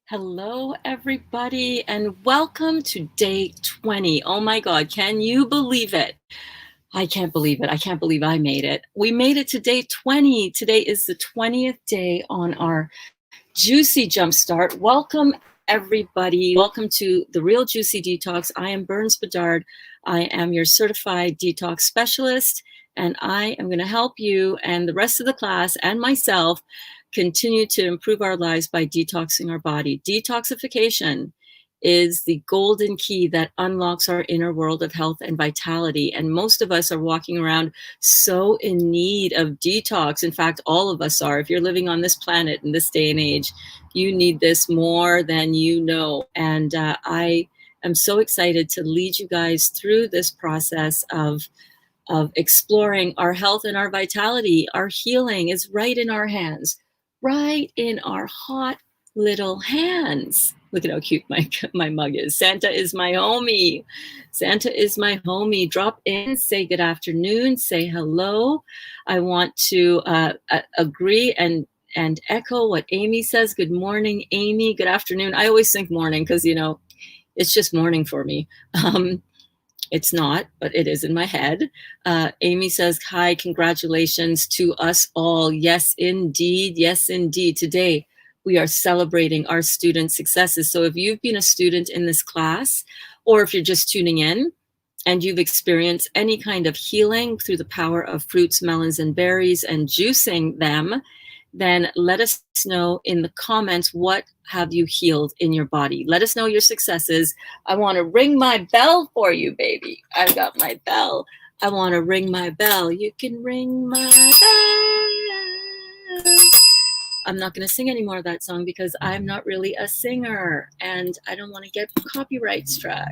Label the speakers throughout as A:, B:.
A: Hello, everybody, and welcome to day 20. Oh my God, can you believe it? I can't believe it. I can't believe I made it. We made it to day 20. Today is the 20th day on our Juicy Jumpstart. Welcome, everybody. Welcome to the Real Juicy Detox. I am Burns Bedard. I am your certified detox specialist, and I am going to help you and the rest of the class and myself continue to improve our lives by detoxing our body. Detoxification is the golden key that unlocks our inner world of health and vitality. And most of us are walking around so in need of detox. In fact, all of us are. If you're living on this planet in this day and age, you need this more than you know. And I am so excited to lead you guys through this process of exploring our health and our vitality. Our healing is right in our hands, right in our hot little hands. Look at how cute my mug is. Santa is my homie. Santa is my homie. Drop in, say good afternoon, say hello. I want to agree and echo what Amy says. Good morning, Amy. Good afternoon. I always think morning because, it's just morning for me. It's not, but it is in my head. Amy says, hi, congratulations to us all. Yes, indeed. Yes, indeed. Today, we are celebrating our student successes. So if you've been a student in this class, or if you're just tuning in and you've experienced any kind of healing through the power of fruits, melons, and berries and juicing them, then let us know in the comments, what have you healed in your body? Let us know your successes. I want to ring my bell for you, baby. I've got my bell. I want to ring my bell. You can ring my bell. I'm not going to sing any more of that song because I'm not really a singer and I don't want to get copyright struck.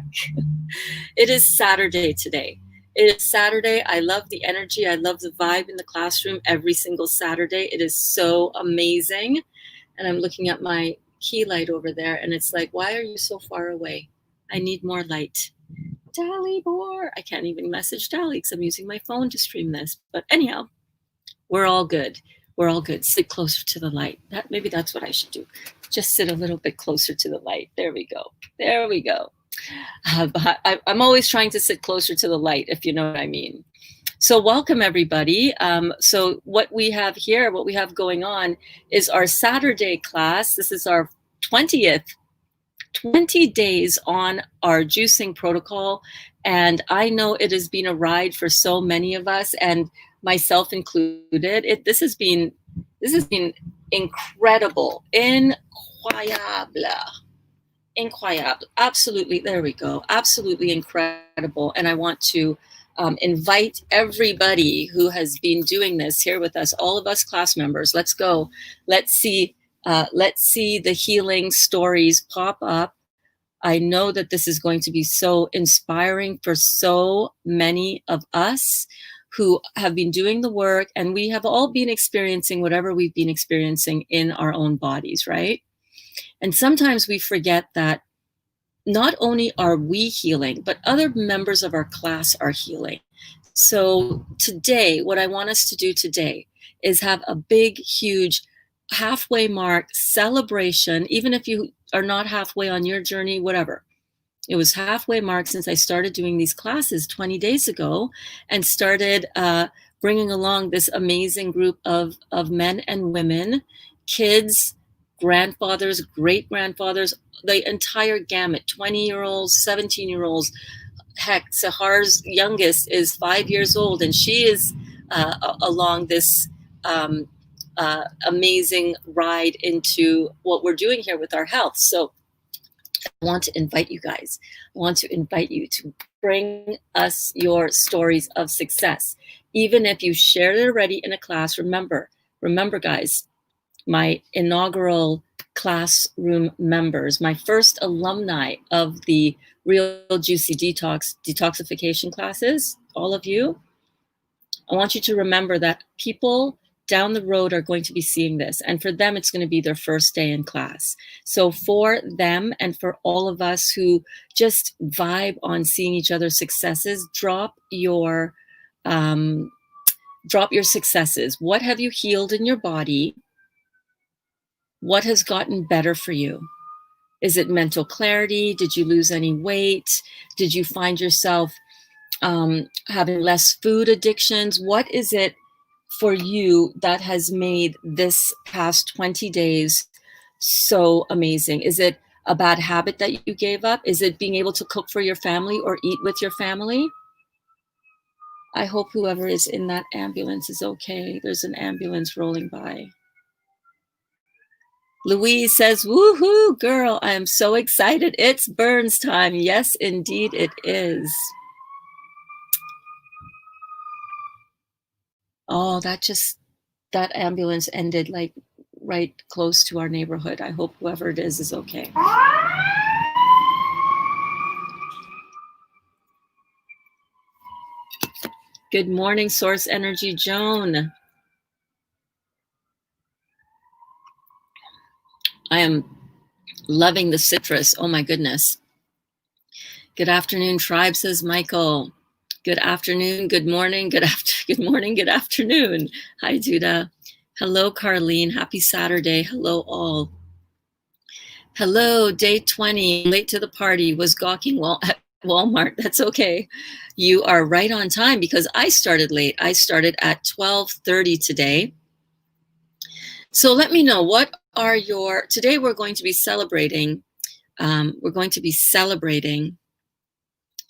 A: It is Saturday today. It is Saturday. I love the energy. I love the vibe in the classroom every single Saturday. It is so amazing. And I'm looking at my key light over there and it's like, why are you so far away? I need more light. Dalibor. I can't even message Dali because I'm using my phone to stream this. But anyhow, we're all good. We're all good. Sit closer to the light. Maybe that's what I should do. Just sit a little bit closer to the light. There we go. There we go. But I'm always trying to sit closer to the light, if you know what I mean. So welcome, everybody. So what we have here, what we have going on is our Saturday class. This is our 20 days on our juicing protocol. And I know it has been a ride for so many of us, and myself included. This has been incredible, incroyable, absolutely. There we go. Absolutely incredible. And I want to invite everybody who has been doing this here with us, all of us class members. Let's go. Let's see the healing stories pop up. I know that this is going to be so inspiring for so many of us who have been doing the work, and we have all been experiencing whatever we've been experiencing in our own bodies, right? And sometimes we forget that not only are we healing, but other members of our class are healing. So today, what I want us to do today is have a big, huge halfway mark celebration, even if you are not halfway on your journey, whatever. It was halfway mark since I started doing these classes 20 days ago and started bringing along this amazing group of men and women, kids, grandfathers, great-grandfathers, the entire gamut, 20-year-olds, 17-year-olds. Heck, Sahar's youngest is 5 years old, and she is along this amazing ride into what we're doing here with our health. So I want to invite you guys. I want to invite you to bring us your stories of success. Even if you shared it already in a class, remember guys, my inaugural classroom members, my first alumni of the Real Juicy detoxification classes, all of you, I want you to remember that people down the road are going to be seeing this, and for them it's going to be their first day in class. So for them and for all of us who just vibe on seeing each other's successes, drop your successes. What have you healed in your body? What has gotten better for you? Is it mental clarity? Did you lose any weight? Did you find yourself having less food addictions? What is it for you that has made this past 20 days so amazing? Is it a bad habit that you gave up? Is it being able to cook for your family or eat with your family? I hope whoever is in that ambulance is okay. There's an ambulance rolling by. Louise says, woohoo, girl, I am so excited. It's Burns time. Yes, indeed it is. Oh, that ambulance ended like right close to our neighborhood. I hope whoever it is okay. Good morning, Source Energy Joan. I am loving the citrus. Oh my goodness. Good afternoon, tribe, says Michael. Good afternoon, good morning, good morning, good afternoon. Hi, Judah. Hello, Carlene. Happy Saturday. Hello, all. Hello, day 20. Late to the party. Was gawking at Walmart. That's okay. You are right on time because I started late. I started at 12:30 today. So let me know, what are your, today we're going to be celebrating,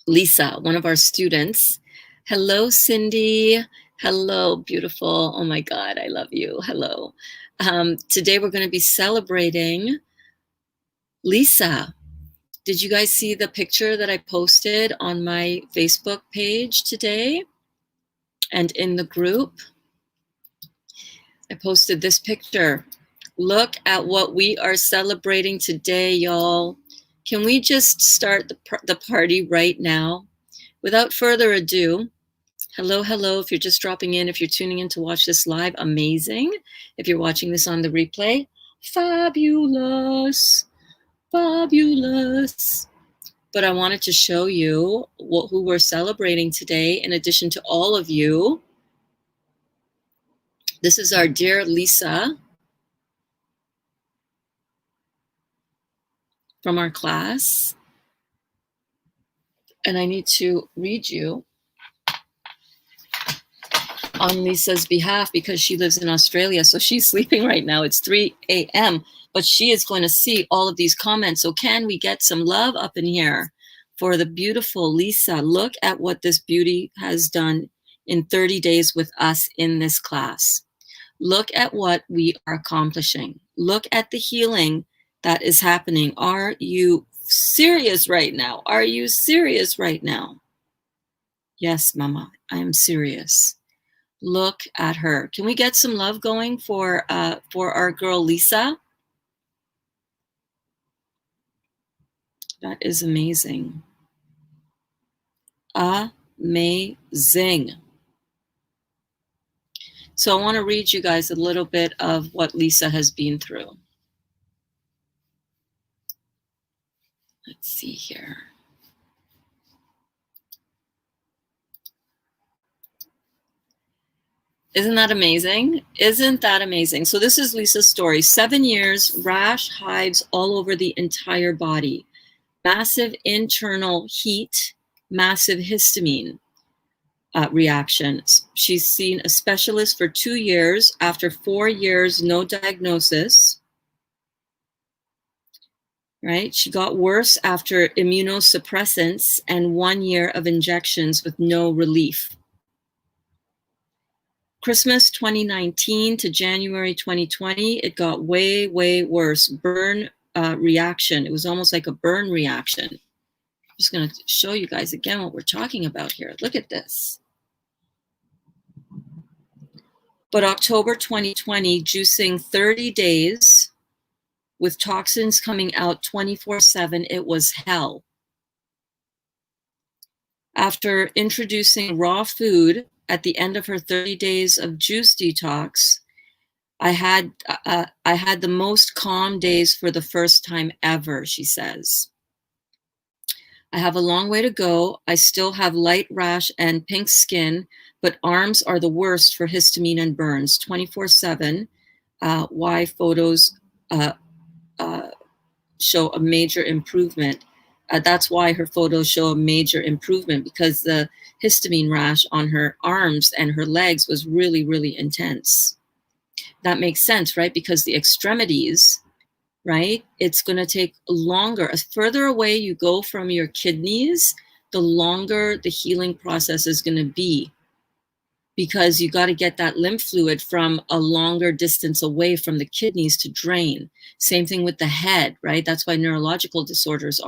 A: Lisa, one of our students. Hello, Cindy. Hello, beautiful. Oh my God, I love you. Hello. Today we're going to be celebrating Lisa. Did you guys see the picture that I posted on my Facebook page today and in the group? I posted this picture. Look at what we are celebrating today, y'all. Can we just start the party right now? Without further ado, hello, hello. If you're just dropping in, if you're tuning in to watch this live, amazing. If you're watching this on the replay, fabulous, fabulous. But I wanted to show you who we're celebrating today, in addition to all of you. This is our dear Lisa from our class. And I need to read you on Lisa's behalf because she lives in Australia. So she's sleeping right now. It's 3 a.m., but she is going to see all of these comments. So can we get some love up in here for the beautiful Lisa? Look at what this beauty has done in 30 days with us in this class. Look at what we are accomplishing. Look at the healing that is happening. Are you serious right now? Are you serious right now? Yes, Mama, I am serious. Look at her. Can we get some love going for our girl Lisa? That is amazing. Amazing. So I want to read you guys a little bit of what Lisa has been through. Let's see here. Isn't that amazing? Isn't that amazing? So this is Lisa's story. 7 years, rash, hives all over the entire body, massive internal heat, massive histamine reactions. She's seen a specialist for 2 years. After 4 years, no diagnosis. Right? She got worse after immunosuppressants and 1 year of injections with no relief. Christmas 2019 to January 2020, it got way, way worse. Burn reaction. It was almost like a burn reaction. I'm just going to show you guys again what we're talking about here. Look at this. But October 2020, juicing 30 days with toxins coming out 24/7, it was hell. After introducing raw food at the end of her 30 days of juice detox, I had the most calm days for the first time ever, she says. I have a long way to go. I still have light rash and pink skin, but arms are the worst for histamine and burns 24/7. Why photos show a major improvement. That's why her photos show a major improvement, because the histamine rash on her arms and her legs was really, really intense. That makes sense, right? Because the extremities, right? It's going to take longer. As further away you go from your kidneys, the longer the healing process is going to be, because you got to get that lymph fluid from a longer distance away from the kidneys to drain. Same thing with the head, right? That's why neurological disorders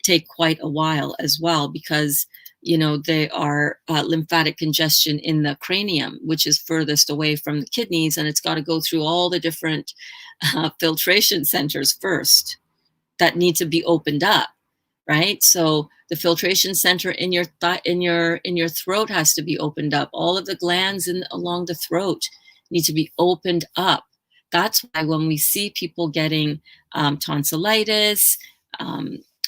A: take quite a while as well, because they are lymphatic congestion in the cranium, which is furthest away from the kidneys, and it's got to go through all the different filtration centers first that need to be opened up, right? So the filtration center in your throat has to be opened up. All of the glands along the throat need to be opened up. That's why when we see people getting tonsillitis,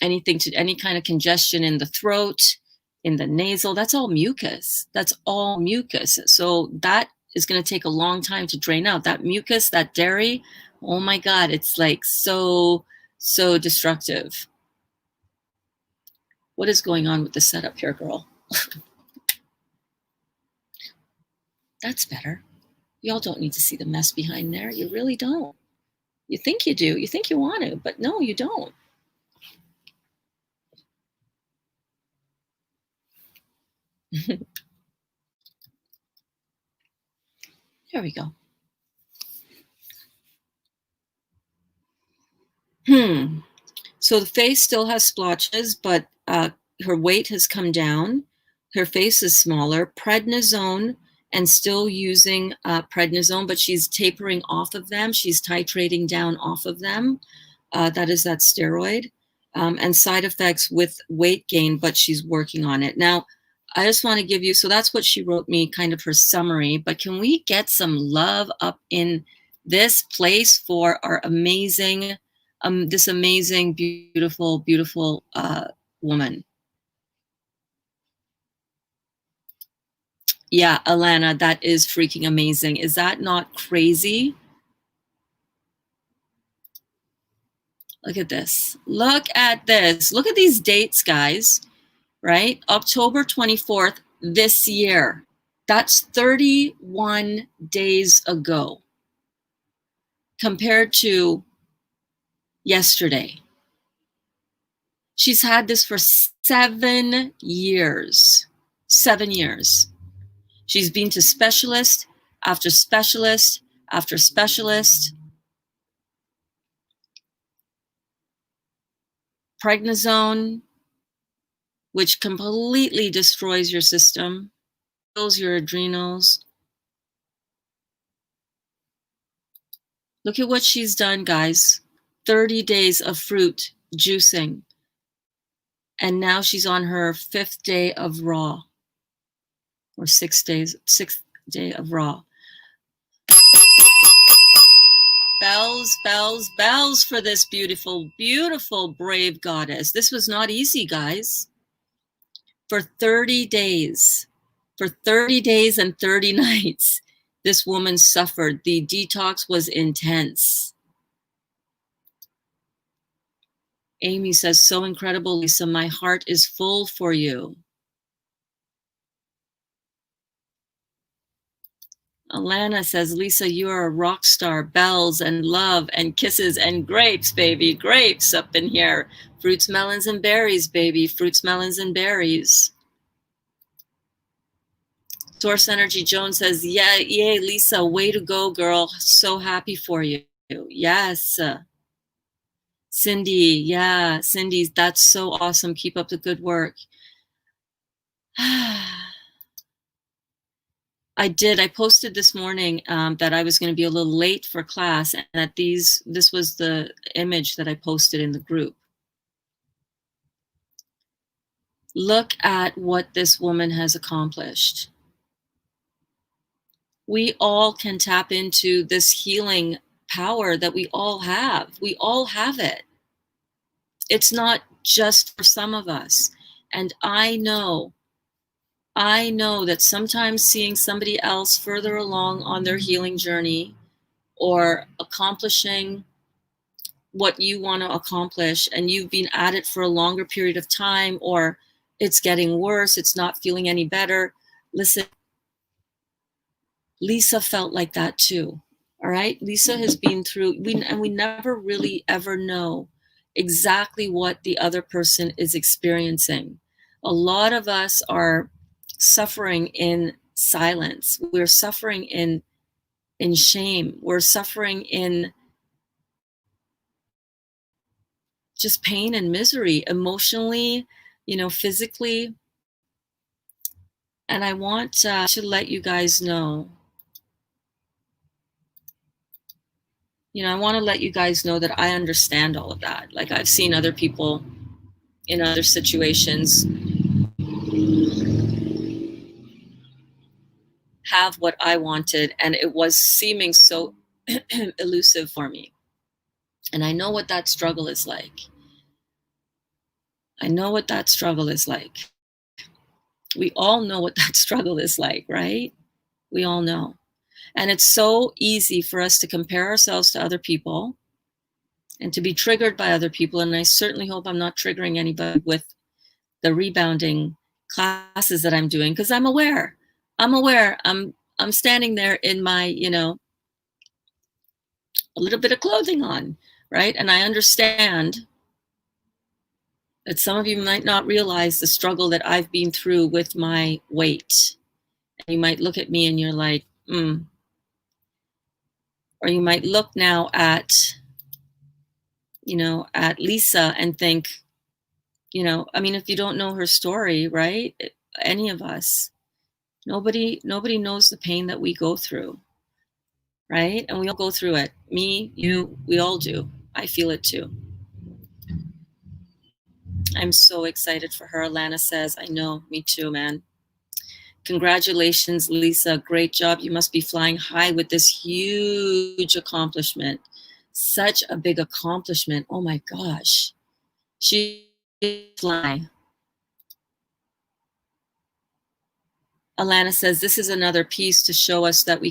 A: any kind of congestion in the throat, in the nasal, that's all mucus. That's all mucus. So that is going to take a long time to drain out. That mucus, that dairy, oh my God, it's like so destructive. What is going on with the setup here, girl? That's better. Y'all don't need to see the mess behind there. You really don't. You think you do. You think you want to, but no, you don't. There we go. So the face still has splotches, but her weight has come down. Her face is smaller. Prednisone, and still using prednisone, but she's tapering off of them. She's titrating down off of them. That is that steroid. And side effects with weight gain, but she's working on it. Now, I just want to give you, so that's what she wrote me, kind of her summary, but can we get some love up in this place for our amazing, this amazing, beautiful, beautiful woman? Yeah, Alana, that is freaking amazing. Is that not crazy? Look at this. Look at this. Look at these dates, guys, right? October 24th this year. That's 31 days ago compared to yesterday. She's had this for 7 years. 7 years. She's been to specialist after specialist after specialist. Prednisone, which completely destroys your system, kills your adrenals. Look at what she's done, guys. 30 days of fruit juicing. And now she's on her 5th day of raw, or 6th day of raw. Bells, bells, bells for this beautiful, beautiful, brave goddess. This was not easy, guys. For 30 days, for 30 days and 30 nights, this woman suffered. The detox was intense. Amy says, so incredible, Lisa. My heart is full for you. Alana says, Lisa, you are a rock star. Bells and love and kisses and grapes, baby. Grapes up in here. Fruits, melons, and berries, baby. Fruits, melons, and berries. Source Energy Jones says, yeah, yay, Lisa, way to go, girl. So happy for you. Yes. Cindy, yeah, Cindy, that's so awesome. Keep up the good work. I posted this morning that I was going to be a little late for class, and that this was the image that I posted in the group. Look at what this woman has accomplished. We all can tap into this healing power that we all have. We all have it. It's not just for some of us. And I know that sometimes seeing somebody else further along on their healing journey, or accomplishing what you want to accomplish and you've been at it for a longer period of time, or it's getting worse, it's not feeling any better. Listen, Lisa felt like that too. All right. Lisa has been through, and we never really ever know exactly what the other person is experiencing. A lot of us are suffering in silence. We're suffering in shame. We're suffering in just pain and misery, emotionally, physically. And I want to let you guys know, I want to let you guys know that I understand all of that. Like, I've seen other people in other situations have what I wanted, and it was seeming so elusive for me. And I know what that struggle is like. I know what that struggle is like. We all know what that struggle is like, right? We all know. And it's so easy for us to compare ourselves to other people and to be triggered by other people. And I certainly hope I'm not triggering anybody with the rebounding classes that I'm doing, because I'm aware. I'm standing there in my, a little bit of clothing on, right? And I understand that some of you might not realize the struggle that I've been through with my weight. And you might look at me and you're like, or you might look now at, at Lisa and think, if you don't know her story, right? Any of us, nobody knows the pain that we go through, right? And we all go through it. Me, you, we all do. I feel it too. I'm so excited for her. Alana says, I know, me too, man. Congratulations, Lisa. Great job. You must be flying high with this huge accomplishment. Such a big accomplishment. Oh my gosh. She's flying. Alana says, this is another piece to show us that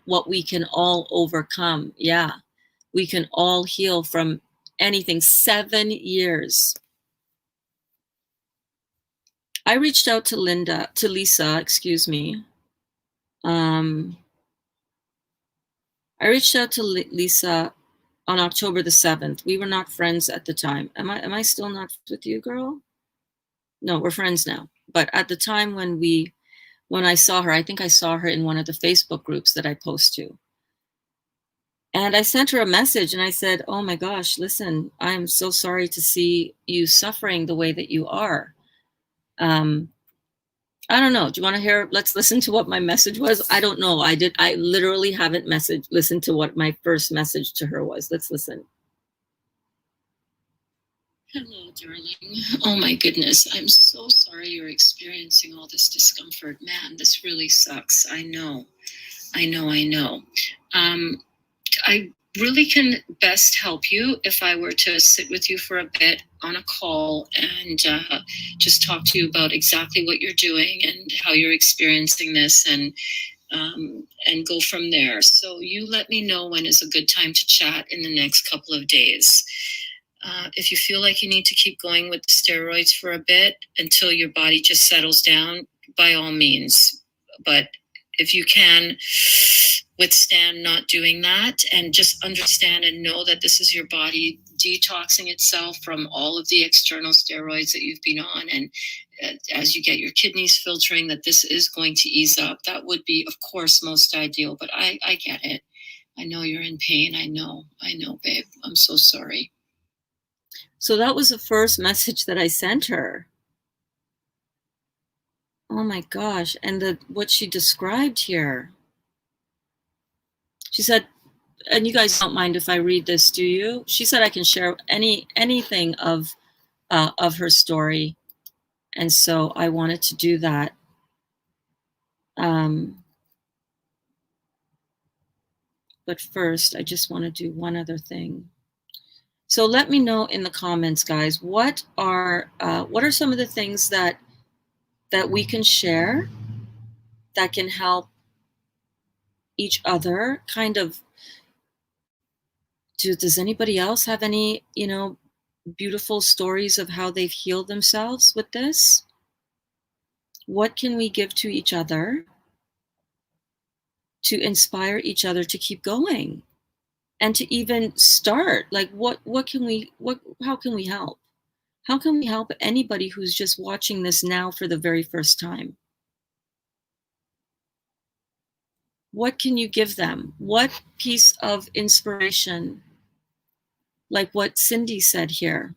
A: what we can all overcome. Yeah, we can all heal from anything. 7 years. I reached out to Lisa, excuse me. I reached out to Lisa on October the 7th. We were not friends at the time. Am I still not with you, girl? No, we're friends now. But at the time when I saw her, I think I saw her in one of the Facebook groups that I post to. And I sent her a message and I said, oh my gosh, listen, I'm so sorry to see you suffering the way that you are. I don't know. Do you want to hear? Let's listen to what my message was. I don't know. I literally haven't listened to what my first message to her was. Let's listen. Hello, darling. Oh my goodness. I'm so sorry you're experiencing all this discomfort. Man, this really sucks. I know. I really can best help you if I were to sit with you for a bit on a call and just talk to you about exactly what you're doing and how you're experiencing this, and go from there. So you let me know when is a good time to chat in the next couple of days. If you feel like you need to keep going with the steroids for a bit until your body just settles down, by all means. But if you can withstand not doing that and just understand and know that this is your body detoxing itself from all of the external steroids that you've been on, and as you get your kidneys filtering, that this is going to ease up, that would be, of course, most ideal. But I get it. I know you're in pain. I know, babe. I'm so sorry. So that was the first message that I sent her. Oh my gosh. And what she described here. She said, and you guys don't mind if I read this, do you? She said I can share anything of her story. And so I wanted to do that. But first, I just want to do one other thing. So let me know in the comments, guys, what are some of the things that we can share that can help each other kind of Does anybody else have any, beautiful stories of how they've healed themselves with this? What can we give to each other to inspire each other to keep going and to even start? Like how can we help? How can we help anybody who's just watching this now for the very first time? What can you give them? What piece of inspiration? Like what Cindy said here.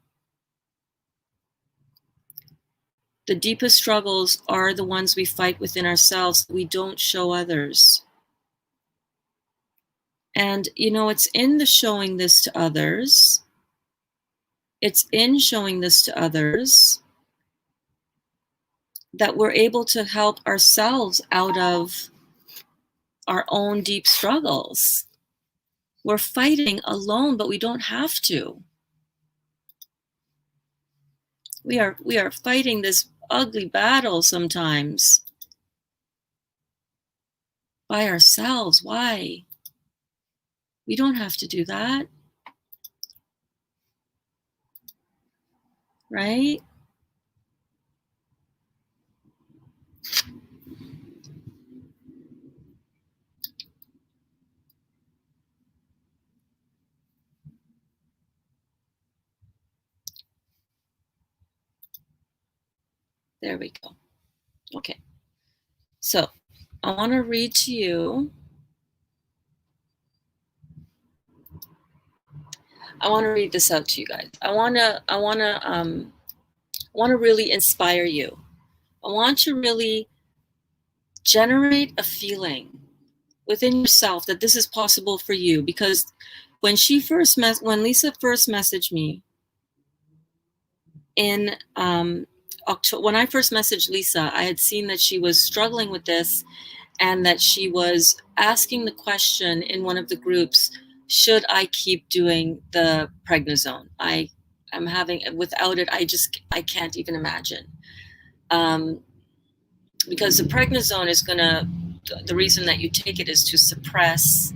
A: The deepest struggles are the ones we fight within ourselves. We don't show others. And, it's in the showing this to others. It's in showing this to others that we're able to help ourselves out of our own deep struggles. We're fighting alone, but we don't have to. We are fighting this ugly battle sometimes by ourselves. Why? We don't have to do that. Right? There we go. Okay. So I want to read to you. I want to read this out to you guys. I want to really inspire you. I want to really generate a feeling within yourself that this is possible for you, because when Lisa first messaged me in October, when I first messaged Lisa, I had seen that she was struggling with this and that she was asking the question in one of the groups, should I keep doing the prednisone? I'm having, without it, I can't even imagine. Because the prednisone is the reason that you take it is to suppress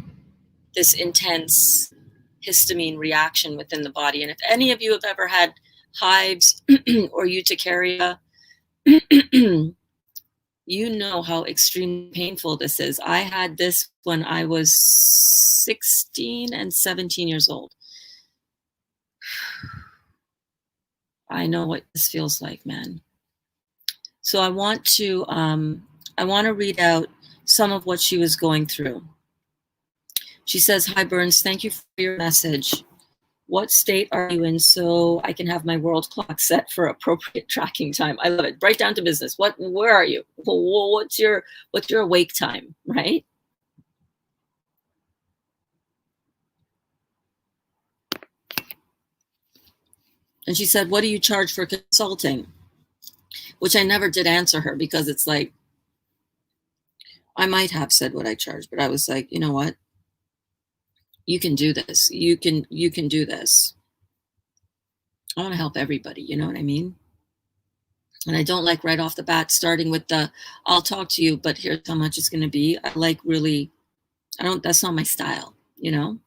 A: this intense histamine reaction within the body. And if any of you have ever had hives or urticaria, you know how extremely painful this is. I had this when I was 16 and 17 years old. I know what this feels like, man. So I want to read out some of what she was going through. She says, "Hi, Burns, thank you for your message. What state are you in so I can have my world clock set for appropriate tracking time?" I love it. Right down to business. Where are you? What's your awake time, right? And she said, "What do you charge for consulting?" Which I never did answer her, because it's like, I might have said what I charge, but I was like, you know what? You can do this. You can do this. I want to help everybody. You know what I mean? And I don't like right off the bat starting with I'll talk to you, but here's how much it's going to be. That's not my style, you know?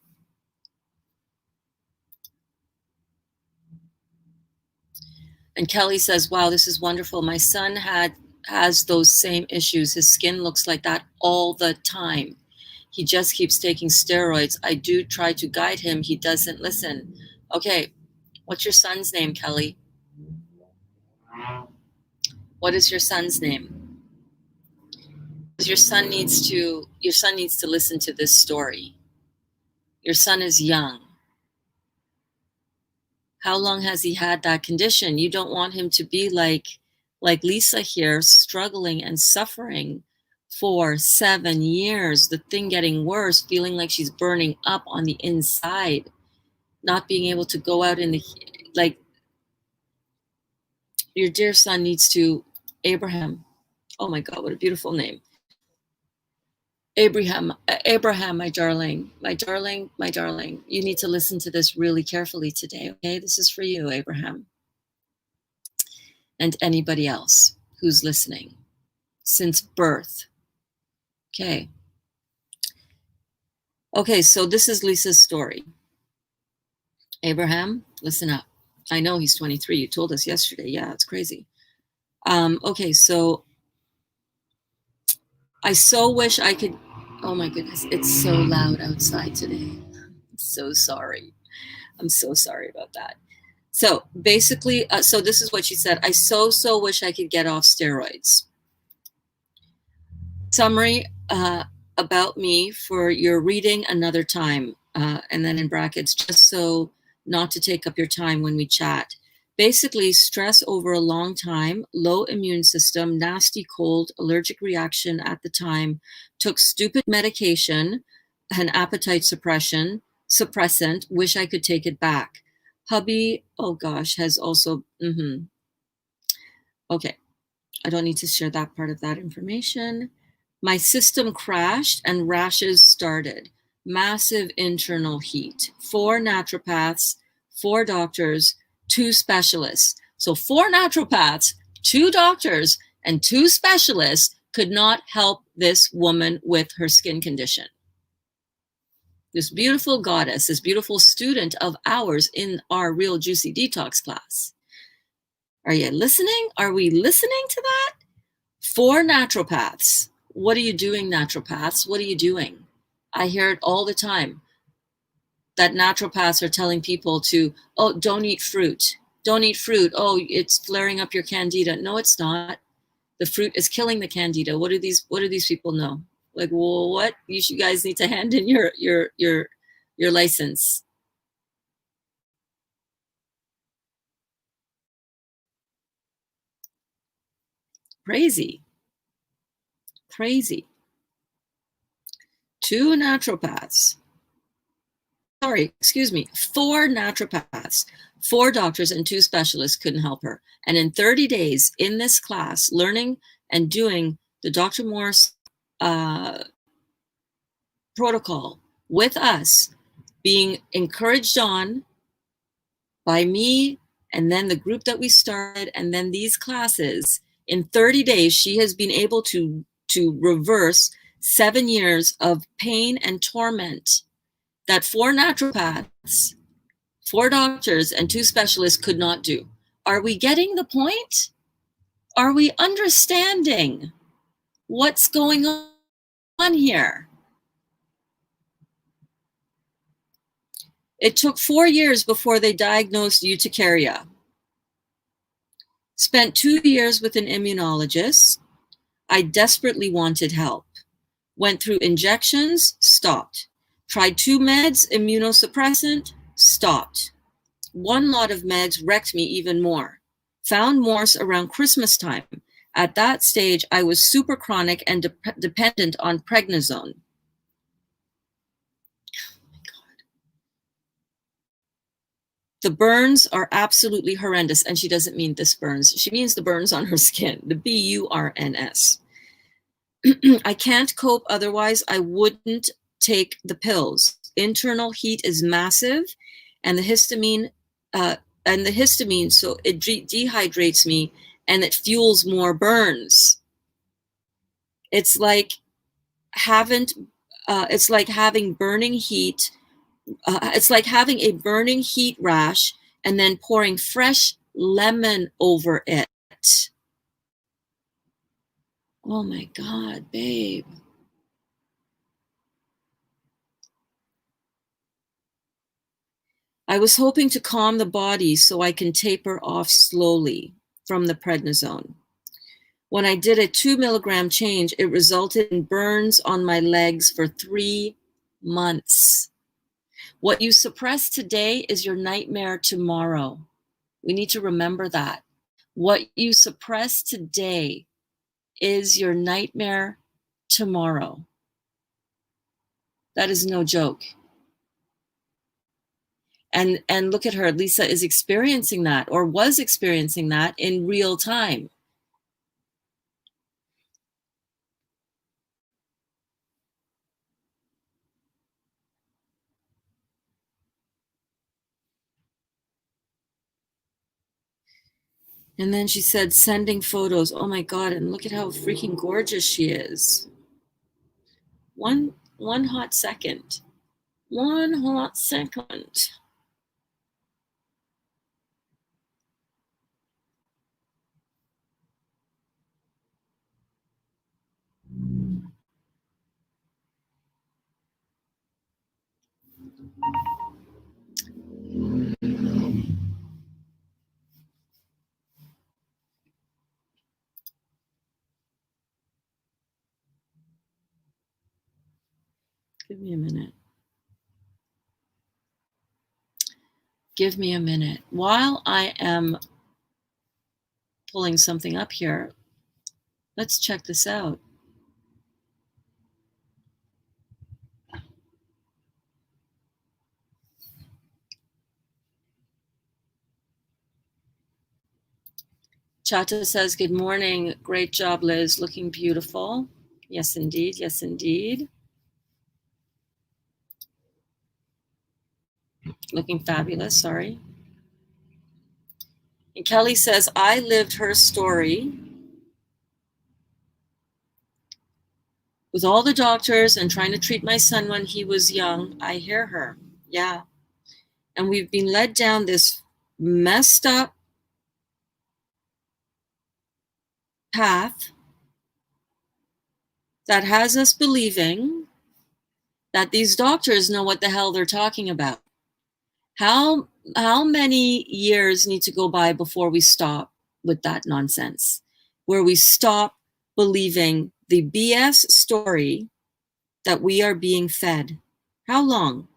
A: And Kelly says, "Wow, this is wonderful. My son has those same issues. His skin looks like that all the time. He just keeps taking steroids. I do try to guide him. He doesn't listen." Okay, what's your son's name, Kelly? What is your son's name? Your son needs to listen to this story. Your son is young. How long has he had that condition? You don't want him to be like Lisa here, struggling and suffering for 7 years, the thing getting worse, feeling like she's burning up on the inside, not being able to go out in the, like, your dear son needs to, Abraham. Oh my God, what a beautiful name. Abraham, my darling, my darling, my darling, you need to listen to this really carefully today, okay? This is for you, Abraham. And anybody else who's listening since birth. Okay. Okay, so this is Lisa's story. Abraham, listen up. I know he's 23. You told us yesterday. Yeah, it's crazy. Okay, so I so wish I could. Oh my goodness, it's so loud outside today. I'm so sorry. I'm so sorry about that. So basically, so this is what she said. I so wish I could get off steroids. Summary about me for your reading another time, and then in brackets, just so not to take up your time when we chat. Basically, stress over a long time, low immune system, nasty cold, allergic reaction at the time, took stupid medication, an appetite suppressant, wish I could take it back. Hubby, oh gosh, has also, okay. I don't need to share that part of that information. My system crashed and rashes started. Massive internal heat. 4 naturopaths, 4 doctors, 2 specialists. So 4 naturopaths, 2 doctors, and 2 specialists could not help this woman with her skin condition. This beautiful goddess, this beautiful student of ours in our Real Juicy Detox class. Are you listening? Are we listening to that? 4 naturopaths. What are you doing, naturopaths? What are you doing? I hear it all the time that naturopaths are telling people to, oh, don't eat fruit. Don't eat fruit. Oh, it's flaring up your candida. No, it's not. The fruit is killing the candida. What do these people know? Like, well, what? You guys need to hand in your license. Crazy. 2 naturopaths. Sorry, excuse me, 4 naturopaths, 4 doctors, and 2 specialists couldn't help her. And in 30 days in this class, learning and doing the Dr. Morse protocol with us, being encouraged on by me and then the group that we started and then these classes, in 30 days, she has been able to reverse 7 years of pain and torment that 4 naturopaths, 4 doctors, and 2 specialists could not do. Are we getting the point? Are we understanding what's going on here? It took 4 years before they diagnosed urticaria. Spent 2 years with an immunologist. I desperately wanted help. Went through injections, stopped. Tried 2 meds, immunosuppressant, stopped. 1 lot of meds wrecked me even more. Found Morse around Christmas time. At that stage, I was super chronic and dependent on prednisone. The burns are absolutely horrendous, and she doesn't mean this burns. She means the burns on her skin, the burns. I can't cope otherwise. I wouldn't take the pills. Internal heat is massive, and the histamine, so it dehydrates me, and it fuels more burns. It's like it's like having burning heat. It's like having a burning heat rash and then pouring fresh lemon over it. Oh my God, babe. I was hoping to calm the body so I can taper off slowly from the prednisone. When I did a 2 milligram change, it resulted in burns on my legs for 3 months. What you suppress today is your nightmare tomorrow. We need to remember that. What you suppress today is your nightmare tomorrow. That is no joke. And look at her. Lisa is experiencing that, or was experiencing that in real time. And then she said, sending photos. Oh my God, and look at how freaking gorgeous she is. One hot second. One hot second. Give me a minute. Give me a minute. While I am pulling something up here, let's check this out. Chata says, good morning. Great job, Liz. Looking beautiful. Yes, indeed. Yes, indeed. Looking fabulous. Sorry. And Kelly says, I lived her story with all the doctors and trying to treat my son when he was young. I hear her. Yeah. And we've been led down this messed up path that has us believing that these doctors know what the hell they're talking about. How many years need to go by before we stop with that nonsense? Where we stop believing the BS story that we are being fed? How long?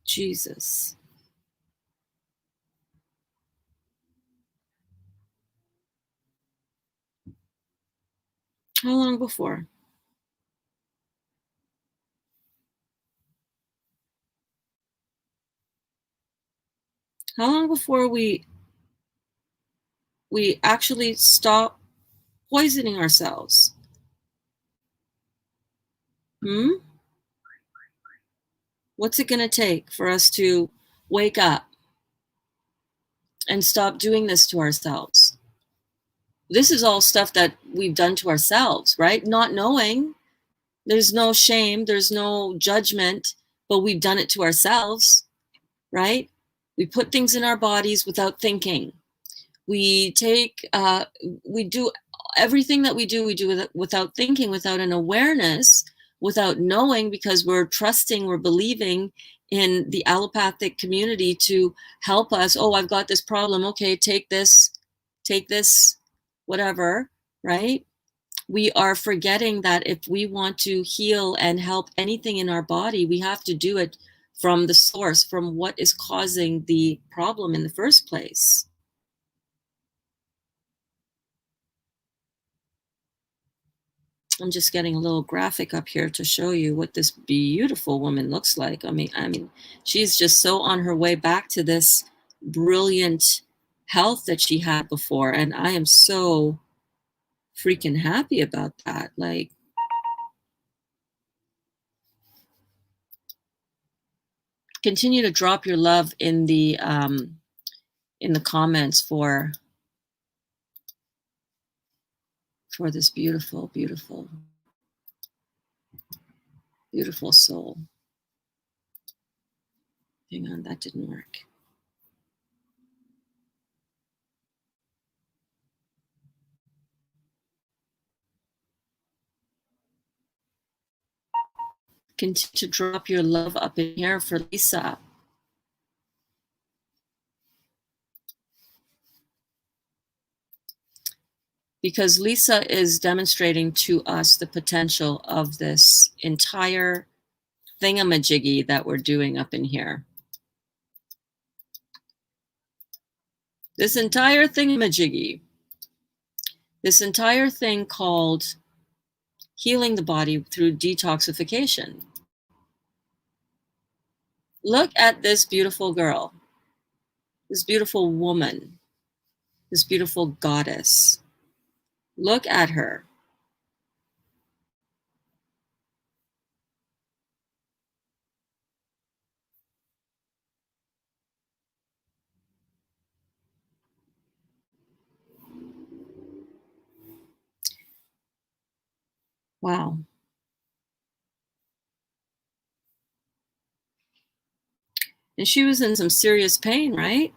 A: Jesus. How long before? How long before we actually stop poisoning ourselves? What's it going to take for us to wake up and stop doing this to ourselves? This is all stuff that we've done to ourselves, right? Not knowing. There's no shame, there's no judgment, but we've done it to ourselves, right? We put things in our bodies without thinking. We do everything that we do without thinking, without an awareness, without knowing, because we're trusting, we're believing in the allopathic community to help us. Oh, I've got this problem. Okay, take this, whatever, right? We are forgetting that if we want to heal and help anything in our body, we have to do it from the source, from what is causing the problem in the first place. I'm just getting a little graphic up here to show you what this beautiful woman looks like. I mean, she's just so on her way back to this brilliant health that she had before, and I am so freaking happy about that. Like, continue to drop your love in the comments for this beautiful, beautiful, beautiful soul. Hang on, that didn't work. Continue to drop your love up in here for Lisa. Because Lisa is demonstrating to us the potential of this entire thingamajiggy that we're doing up in here. This entire thingamajiggy, this entire thing called healing the body through detoxification. Look at this beautiful girl, this beautiful woman, this beautiful goddess. Look at her. Wow. And she was in some serious pain, right?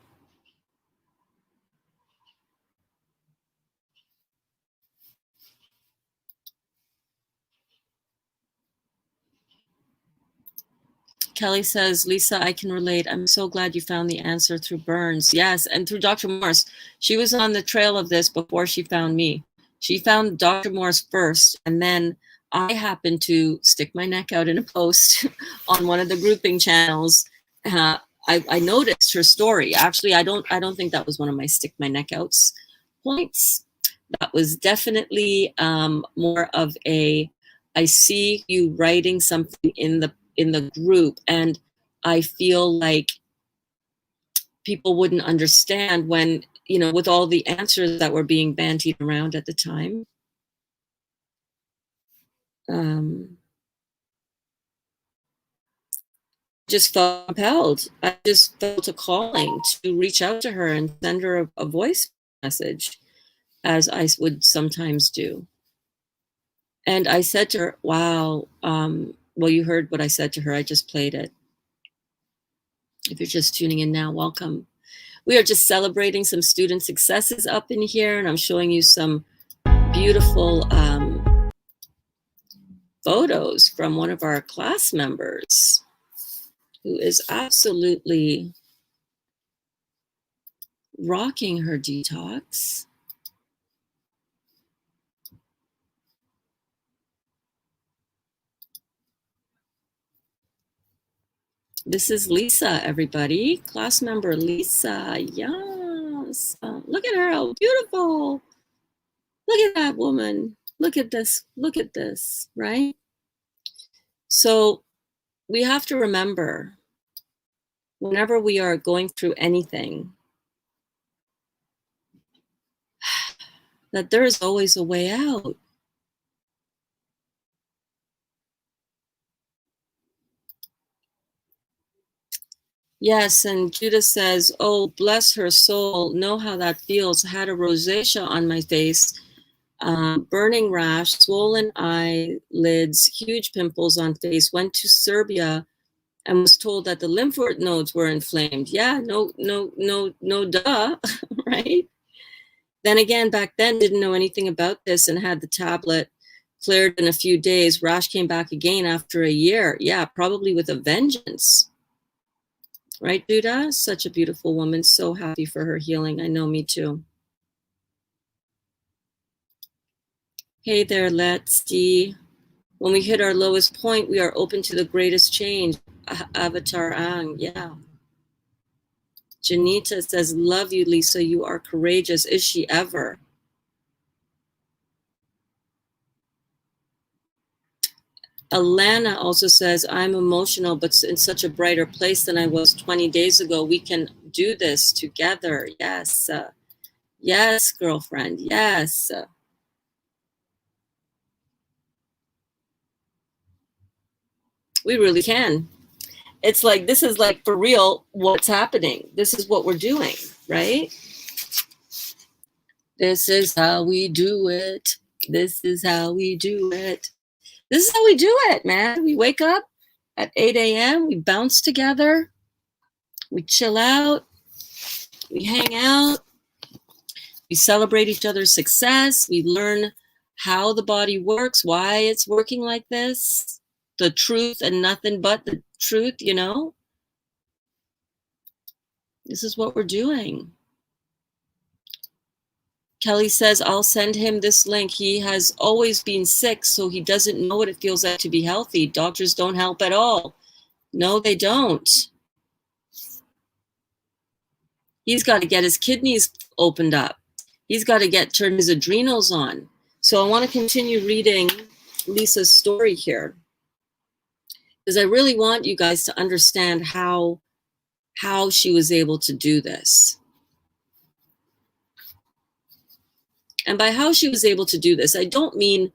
A: Kelly says, Lisa, I can relate. I'm so glad you found the answer through Burns. Yes, and through Dr. Morse. She was on the trail of this before she found me. She found Dr. Morse first, and then I happened to stick my neck out in a post on one of the grouping channels. I noticed her story. Actually, I don't think that was one of my stick my neck outs points. That was definitely more of a, I see you writing something in the group, and I feel like people wouldn't understand when, with all the answers that were being bandied around at the time. Just felt compelled. I just felt a calling to reach out to her and send her a voice message, as I would sometimes do. And I said to her, wow, well, you heard what I said to her. I just played it. If you're just tuning in now, welcome. We are just celebrating some student successes up in here, and I'm showing you some beautiful photos from one of our class members who is absolutely rocking her detox. This is Lisa, everybody. Class member Lisa. Yes. Look at her. How beautiful. Look at that woman. Look at this. Look at this, right? So we have to remember, whenever we are going through anything, that there is always a way out. Yes, and Judah says, oh, bless her soul. Know how that feels. Had a rosacea on my face, burning rash, swollen eyelids, huge pimples on face. Went to Serbia and was told that the lymph nodes were inflamed. Yeah, no, duh, right? Then again, back then, didn't know anything about this and had the tablet, cleared in a few days. Rash came back again after a year. Yeah, probably with a vengeance. Right, Duda? Such a beautiful woman. So happy for her healing. I know, me too. Hey there, let's see. When we hit our lowest point, we are open to the greatest change. Avatar Ang, yeah. Janita says, love you, Lisa. You are courageous. Is she ever? Alana also says, I'm emotional, but in such a brighter place than I was 20 days ago. We can do this together. Yes. Yes, girlfriend. Yes. We really can. It's like, this is like for real what's happening. This is what we're doing, right? This is how we do it. This is how we do it. This is how we do it, man. We wake up at 8 a.m. We bounce together. We chill out. We hang out. We celebrate each other's success. We learn how the body works, why it's working like this, the truth and nothing but the truth, This is what we're doing. Kelly says, I'll send him this link. He has always been sick, so he doesn't know what it feels like to be healthy. Doctors don't help at all. No, they don't. He's got to get his kidneys opened up. He's got to turn his adrenals on. So I want to continue reading Lisa's story here, because I really want you guys to understand how she was able to do this. And by how she was able to do this, I don't mean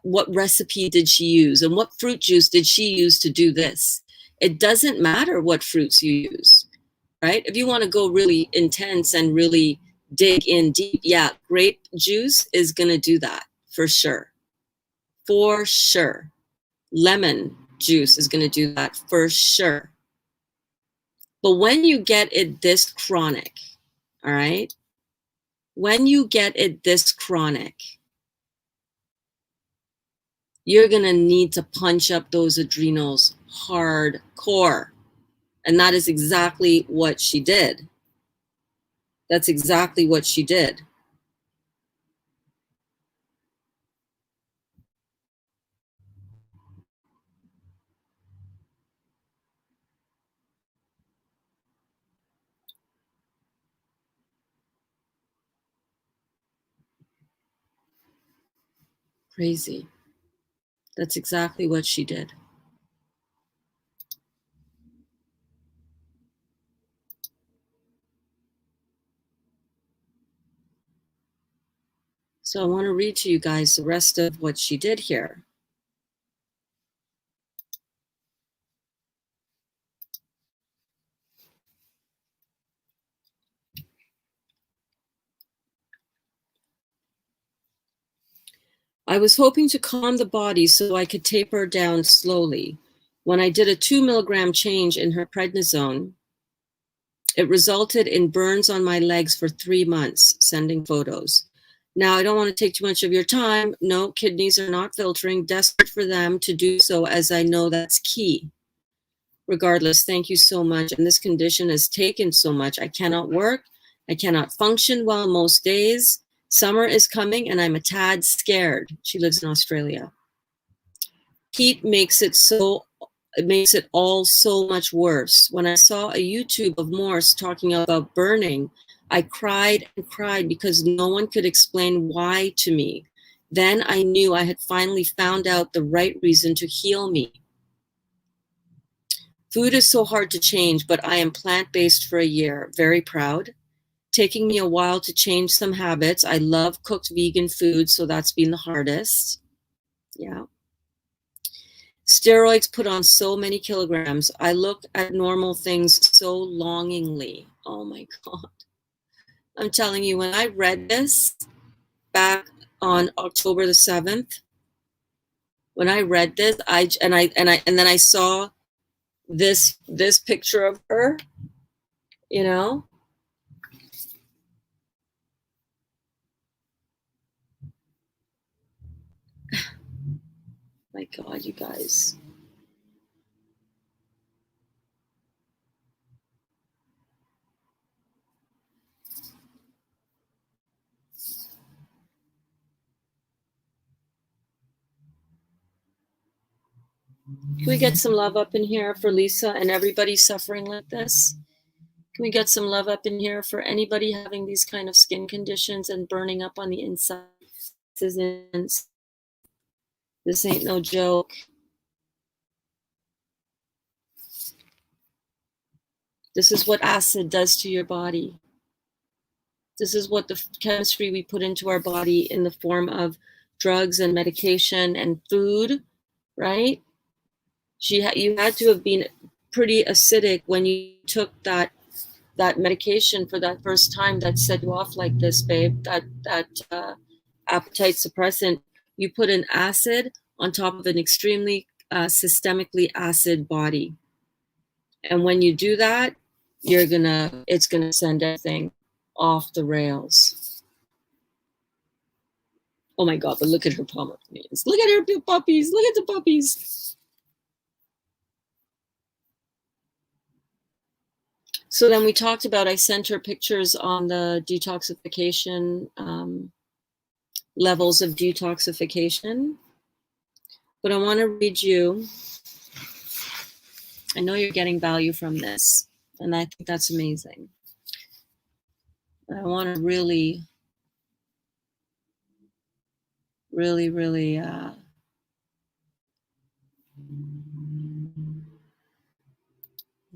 A: what recipe did she use and what fruit juice did she use to do this. It doesn't matter what fruits you use, right? If you want to go really intense and really dig in deep, yeah, grape juice is going to do that for sure. For sure. Lemon juice is going to do that for sure. But when you get it this chronic, all right? When you get it this chronic, you're going to need to punch up those adrenals hardcore. And that is exactly what she did. That's exactly what she did. Crazy. That's exactly what she did. So I want to read to you guys the rest of what she did here. I was hoping to calm the body so I could taper down slowly. When I did a 2 milligram change in her prednisone, it resulted in burns on my legs for 3 months, sending photos. Now, I don't want to take too much of your time. No, kidneys are not filtering. Desperate for them to do so, as I know that's key. Regardless, thank you so much. And this condition has taken so much. I cannot work. I cannot function well most days. Summer is coming and I'm a tad scared. She lives in Australia. Heat makes it all so much worse. When I saw a YouTube of Morse talking about burning, I cried and cried because no one could explain why to me. Then I knew I had finally found out the right reason to heal me. Food is so hard to change, but I am plant-based for a year. Very proud. Taking me a while to change some habits. I love cooked vegan food, so that's been the hardest. Yeah. Steroids put on so many kilograms. I look at normal things so longingly. Oh my God. I'm telling you, when I read this back on October the 7th, when I read this, and then I saw this picture of her, you know, my God, you guys. Can we get some love up in here for Lisa and everybody suffering like this? Can we get some love up in here for anybody having these kind of skin conditions and burning up on the inside? This ain't no joke. This is what acid does to your body. This is what the chemistry we put into our body in the form of drugs and medication and food, right? You had to have been pretty acidic when you took that medication for that first time that set you off like this, babe. That appetite suppressant. You put an acid on top of an extremely systemically acid body, and when you do that, it's gonna send everything off the rails. Oh my God! But look at her pomegranates. Look at her puppies. Look at the puppies. So then we talked about, I sent her pictures on the detoxification, levels of detoxification. But I want to read you. I know you're getting value from this, and I think that's amazing. I want to really, really, really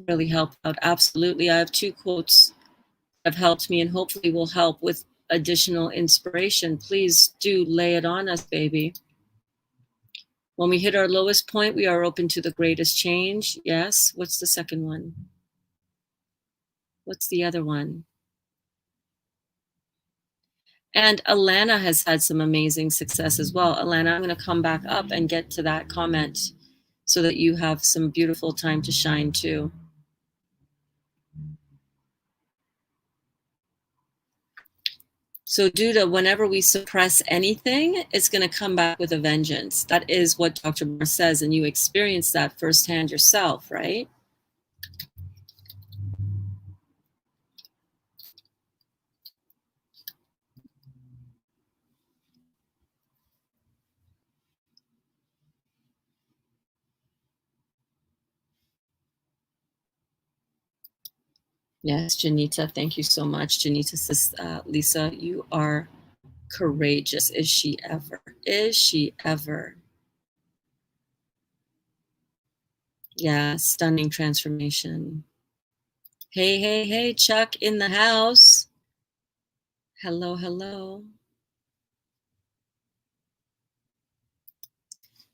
A: really help out. Absolutely. I have 2 quotes that have helped me and hopefully will help with additional inspiration. Please do lay it on us, baby. When we hit our lowest point, we are open to the greatest change. Yes. What's the second one? What's the other one? And Alana has had some amazing success as well. Alana, I'm going to come back up and get to that comment so that you have some beautiful time to shine too. So due to whenever we suppress anything, it's going to come back with a vengeance. That is what Dr. Moore says, and you experience that firsthand yourself, right? Yes, Janita, thank you so much. Janita says, Lisa, you are courageous. Is she ever? Is she ever? Yeah, stunning transformation. Hey, hey, hey, Chuck in the house. Hello, hello.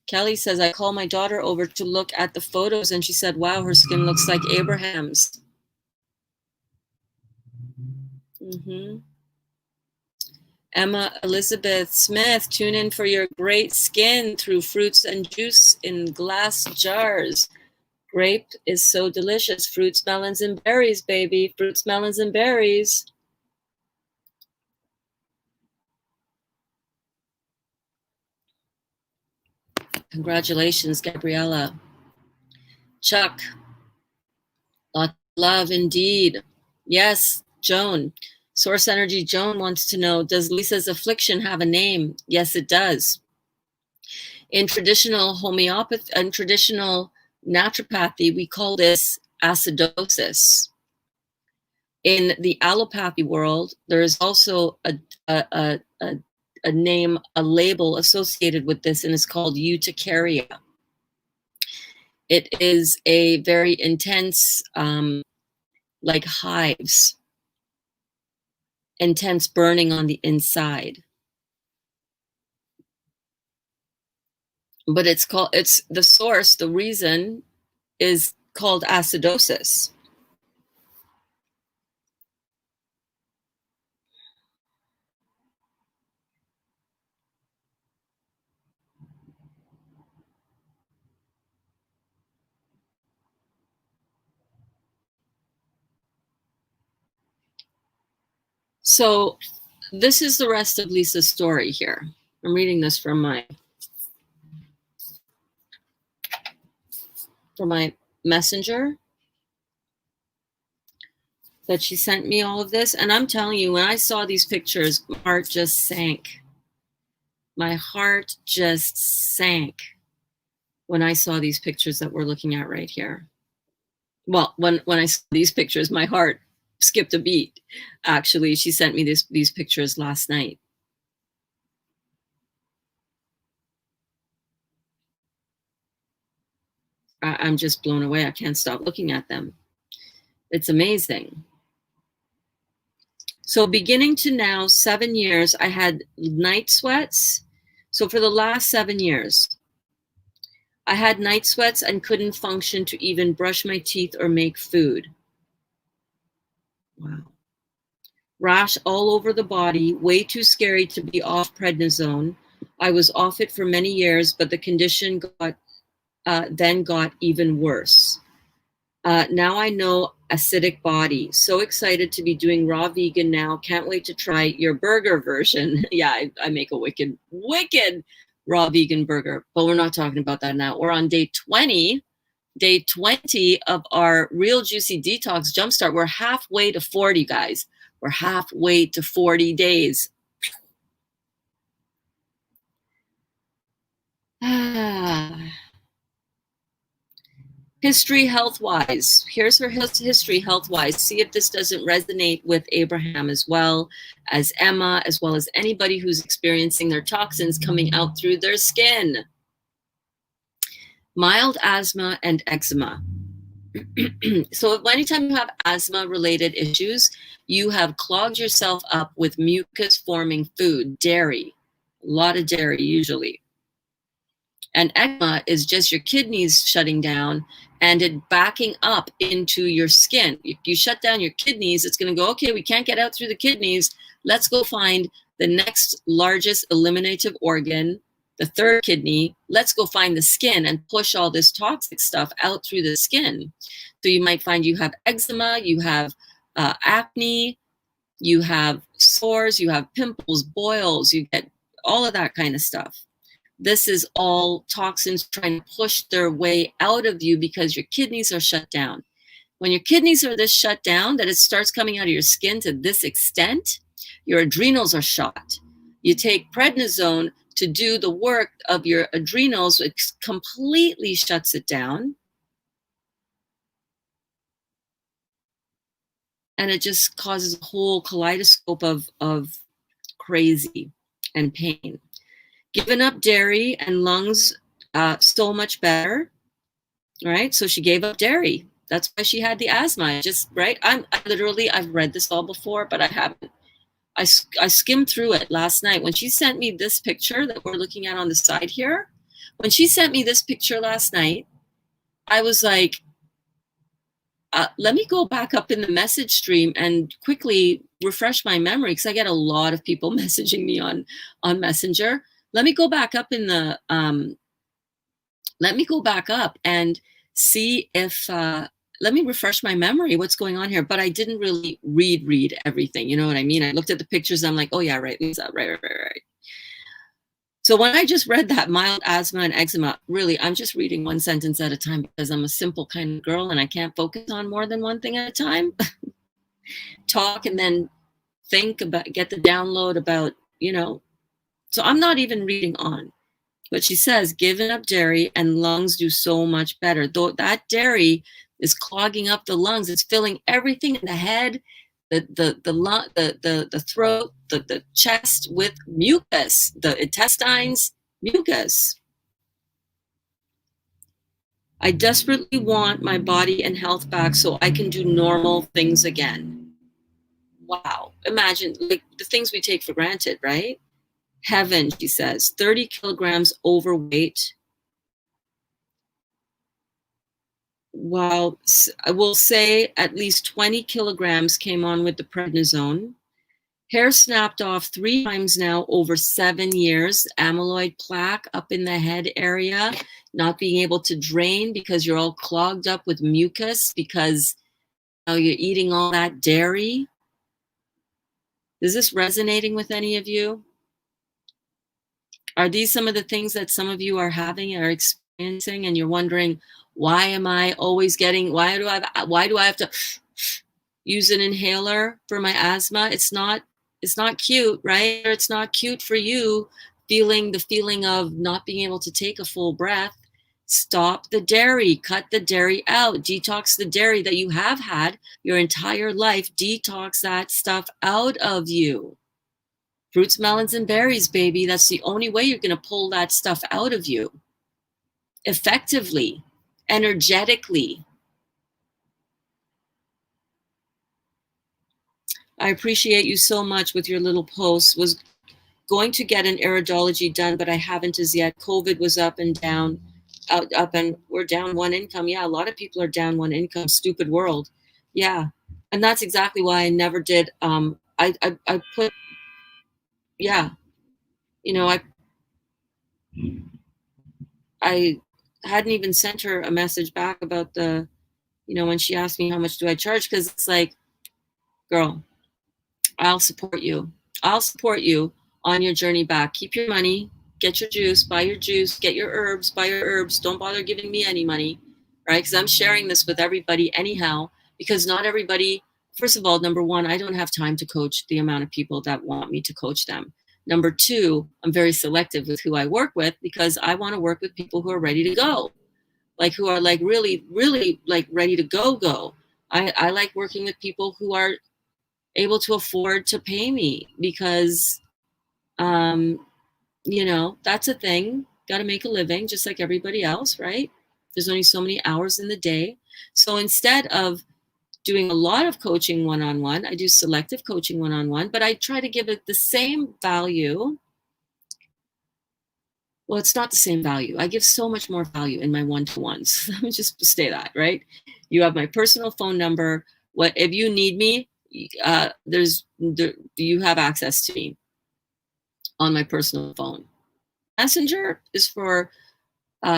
A: Kelly says, I called my daughter over to look at the photos and she said, wow, her skin looks like Abraham's. Mm-hmm. Emma Elizabeth Smith, tune in for your great skin through fruits and juice in glass jars. Grape is so delicious. Fruits, melons, and berries, baby. Fruits, melons, and berries. Congratulations, Gabriella. Chuck, lots of love indeed. Yes, Joan. Source Energy Joan wants to know, does Lisa's affliction have a name? Yes, it does. In traditional homeopathy and traditional naturopathy, we call this acidosis. In the allopathy world, there is also a name, a label associated with this, and it's called urticaria. It is a very intense, like hives, intense burning on the inside. But it's the source, the reason is called acidosis. So this is the rest of Lisa's story here. I'm reading this from my messenger that she sent me all of this. And I'm telling you, when I saw these pictures, my heart just sank. My heart just sank when I saw these pictures that we're looking at right here. Well, when I saw these pictures, my heart skipped a beat. Actually, she sent me these pictures last night. I'm just blown away. I can't stop looking at them. It's amazing. So beginning to now, 7 years, I had night sweats. So for the last 7 years, I had night sweats and couldn't function to even brush my teeth or make food. Wow. Rash all over the body, way too scary to be off prednisone. I was off it for many years, but the condition then got even worse. Now I know acidic body. So excited to be doing raw vegan now. Can't wait to try your burger version. Yeah, I make a wicked raw vegan burger, but we're not talking about that now. We're on day 20 of our Real Juicy Detox Jumpstart. We're halfway to 40, guys. We're halfway to 40 days. History health-wise. Here's her history health-wise. See if this doesn't resonate with Abraham as well as Emma, as well as anybody who's experiencing their toxins coming out through their skin. Mild asthma and eczema. So anytime you have asthma-related issues, you have clogged yourself up with mucus-forming food, dairy, a lot of dairy usually. And eczema is just your kidneys shutting down and it backing up into your skin. If you shut down your kidneys, it's going to go, okay, we can't get out through the kidneys. Let's go find the next largest eliminative organ, the third kidney. Let's go find the skin and push all this toxic stuff out through the skin. So you might find you have eczema, you have acne, You have sores, you have pimples, boils, you get all of that kind of stuff. This is all toxins trying to push their way out of you because your kidneys are shut down. When your kidneys are this shut down that it starts coming out of your skin to this extent, your adrenals are shot. You take prednisone to do the work of your adrenals, it completely shuts it down. And it just causes a whole kaleidoscope of crazy and pain. Giving up dairy and lungs so much better, right? So she gave up dairy. That's why she had the asthma. Just right. I've read this all before, but I haven't. I skimmed through it last night when she sent me this picture that we're looking at on the side here. When she sent me this picture last night, I was like, let me go back up in the message stream and quickly refresh my memory because I get a lot of people messaging me on Messenger. Let me go back up in the let me go back up and see if let me refresh my memory what's going on here. But I didn't really read everything. You know what I mean? I looked at the pictures. I'm like, oh yeah, right, Lisa, right. So when I just read that mild asthma and eczema, really, I'm just reading one sentence at a time because I'm a simple kind of girl and I can't focus on more than one thing at a time. Talk and then think about, get the download about, so I'm not even reading on. But she says, giving up dairy and lungs do so much better. Though that dairy is clogging up the lungs, it's filling everything in the head, the throat, the chest with mucus, the intestines, mucus. I desperately want my body and health back so I can do normal things again. Wow. Imagine like the things we take for granted, right? Heaven, she says, 30 kilograms overweight. While I will say at least 20 kilograms came on with the prednisone. Hair snapped off 3 times now over 7 years. Amyloid plaque up in the head area, not being able to drain because you're all clogged up with mucus because you're eating all that dairy. Is this resonating with any of you? Are these some of the things that some of you are having or experiencing and you're wondering, why am I always getting, why do I have to use an inhaler for my asthma? It's not cute, right? It's not cute for you feeling the feeling of not being able to take a full breath. Stop the dairy, cut the dairy out, detox the dairy that you have had your entire life, detox that stuff out of you. Fruits, melons, and berries, baby. That's the only way you're going to pull that stuff out of you effectively, energetically. I appreciate you so much with your little post. Was going to get an iridology done, but I haven't as yet. COVID was up and down, up and we're down one income. Yeah, a lot of people are down one income. Stupid world. Yeah, and that's exactly why I never did. I put, yeah, you know, I hadn't even sent her a message back about the, when she asked me how much do I charge, because it's like, girl, I'll support you. I'll support you on your journey back. Keep your money, get your juice, buy your juice, get your herbs, buy your herbs. Don't bother giving me any money, right? Because I'm sharing this with everybody anyhow, because not everybody, first of all, number one, I don't have time to coach the amount of people that want me to coach them. Number two, I'm very selective with who I work with because I want to work with people who are ready to go, like who are like really, really like ready to go. I like working with people who are able to afford to pay me because, that's a thing. Got to make a living just like everybody else, right? There's only so many hours in the day. So instead of doing a lot of coaching one-on-one, I do selective coaching one-on-one, but I try to give it the same value. Well, it's not the same value. I give so much more value in my one-to-ones. Let me just say that, right? You have my personal phone number. What if you need me? You have access to me on my personal phone. Messenger is for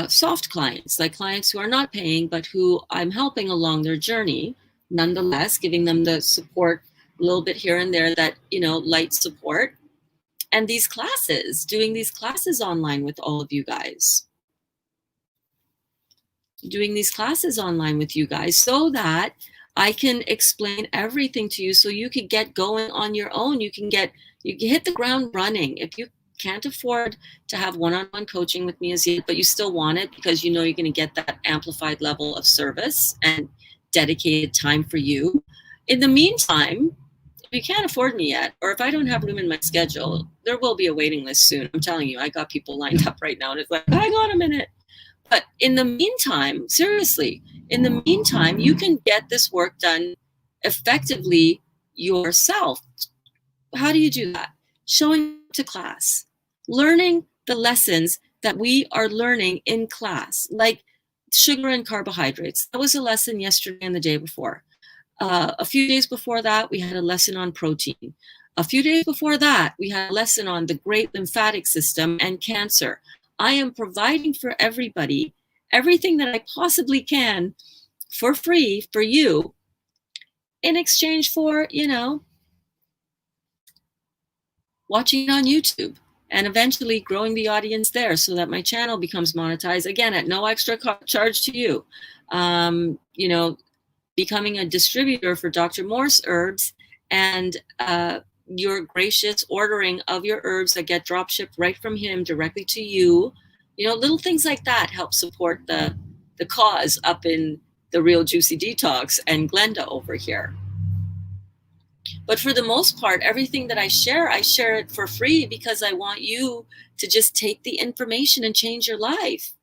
A: soft clients, like clients who are not paying, but who I'm helping along their journey, nonetheless, giving them the support a little bit here and there that, light support. And these classes, doing these classes online with all of you guys. Doing these classes online with you guys so that I can explain everything to you so you could get going on your own. You can hit the ground running. If you can't afford to have one-on-one coaching with me as yet, but you still want it because you know you're going to get that amplified level of service and dedicated time for you. In the meantime, if you can't afford me yet, or if I don't have room in my schedule, there will be a waiting list soon. I'm telling you, I got people lined up right now, and it's like, hang on a minute. But in the meantime, seriously, in the meantime, you can get this work done effectively yourself. How do you do that? Showing up to class, learning the lessons that we are learning in class, like sugar and carbohydrates. That was a lesson yesterday and the day before. A few days before that, we had a lesson on protein. A few days before that, we had a lesson on the great lymphatic system and cancer. I am providing for everybody everything that I possibly can for free for you in exchange for, watching it on YouTube and eventually growing the audience there so that my channel becomes monetized, again, at no extra charge to you. Becoming a distributor for Dr. Morse herbs and your gracious ordering of your herbs that get drop shipped right from him directly to you. Little things like that help support the cause up in the Real Juicy Detox and Glenda over here. But for the most part, everything that I share it for free because I want you to just take the information and change your life.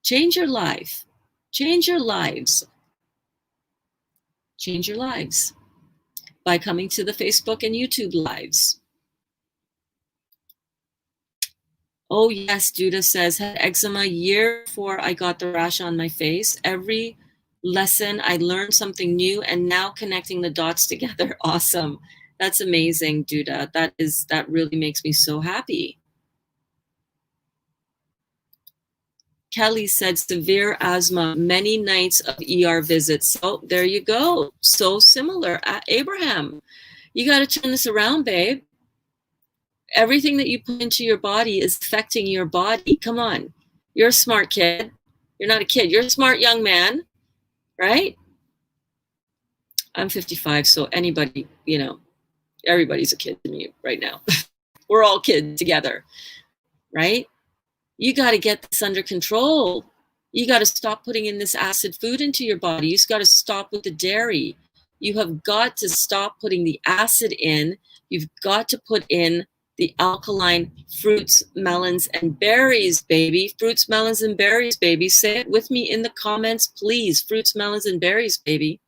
A: Change your life. Change your lives. Change your lives by coming to the Facebook and YouTube lives. Oh yes, Duda says, had eczema year before I got the rash on my face. Every lesson I learned something new and now connecting the dots together. Awesome. That's amazing, Duda. That really makes me so happy. Kelly said severe asthma, many nights of ER visits. So there you go. So similar. Abraham, you got to turn this around, babe. Everything that you put into your body is affecting your body. Come on. You're a smart kid. You're not a kid. You're a smart young man, right? I'm 55, so anybody, everybody's a kid to me right now. We're all kids together, right? You got to get this under control. You got to stop putting in this acid food into your body. You got to stop with the dairy. You have got to stop putting the acid in. You've got to put in the alkaline fruits, melons, and berries, baby. Fruits, melons, and berries, baby. Say it with me in the comments, please. Fruits, melons, and berries, baby.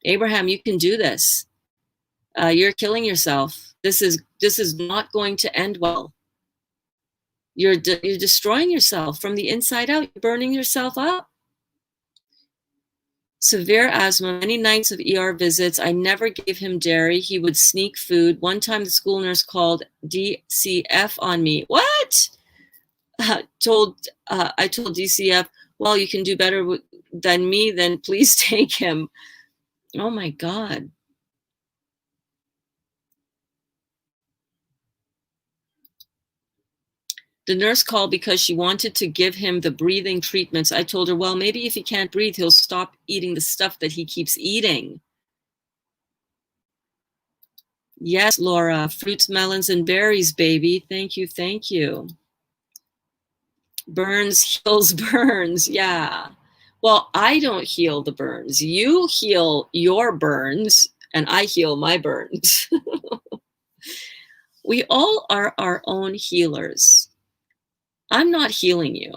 A: Abraham, you can do this. You're killing yourself. This is not going to end well. You're destroying yourself from the inside out. You're burning yourself up. Severe asthma, many nights of ER visits. I never gave him dairy. He would sneak food. One time the school nurse called DCF on me. What? I told DCF, well, you can do better than me, then please take him. Oh my God. The nurse called because she wanted to give him the breathing treatments. I told her, well, maybe if he can't breathe, he'll stop eating the stuff that he keeps eating. Yes, Laura, fruits, melons, and berries, baby. Thank you, thank you. Burns heals burns, yeah. Well, I don't heal the burns. You heal your burns, and I heal my burns. We all are our own healers. I'm not healing you.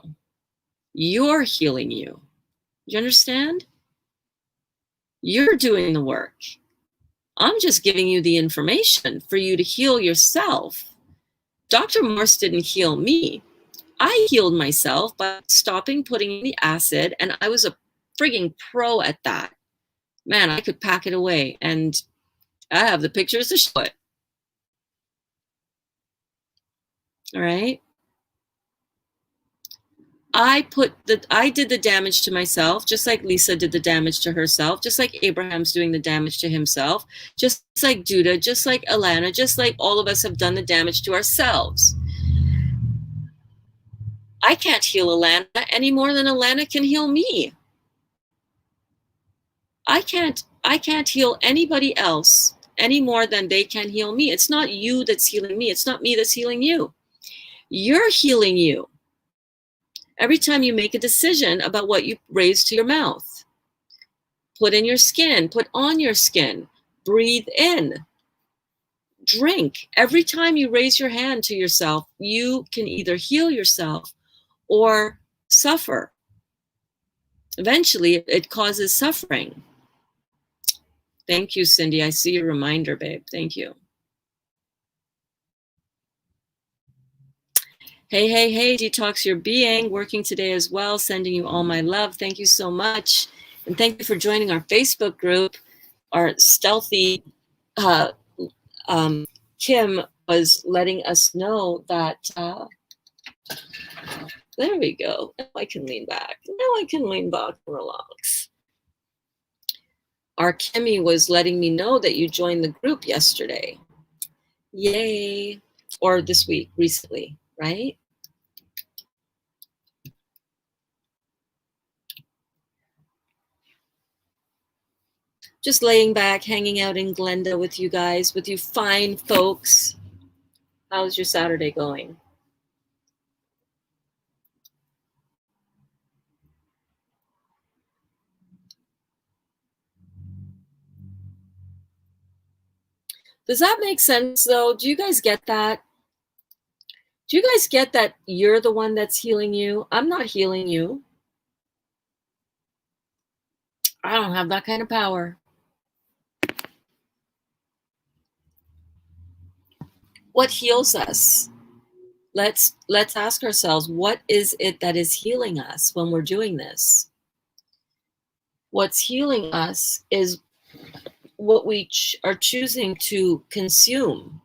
A: You're healing you. You understand? You're doing the work. I'm just giving you the information for you to heal yourself. Dr. Morse didn't heal me. I healed myself by stopping putting in the acid, and I was a frigging pro at that. Man, I could pack it away, and I have the pictures to show it. All right? I did the damage to myself, just like Lisa did the damage to herself, just like Abraham's doing the damage to himself, just like Judah, just like Alana, just like all of us have done the damage to ourselves. I can't heal Alana any more than Alana can heal me. I can't heal anybody else any more than they can heal me. It's not you that's healing me. It's not me that's healing you. You're healing you. Every time you make a decision about what you raise to your mouth, put in your skin, put on your skin, breathe in, drink. Every time you raise your hand to yourself, you can either heal yourself or suffer. Eventually, it causes suffering. Thank you, Cindy. I see your reminder, babe. Thank you. Hey, hey, hey, Detox Your Being, working today as well, sending you all my love. Thank you so much. And thank you for joining our Facebook group. Our stealthy Kim was letting us know that, there we go. Now I can lean back. Now I can lean back and relax. Our Kimmy was letting me know that you joined the group yesterday. Yay. Or this week, recently, right? Just laying back, hanging out in Glenda with you guys, with you fine folks. How's your Saturday going? Does that make sense, though? Do you guys get that? Do you guys get that you're the one that's healing you? I'm not healing you. I don't have that kind of power. What heals us? Let's ask ourselves, what is it that is healing us when we're doing this? What's healing us is what we are choosing to consume.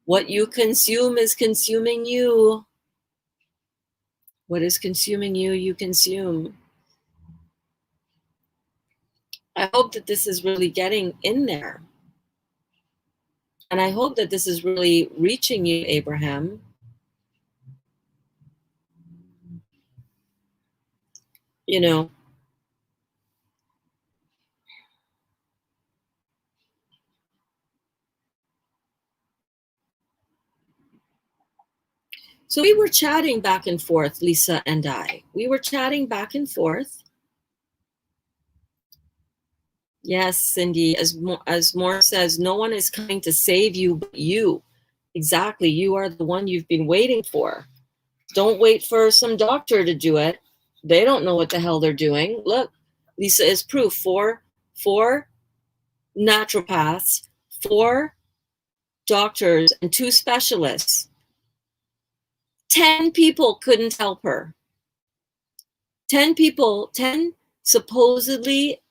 A: What you consume is consuming you. What is consuming you, you consume. I hope that this is really getting in there. And I hope that this is really reaching you, Abraham. You know, so we were chatting back and forth, Lisa and I. We were chatting back and forth. Yes, Cindy, as Moore says, no one is coming to save you but you. Exactly. You are the one you've been waiting for. Don't wait for some doctor to do it. They don't know what the hell they're doing. Look, Lisa is proof. Four naturopaths, 4 doctors, and 2 specialists. 10 people couldn't help her. 10 people, 10 supposedly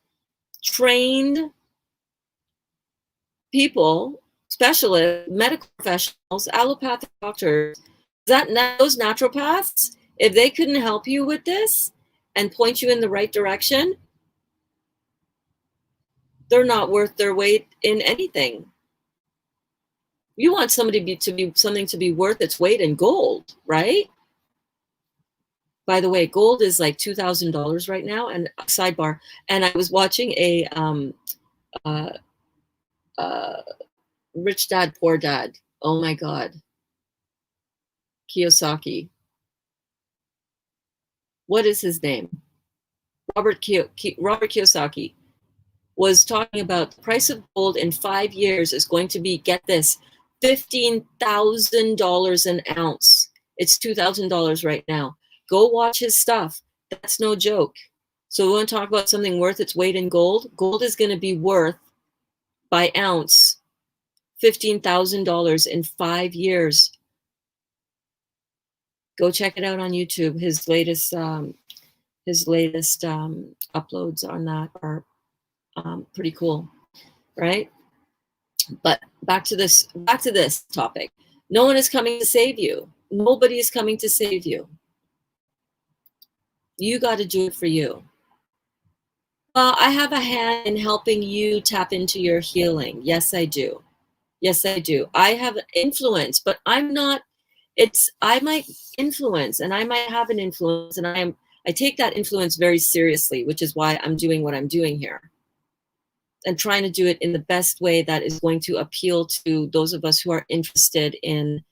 A: trained people, specialists, medical professionals, allopathic doctors, those naturopaths, if they couldn't help you with this and point you in the right direction, they're not worth their weight in anything. You want somebody to be worth its weight in gold, right? By the way, gold is like $2,000 right now. And sidebar, and I was watching a Rich Dad, Poor Dad. Oh my God. Kiyosaki. What is his name? Robert Kiyosaki was talking about the price of gold in 5 years is going to be, get this, $15,000 an ounce. It's $2,000 right now. Go watch his stuff. That's no joke. So we want to talk about something worth its weight in gold. Gold is going to be worth by ounce $15,000 in 5 years. Go check it out on YouTube. His latest uploads on that are pretty cool, right? But back to this topic. No one is coming to save you. Nobody is coming to save you. You got to do it for you. Well, I have a hand in helping you tap into your healing. Yes, I do. Yes, I do. I have influence, but I'm not, I might influence and I might have an influence, and I take that influence very seriously, which is why I'm doing what I'm doing here and trying to do it in the best way that is going to appeal to those of us who are interested in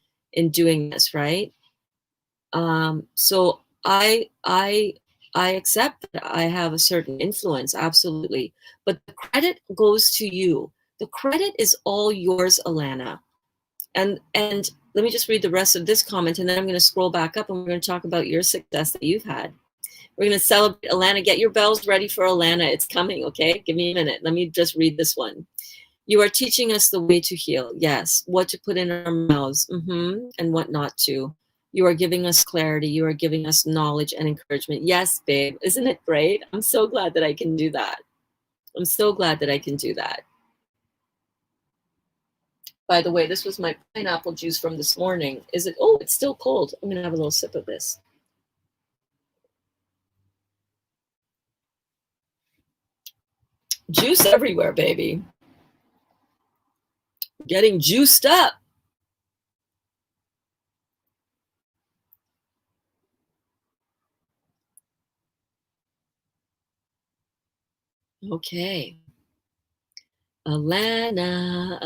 A: doing this, right? So I accept that I have a certain influence, absolutely, but the credit goes to you. The credit is all yours, Alana. And let me just read the rest of this comment, and then I'm going to scroll back up and we're going to talk about your success that you've had. We're going to celebrate Alana. Get your bells ready for Alana. It's coming, okay? Give me a minute. Let me just read this one. You are teaching us the way to heal. Yes. What to put in our mouths, and what not to. You are giving us clarity. You are giving us knowledge and encouragement. Yes, babe. Isn't it great? I'm so glad that I can do that. I'm so glad that I can do that. By the way, this was my pineapple juice from this morning. Is it? Oh, it's still cold. I'm going to have a little sip of this. Juice everywhere, baby. Getting juiced up. Okay. Alana,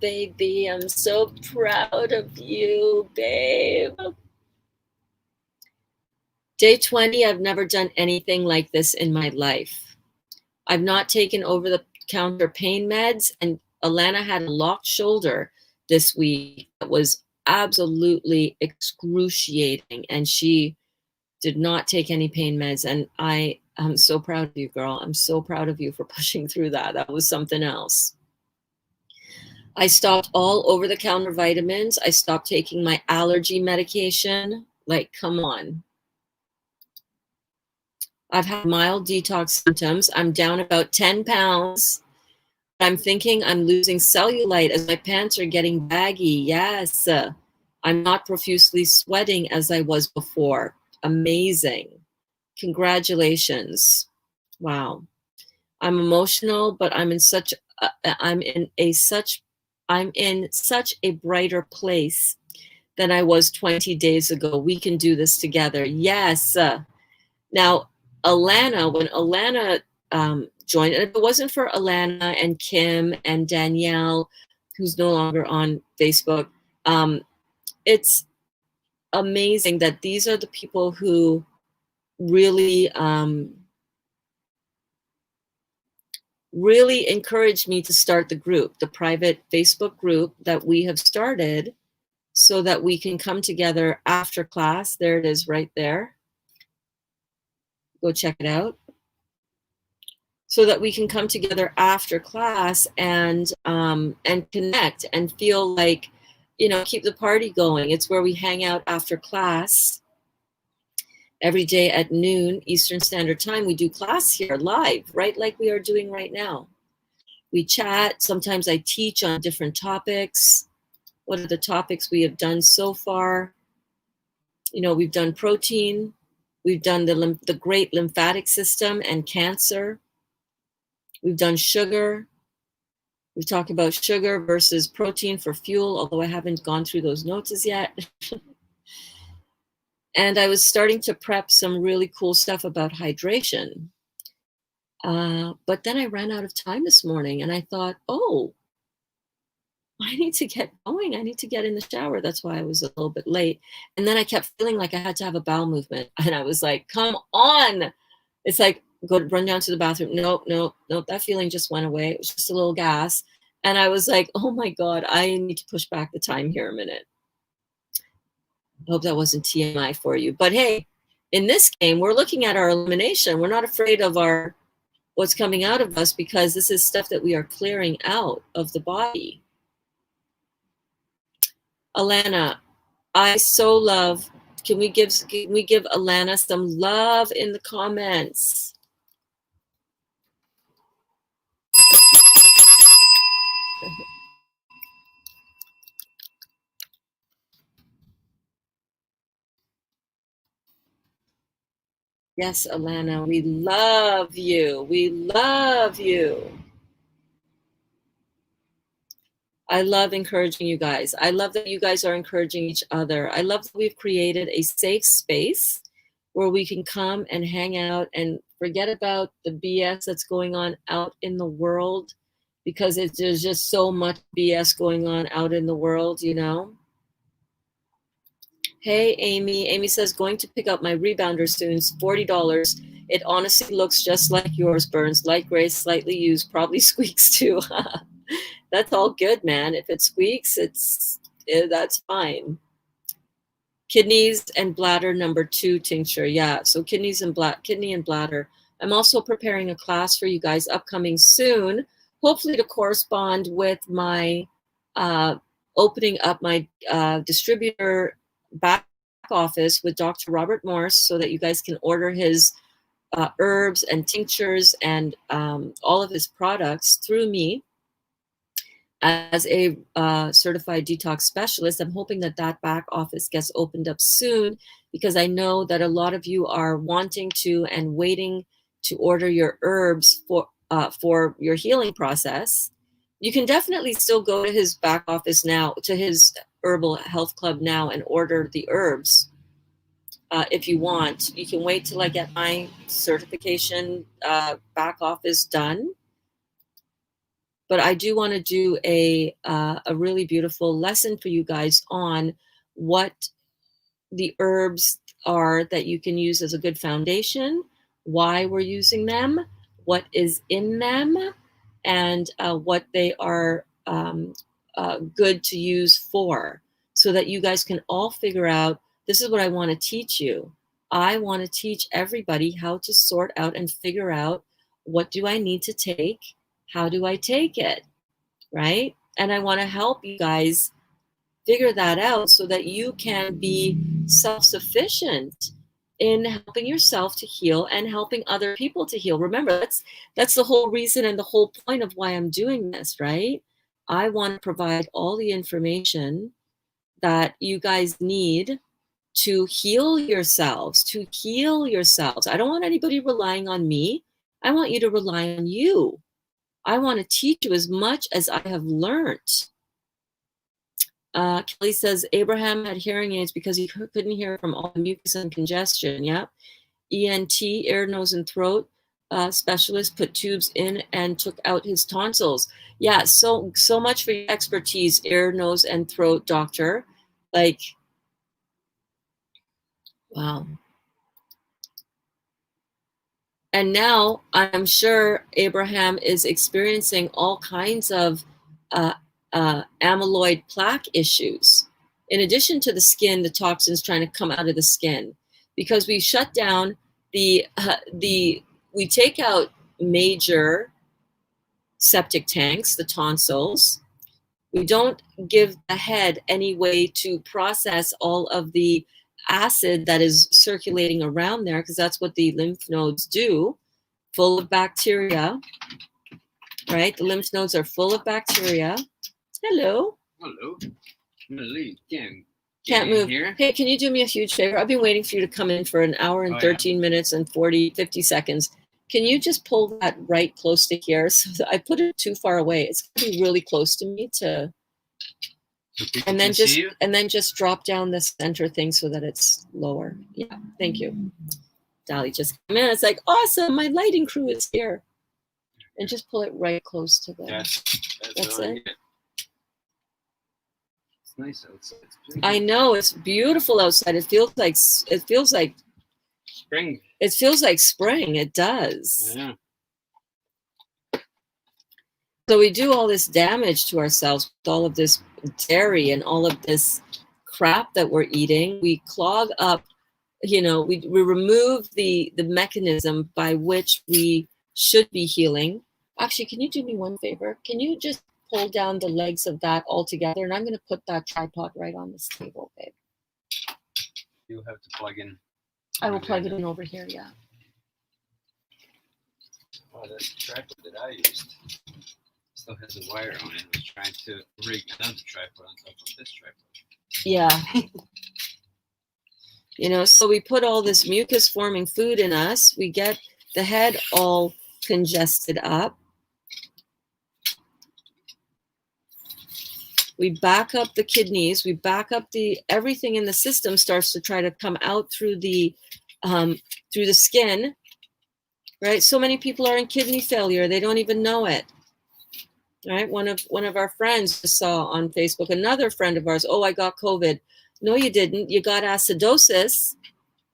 A: baby, I'm so proud of you, babe. Day 20, I've never done anything like this in my life. I've not taken over-the-counter pain meds, and Alana had a locked shoulder this week that was absolutely excruciating, and she did not take any pain meds, and I'm so proud of you, girl. I'm so proud of you for pushing through that. That was something else. I stopped all over-the-counter vitamins. I stopped taking my allergy medication. Like, come on. I've had mild detox symptoms. I'm down about 10 pounds. I'm thinking I'm losing cellulite as my pants are getting baggy. Yes. I'm not profusely sweating as I was before. Amazing. Congratulations. Wow. I'm emotional, but I'm in such a brighter place than I was 20 days ago. We can do this together. Yes. Now, when Alana joined, and if it wasn't for Alana and Kim and Danielle, who's no longer on Facebook, it's amazing that these are the people who really really encouraged me to start the group, the private Facebook group that we have started, so that we can come together after class. There it is right there. Go check it out. So that we can come together after class and connect and feel like, keep the party going. It's where we hang out after class every day at noon Eastern Standard Time. We do class here live, right, like we are doing right now. We chat. Sometimes I teach on different topics. What are the topics we have done so far? We've done protein. We've done the great lymphatic system and cancer. We've done sugar. We've talked about sugar versus protein for fuel, although I haven't gone through those notes as yet. And I was starting to prep some really cool stuff about hydration. But then I ran out of time this morning and I thought, oh, I need to get going. I need to get in the shower. That's why I was a little bit late. And then I kept feeling like I had to have a bowel movement. And I was like, come on. It's like, run down to the bathroom. Nope. That feeling just went away. It was just a little gas. And I was like, oh my God, I need to push back the time here a minute. I hope that wasn't TMI for you. But hey, in this game, we're looking at our elimination. We're not afraid of what's coming out of us, because this is stuff that we are clearing out of the body. Alana, I so love. Can we give Alana some love in the comments? Yes, Alana, we love you. We love you. I love encouraging you guys. I love that you guys are encouraging each other. I love that we've created a safe space where we can come and hang out and forget about the BS that's going on out in the world, because there's just so much BS going on out in the world, you know? Hey, Amy. Amy says, going to pick up my rebounder soon. It's $40. It honestly looks just like yours, Burns. Light gray, slightly used, probably squeaks too. That's all good, man. If it squeaks, that's fine. Kidneys and bladder #2 tincture. Yeah, so kidney and bladder. I'm also preparing a class for you guys upcoming soon, hopefully to correspond with my opening up my distributor back office with Dr. Robert Morse, so that you guys can order his herbs and tinctures and all of his products through me as a certified detox specialist. I'm hoping that back office gets opened up soon, because I know that a lot of you are wanting to and waiting to order your herbs for your healing process. You can definitely still go to his back office now, to his herbal health club now, and order the herbs if you want. You can wait till I get my certification back office done. But I do want to do a really beautiful lesson for you guys on what the herbs are that you can use as a good foundation, why we're using them, what is in them, and what they are good to use for, so that you guys can all figure out, this is what I want to teach you. I want to teach everybody how to sort out and figure out, what do I need to take? How do I take it? Right? And I want to help you guys figure that out, so that you can be self-sufficient in helping yourself to heal and helping other people to heal. Remember, that's the whole reason and the whole point of why I'm doing this, right? I want to provide all the information that you guys need to heal yourselves, I don't want anybody relying on me. I want you to rely on you. I want to teach you as much as I have learned. Kelly says Abraham had hearing aids because he couldn't hear from all the mucus and congestion. Yep. ENT, ear, nose, and throat specialist put tubes in and took out his tonsils. Yeah, so much for your expertise, ear, nose, and throat doctor. Like, wow. And now I'm sure Abraham is experiencing all kinds of amyloid plaque issues, in addition to the skin, the toxins trying to come out of the skin, because we shut down we take out major septic tanks, the tonsils. We don't give the head any way to process all of the acid that is circulating around there, because that's what the lymph nodes do, full of bacteria, right? The lymph nodes are full of bacteria. Hello.
B: Hello. I'm gonna leave.
A: Can't move.
B: Here?
A: Hey, can you do me a huge favor? I've been waiting for you to come in for an hour and 13 minutes and 50 seconds. Can you just pull that right close to here? So that I put it too far away. It's gonna be really close to me to. And then just drop down the center thing so that it's lower. Yeah, thank you. Dolly just came in. It's like, awesome, my lighting crew is here. And just pull it right close to the. That's it.
B: It's nice outside.
A: I know, it's beautiful outside. It feels like
B: spring.
A: It feels like spring. It does.
B: Yeah.
A: So we do all this damage to ourselves with all of this dairy and all of this crap that we're eating. We clog up, we remove the mechanism by which we should be healing. Actually, can you do me one favor? Can you just pull down the legs of that all together? And I'm going to put that tripod right on this table, babe.
B: You'll have to plug in.
A: I will plug it in over here, yeah.
B: Oh, that tripod that I used still has a wire on it. I was trying to rig another tripod on top of this tripod.
A: Yeah. You know, so we put all this mucus forming food in us. We get the head all congested up. We back up the kidneys. We back up everything in the system starts to try to come out through the skin, right? So many people are in kidney failure. They don't even know it. Right? One of our friends saw on Facebook, another friend of ours, oh, I got COVID. No, you didn't. You got acidosis,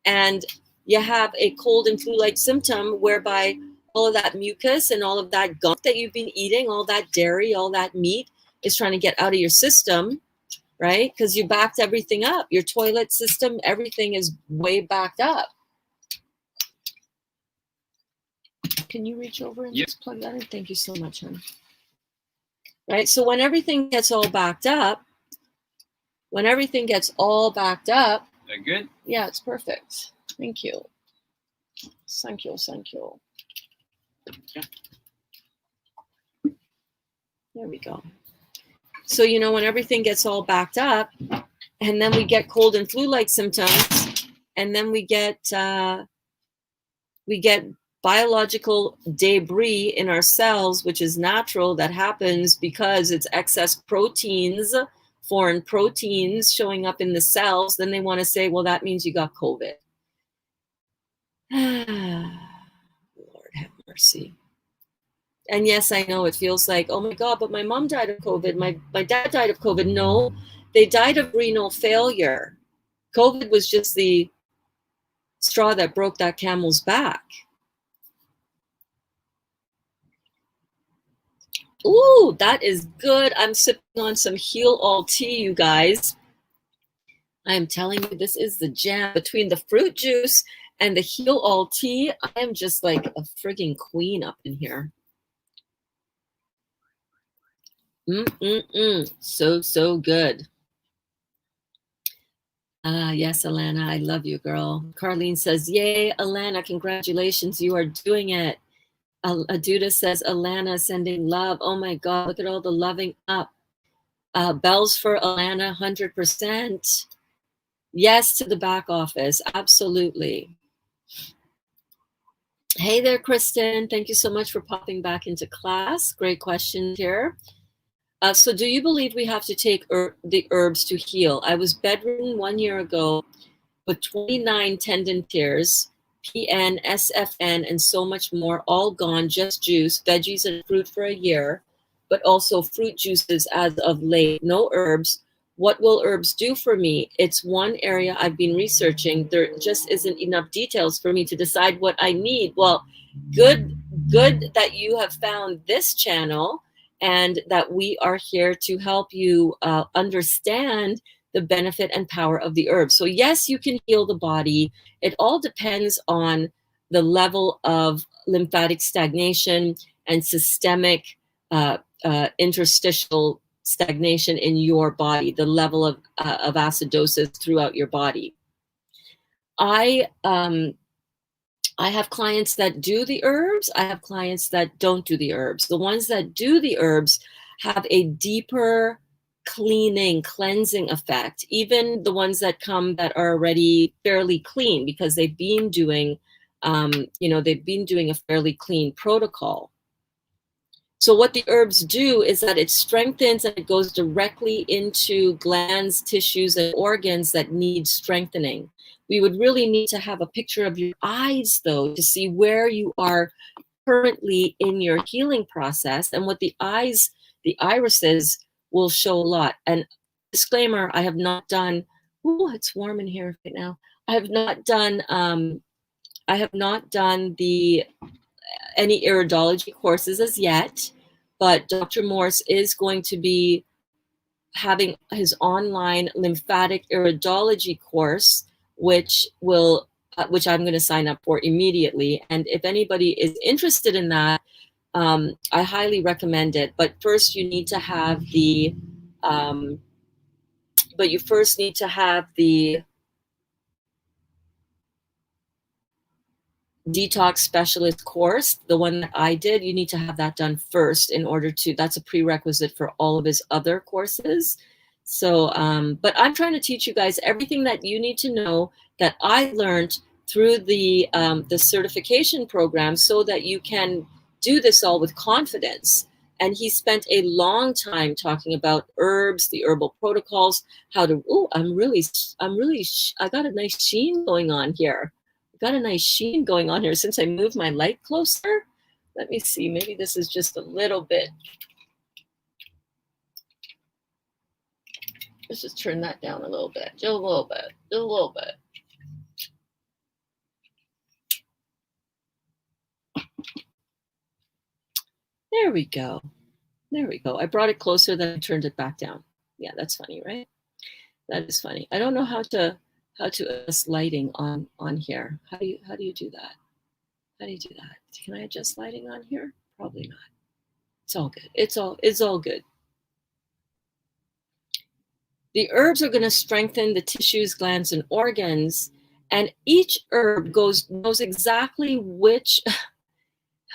A: and you have a cold and flu-like symptom whereby all of that mucus and all of that gunk that you've been eating, all that dairy, all that meat is trying to get out of your system, right? Because you backed everything up. Your toilet system, everything is way backed up. Can you reach over and just plug that in? Thank you so much, honey. Right? So when everything gets all backed up, They're
B: good?
A: Yeah, it's perfect. Thank you. Thank you.
B: Yeah.
A: There we go. So, you know, when everything gets all backed up, and then we get cold and flu-like symptoms, and then we get biological debris in our cells, which is natural, that happens because it's excess proteins, foreign proteins showing up in the cells. Then they want to say, well, that means you got COVID. Lord have mercy. And yes, I know it feels like, oh my God, but my mom died of COVID. My dad died of COVID. No, they died of renal failure. COVID was just the straw that broke that camel's back. Ooh, that is good. I'm sipping on some Heal All tea, you guys. I am telling you, this is the jam. Between the fruit juice and the Heal All tea, I am just like a frigging queen up in here. So good. Yes, Alana, I love you, girl. Carlene says, yay, Alana, congratulations, you are doing it. Aduda says, Alana, sending love. Oh my God, look at all the loving up. Bells for Alana, 100%. Yes to the back office, absolutely. Hey there, Kristen. Thank you so much for popping back into class. Great question here. So do you believe we have to take the herbs to heal? I was bedridden 1 year ago with 29 tendon tears, PN, SFN, and so much more, all gone, just juice, veggies and fruit for a year, but also fruit juices as of late, no herbs. What will herbs do for me? It's one area I've been researching. There just isn't enough details for me to decide what I need. Well, good that you have found this channel and that we are here to help you understand the benefit and power of the herbs. So yes, you can heal the body. It all depends on the level of lymphatic stagnation and systemic interstitial stagnation in your body, the level of acidosis throughout your body. I have clients that do the herbs. I have clients that don't do the herbs. The ones that do the herbs have a deeper cleansing effect. Even the ones that come that are already fairly clean because they've been doing, they've been doing a fairly clean protocol. So what the herbs do is that it strengthens and it goes directly into glands, tissues, and organs that need strengthening. We would really need to have a picture of your eyes, though, to see where you are currently in your healing process. And what the irises will show a lot. And disclaimer, I have not done, it's warm in here right now. I have not done any iridology courses as yet, but Dr. Morse is going to be having his online lymphatic iridology course, which I'm going to sign up for immediately. And if anybody is interested in that, I highly recommend it. But first, you need to have the detox specialist course, the one that I did. You need to have that done first in order to, that's a prerequisite for all of his other courses, So, but I'm trying to teach you guys everything that you need to know that I learned through the certification program, so that you can do this all with confidence. And he spent a long time talking about herbs, the herbal protocols, how to. Oh, I got a nice sheen going on here. I got a nice sheen going on here since I moved my light closer. Let me see. Maybe this is just a little bit. Let's just turn that down a little bit, just a little bit, just a little bit. There we go. There we go. I brought it closer, then I turned it back down. Yeah, that's funny, right? That is funny. I don't know how to adjust lighting on here. How do you do that? How do you do that? Can I adjust lighting on here? Probably not. It's all good. It's all good. The herbs are going to strengthen the tissues, glands, and organs, and each herb knows exactly which.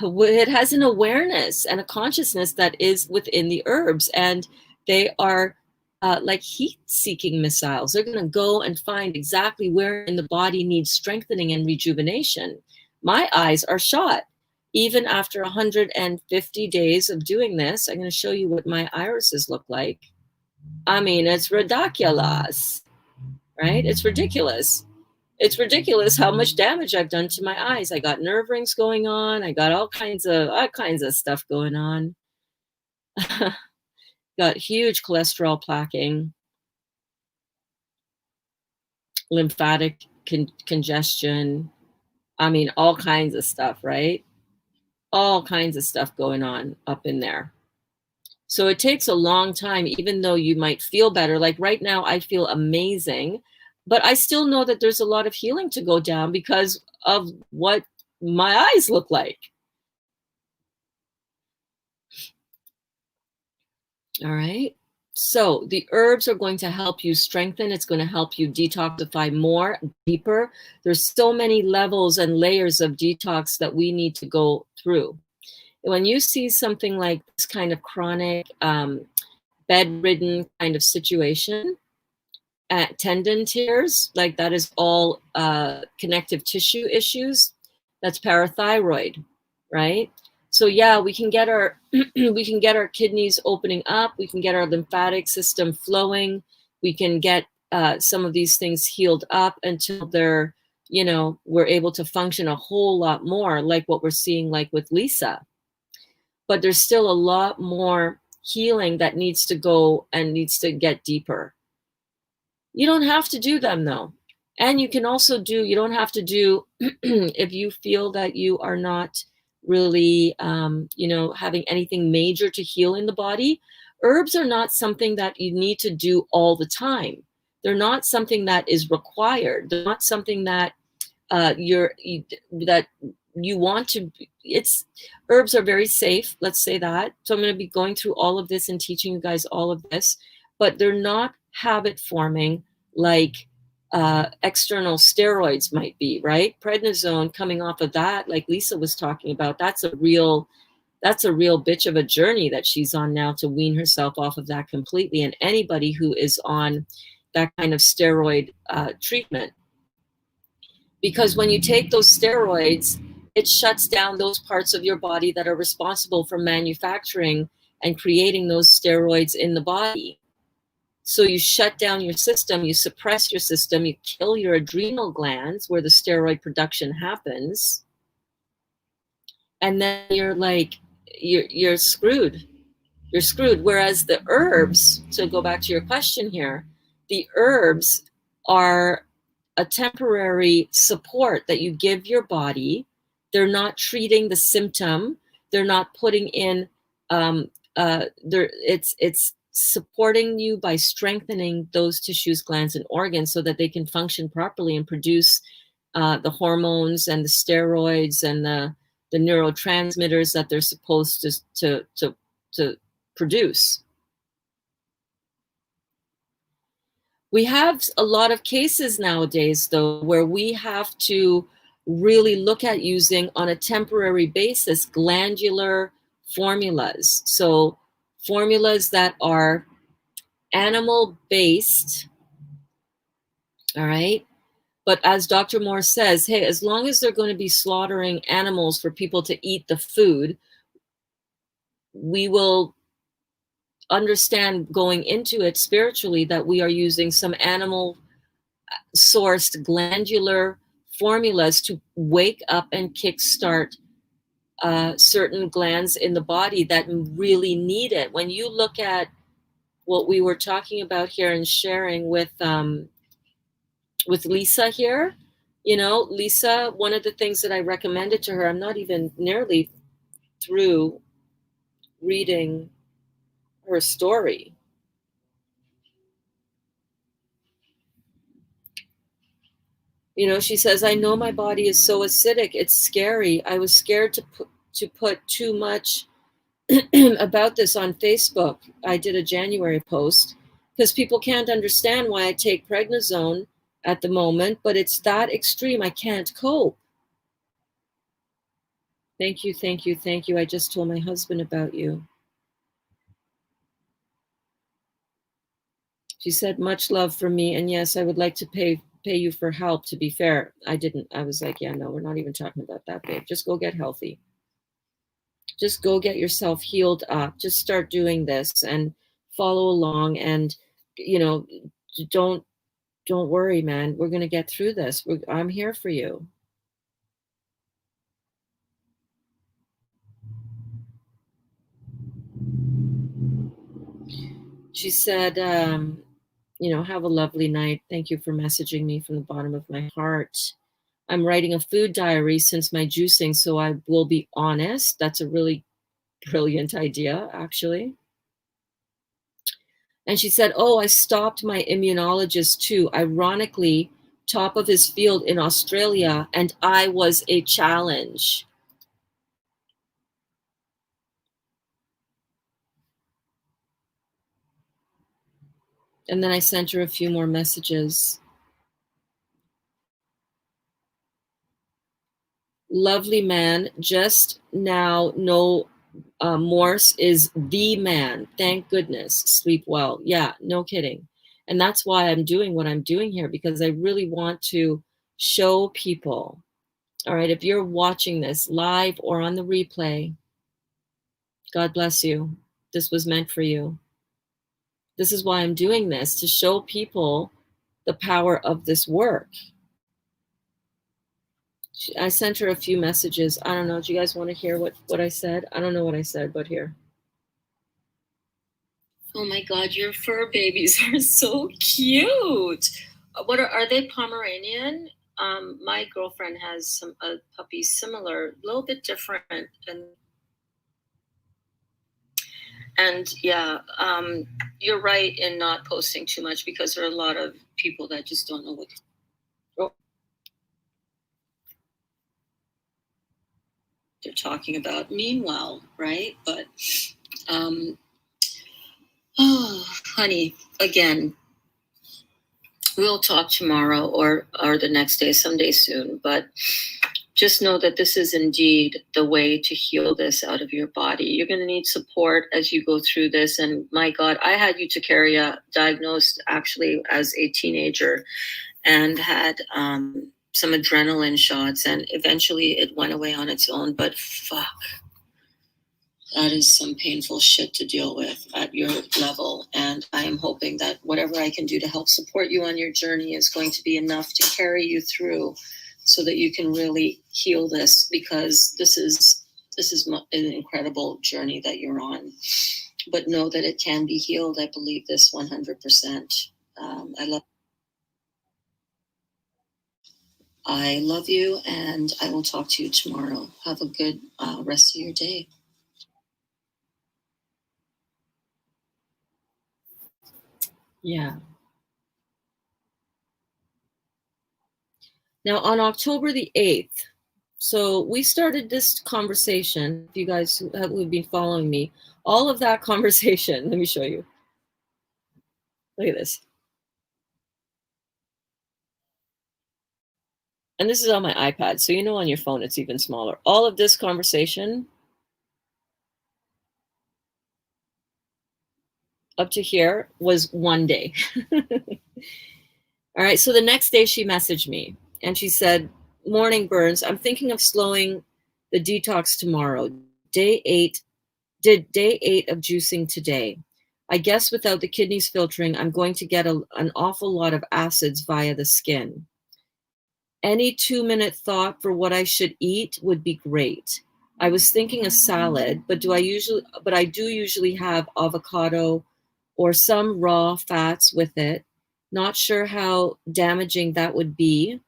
A: It has an awareness and a consciousness that is within the herbs, and they are like heat-seeking missiles. They're going to go and find exactly where in the body needs strengthening and rejuvenation. My eyes are shot. Even after 150 days of doing this, I'm going to show you what my irises look like. I mean, it's ridiculous, right? It's ridiculous. It's ridiculous how much damage I've done to my eyes. I got nerve rings going on. I got all kinds of stuff going on. Got huge cholesterol plaquing, lymphatic congestion. I mean, all kinds of stuff, right? All kinds of stuff going on up in there. So it takes a long time, even though you might feel better. Like right now, I feel amazing, but I still know that there's a lot of healing to go down because of what my eyes look like. All right. So the herbs are going to help you strengthen. It's going to help you detoxify more, deeper. There's so many levels and layers of detox that we need to go through. When you see something like this kind of chronic, bedridden kind of situation, tendon tears, like that is all connective tissue issues. That's parathyroid, right? So yeah, we can get our we can get our kidneys opening up. We can get our lymphatic system flowing. We can get some of these things healed up until they're, we're able to function a whole lot more, like what we're seeing, like with Lisa. But there's still a lot more healing that needs to go and needs to get deeper. You don't have to do them though. And you can also you don't have to do, if you feel that you are not really, having anything major to heal in the body. Herbs are not something that you need to do all the time. They're not something that is required. They're not something that that you want to. Herbs are very safe, let's say that. So I'm going to be going through all of this and teaching you guys all of this, but they're not habit forming like external steroids might be, right? Prednisone, coming off of that, like Lisa was talking about, that's a real bitch of a journey that she's on now, to wean herself off of that completely. And anybody who is on that kind of steroid treatment, because when you take those steroids, it shuts down those parts of your body that are responsible for manufacturing and creating those steroids in the body. So you shut down your system, you suppress your system, you kill your adrenal glands where the steroid production happens. And then you're screwed. You're screwed. Whereas the herbs, to go back to your question here, the herbs are a temporary support that you give your body. They're not treating the symptom. They're not putting in, it's supporting you by strengthening those tissues, glands, and organs so that they can function properly and produce the hormones and the steroids and the neurotransmitters that they're supposed to produce. We have a lot of cases nowadays, though, where we have to really look at using on a temporary basis glandular formulas. So formulas that are animal-based, all right? But as Dr. Moore says, hey, as long as they're going to be slaughtering animals for people to eat the food, we will understand going into it spiritually that we are using some animal sourced glandular formulas to wake up and kickstart certain glands in the body that really need it. When you look at what we were talking about here and sharing with Lisa here, you know, Lisa, one of the things that I recommended to her, I'm not even nearly through reading her story. You know, she says, I know my body is so acidic. It's scary. I was scared to put too much about this on Facebook. I did a January post because people can't understand why I take prednisone at the moment, but it's that extreme. I can't cope. Thank you, thank you, thank you. I just told my husband about you. She said, much love for me. And yes, I would like to pay you for help. To be fair, I didn't. I was like, yeah, no, we're not even talking about that, babe. Just go get healthy. Just go get yourself healed up. Just start doing this and follow along. And, you know, don't worry, man. We're going to get through this. I'm here for you. She said, you know, have a lovely night. Thank you for messaging me from the bottom of my heart. I'm writing a food diary since my juicing, so I will be honest. That's a really brilliant idea, actually. And she said, oh, I stopped my immunologist too. Ironically, top of his field in Australia, and I was a challenge. And then I sent her a few more messages. Lovely man, just now, no, Morse is the man. Thank goodness. Sleep well. Yeah, no kidding. And that's why I'm doing what I'm doing here, because I really want to show people. All right, if you're watching this live or on the replay, God bless you. This was meant for you. This is why I'm doing this, to show people the power of this work. I sent her a few messages. I don't know. Do you guys want to hear what I said? I don't know what I said, but here. Oh my God, your fur babies are so cute. What are they Pomeranian? My girlfriend has some puppies similar, a little bit different, and yeah, you're right in not posting too much because there are a lot of people that just don't know what they're talking about. Meanwhile, right? But oh, honey, again, we'll talk tomorrow or the next day, someday soon. But just know that this is indeed the way to heal this out of your body. You're going to need support as you go through this. And my God, I had urticaria diagnosed actually as a teenager and had some adrenaline shots, and eventually it went away on its own. But fuck, that is some painful shit to deal with at your level. And I am hoping that whatever I can do to help support you on your journey is going to be enough to carry you through so that you can really heal this, because this is an incredible journey that you're on. But know that it can be healed. I believe this 100%. I love you, and I will talk to you tomorrow. Have a good rest of your day. Yeah. Now, on October the 8th, so we started this conversation, if you guys who've been following me, all of that conversation, let me show you. Look at this. And this is on my iPad, so you know on your phone it's even smaller. All of this conversation up to here was 1 day. All right, so the next day she messaged me and she said, "Morning, Burns. I'm thinking of slowing the detox tomorrow. Day 8, did day 8 of juicing today. I guess without the kidneys filtering, I'm going to get an awful lot of acids via the skin. Any 2-minute thought for what I should eat would be great. I was thinking a salad, but I do usually have avocado or some raw fats with it. Not sure how damaging that would be.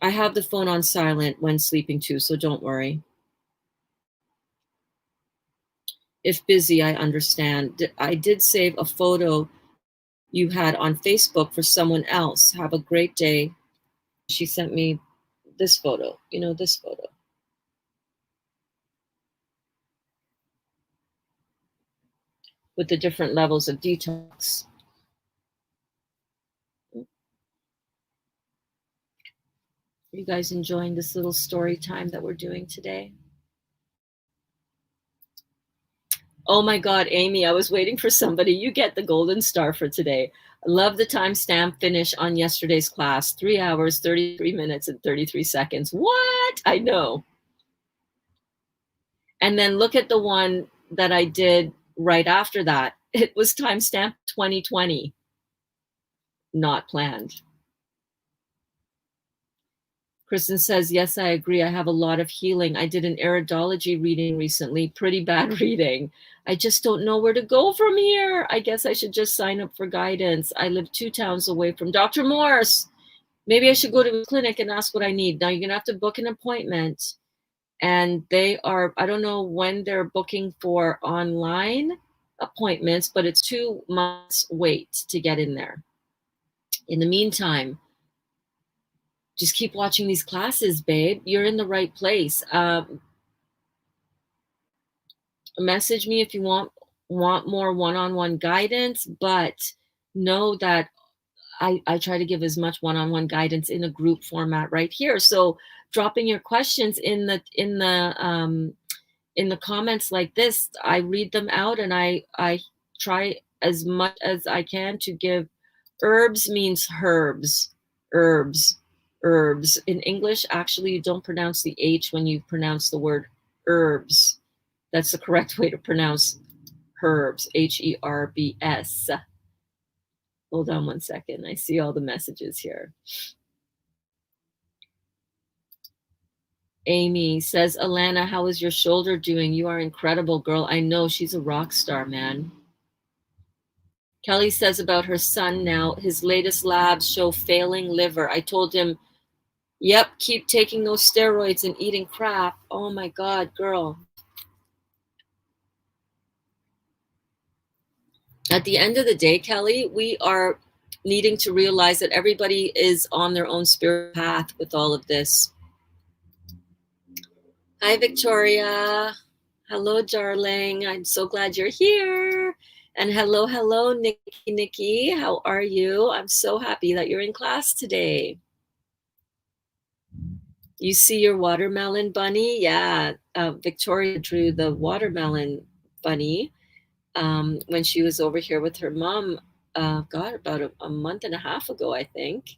A: I have the phone on silent when sleeping too, so don't worry. If busy, I understand. I did save a photo you had on Facebook for someone else. Have a great day." She sent me this photo, this photo with the different levels of detox. Are you guys enjoying this little story time that we're doing today? Oh my God, Amy, I was waiting for somebody. You get the golden star for today. I love the timestamp finish on yesterday's class, 3 hours, 33 minutes, and 33 seconds. What? I know. And then look at the one that I did right after that. It was timestamp 2020, not planned. Kristen says, "Yes, I agree. I have a lot of healing. I did an iridology reading recently. Pretty bad reading. I just don't know where to go from here. I guess I should just sign up for guidance. I live 2 towns away from Dr. Morse. Maybe I should go to a clinic and ask what I need." Now you're going to have to book an appointment. And I don't know when they're booking for online appointments, but it's 2 months wait to get in there. In the meantime, just keep watching these classes, babe. You're in the right place. Message me if you want more one-on-one guidance, but know that I try to give as much one-on-one guidance in a group format right here. So dropping your questions in the comments like this, I read them out and I try as much as I can to give. Herbs means herbs, herbs, herbs. In English, actually, you don't pronounce the H when you pronounce the word herbs. That's the correct way to pronounce herbs, Herbs. Hold on 1 second. I see all the messages here. Amy says, "Alana, how is your shoulder doing? You are incredible, girl. I know, she's a rock star, man." Kelly says about her son now, his latest labs show failing liver. I told him, yep, keep taking those steroids and eating crap. Oh my God, girl. At the end of the day, Kelly, we are needing to realize that everybody is on their own spiritual path with all of this. Hi, Victoria. Hello, darling. I'm so glad you're here. And hello, Nikki. How are you? I'm so happy that you're in class today. You see your watermelon bunny? Yeah, Victoria drew the watermelon bunny when she was over here with her mom, about a month and a half ago, I think.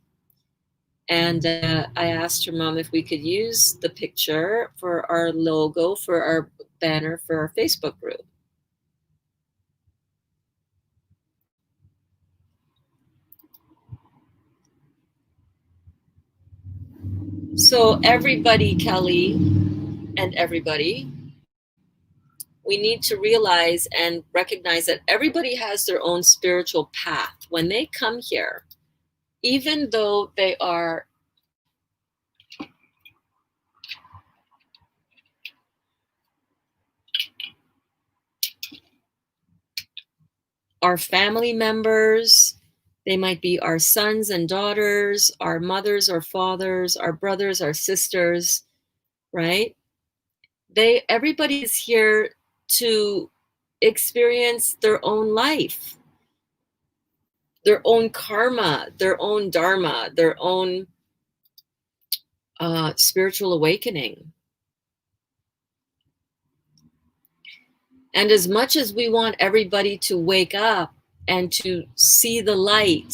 A: And I asked her mom if we could use the picture for our logo, for our banner, for our Facebook group. So everybody, Kelly, and everybody, we need to realize and recognize that everybody has their own spiritual path. When they come here, even though they are our family members, they might be our sons and daughters, our mothers or fathers, our brothers, our sisters, right? Everybody is here to experience their own life, their own karma, their own dharma, their own spiritual awakening. And as much as we want everybody to wake up and to see the light,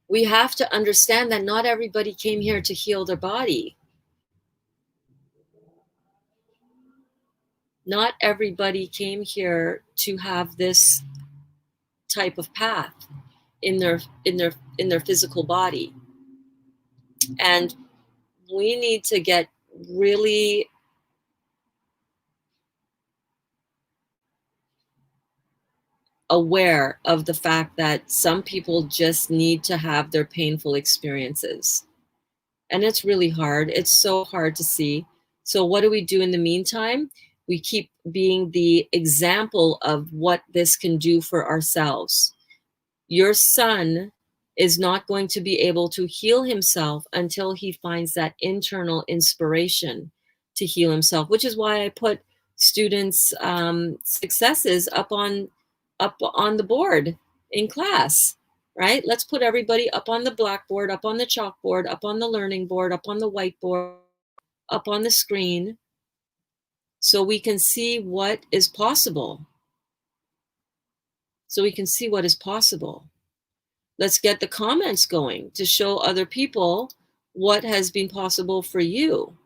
A: we have to understand that not everybody came here to heal their body. Not everybody came here to have this type of path in their physical body. And we need to get really aware of the fact that some people just need to have their painful experiences. And it's really hard. It's so hard to see. So what do we do in the meantime? We keep being the example of what this can do for ourselves. Your son is not going to be able to heal himself until he finds that internal inspiration to heal himself, which is why I put students' successes up on the board in class, right? Let's put everybody up on the blackboard, up on the chalkboard, up on the learning board, up on the whiteboard, up on the screen, so we can see what is possible. So we can see what is possible. Let's get the comments going to show other people what has been possible for you.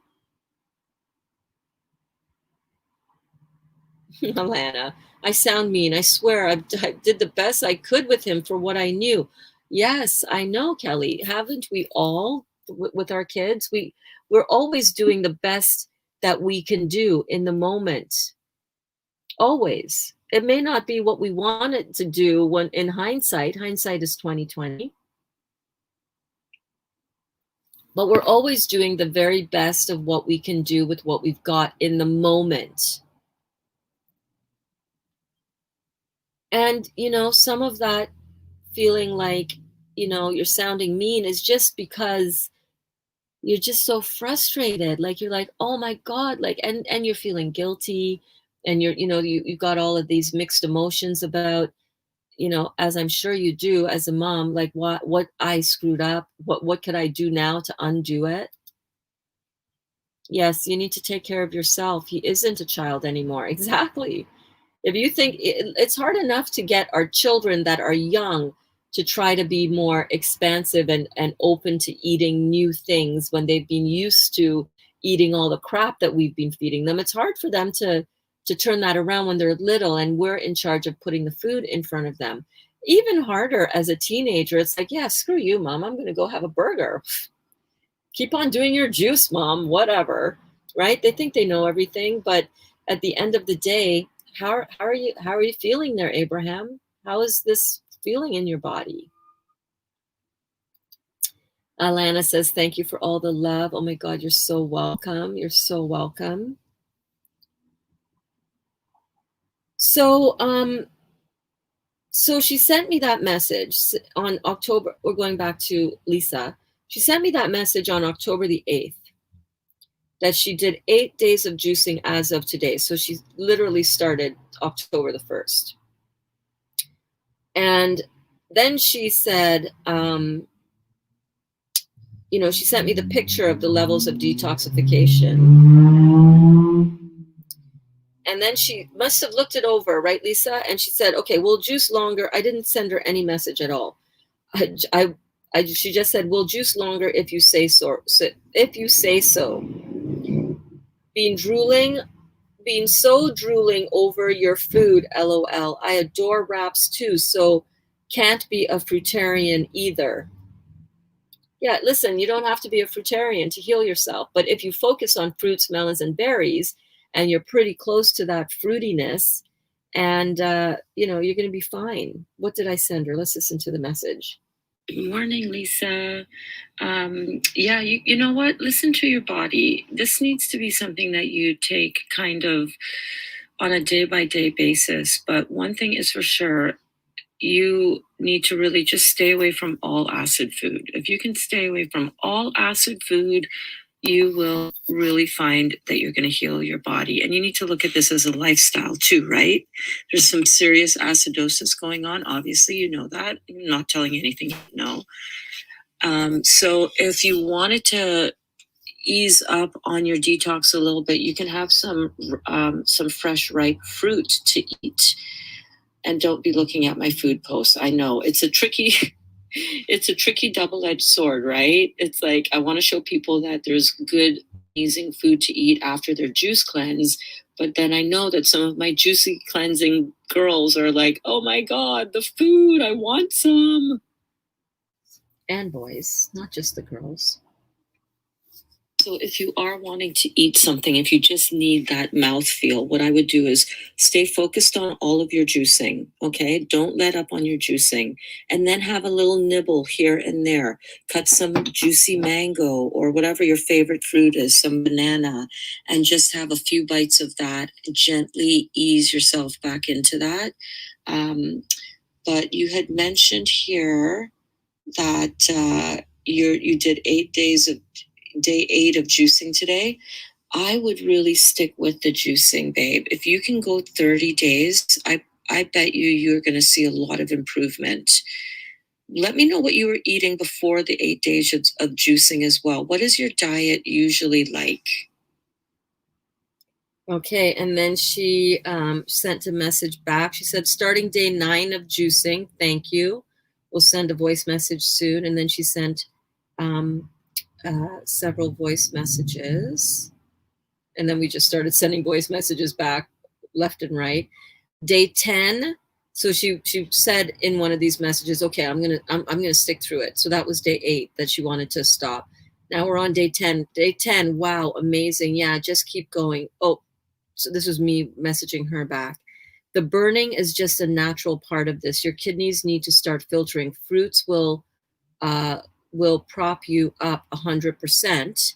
A: Alana, I sound mean. I swear I did the best I could with him for what I knew. Yes, I know, Kelly. Haven't we all with our kids? We're always doing the best that we can do in the moment. Always. It may not be what we wanted to do when in hindsight. Hindsight is 2020. But we're always doing the very best of what we can do with what we've got in the moment. And, some of that feeling like, you're sounding mean is just because you're just so frustrated. Like, you're like, oh my God, like, and you're feeling guilty, and you got all of these mixed emotions about, as I'm sure you do as a mom, like what I screwed up, what could I do now to undo it? Yes, you need to take care of yourself. He isn't a child anymore. Exactly. If you think it's hard enough to get our children that are young to try to be more expansive and open to eating new things when they've been used to eating all the crap that we've been feeding them, it's hard for them to turn that around when they're little and we're in charge of putting the food in front of them. Even harder as a teenager, it's like, yeah, screw you, mom, I'm going to go have a burger. Keep on doing your juice, mom, whatever, right? They think they know everything, but at the end of the day, how are you feeling there, Abraham? How is this feeling in your body? Alana says, thank you for all the love. Oh my God, you're so welcome. You're so welcome. So, so she sent me that message on October. We're going back to Lisa. She sent me that message on October the 8th that she did 8 days of juicing as of today. So she literally started October the 1st. And then she said, she sent me the picture of the levels of detoxification. And then she must have looked it over, right, Lisa? And she said, okay, we'll juice longer. I didn't send her any message at all. She just said, we'll juice longer if you say so. If you say so. Being so drooling over your food, LOL. I adore wraps too, so can't be a fruitarian either. Yeah, listen, you don't have to be a fruitarian to heal yourself, but if you focus on fruits, melons, and berries, and you're pretty close to that fruitiness, and you're going to be fine. What did I send her? Let's listen to the message.
C: Good morning, Lisa. Yeah, you know what? Listen to your body. This needs to be something that you take kind of on a day-by-day basis. But one thing is for sure, you need to really just stay away from all acid food. If you can stay away from all acid food, you will really find that you're going to heal your body. And you need to look at this as a lifestyle too, right? There's some serious acidosis going on. Obviously, you know that. I'm not telling you anything you know. So if you wanted to, ease up on your detox a little bit, you can have some fresh ripe fruit to eat. And don't be looking at my food posts. I know it's a tricky it's a tricky double-edged sword, right? It's like I want to show people that there's good, amazing food to eat after their juice cleanse, but then I know that some of my juicy cleansing girls are like, oh my god, the food, I want some.
A: And boys, not just the girls.
C: So if you are wanting to eat something, if you just need that mouthfeel, what I would do is stay focused on all of your juicing, okay? Don't let up on your juicing. And then have a little nibble here and there. Cut some juicy mango or whatever your favorite fruit is, some banana, and just have a few bites of that. Gently ease yourself back into that. But you had mentioned here that you did 8 days of day 8 of juicing today. I would really stick with the juicing, babe. If you can go 30 days, I bet you're going to see a lot of improvement. Let me know what you were eating before the 8 days of juicing as well. What is your diet usually like?
A: Okay, and then she sent a message back. She said, starting day 9 of juicing, thank you. We'll send a voice message soon. And then she sent several voice messages. And then we just started sending voice messages back left and right. Day 10. So she said in one of these messages, okay, I'm gonna stick through it. So that was day 8 that she wanted to stop. Now we're on day 10. Day 10, wow, amazing. Yeah, just keep going. Oh, so this was me messaging her back. The burning is just a natural part of this. Your kidneys need to start filtering. Fruits will prop you up 100%.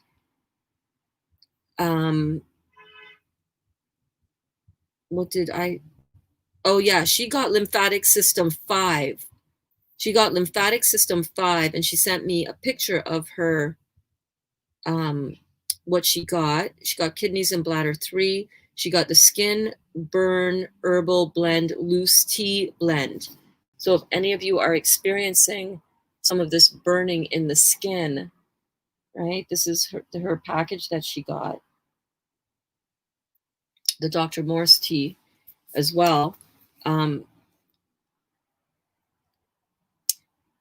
A: What did I? Oh yeah, she got lymphatic system 5. She got lymphatic system 5, and she sent me a picture of her. What she got. She got kidneys and bladder 3. She got the skin burn herbal blend loose tea blend. So if any of you are experiencing some of this burning in the skin, right? This is her package that she got. The Dr. Morse tea as well. And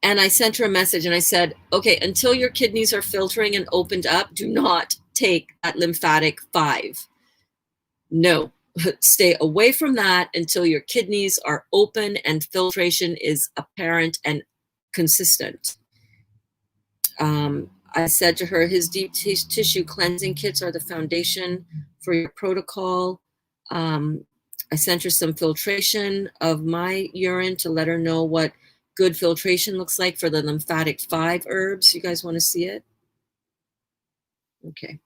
A: I sent her a message and I said, okay, until your kidneys are filtering and opened up, do not take that lymphatic 5. No, stay away from that until your kidneys are open and filtration is apparent and consistent. I said to her, his deep tissue cleansing kits are the foundation for your protocol. I sent her some filtration of my urine to let her know what good filtration looks like for the lymphatic 5 herbs. You guys want to see it? Okay.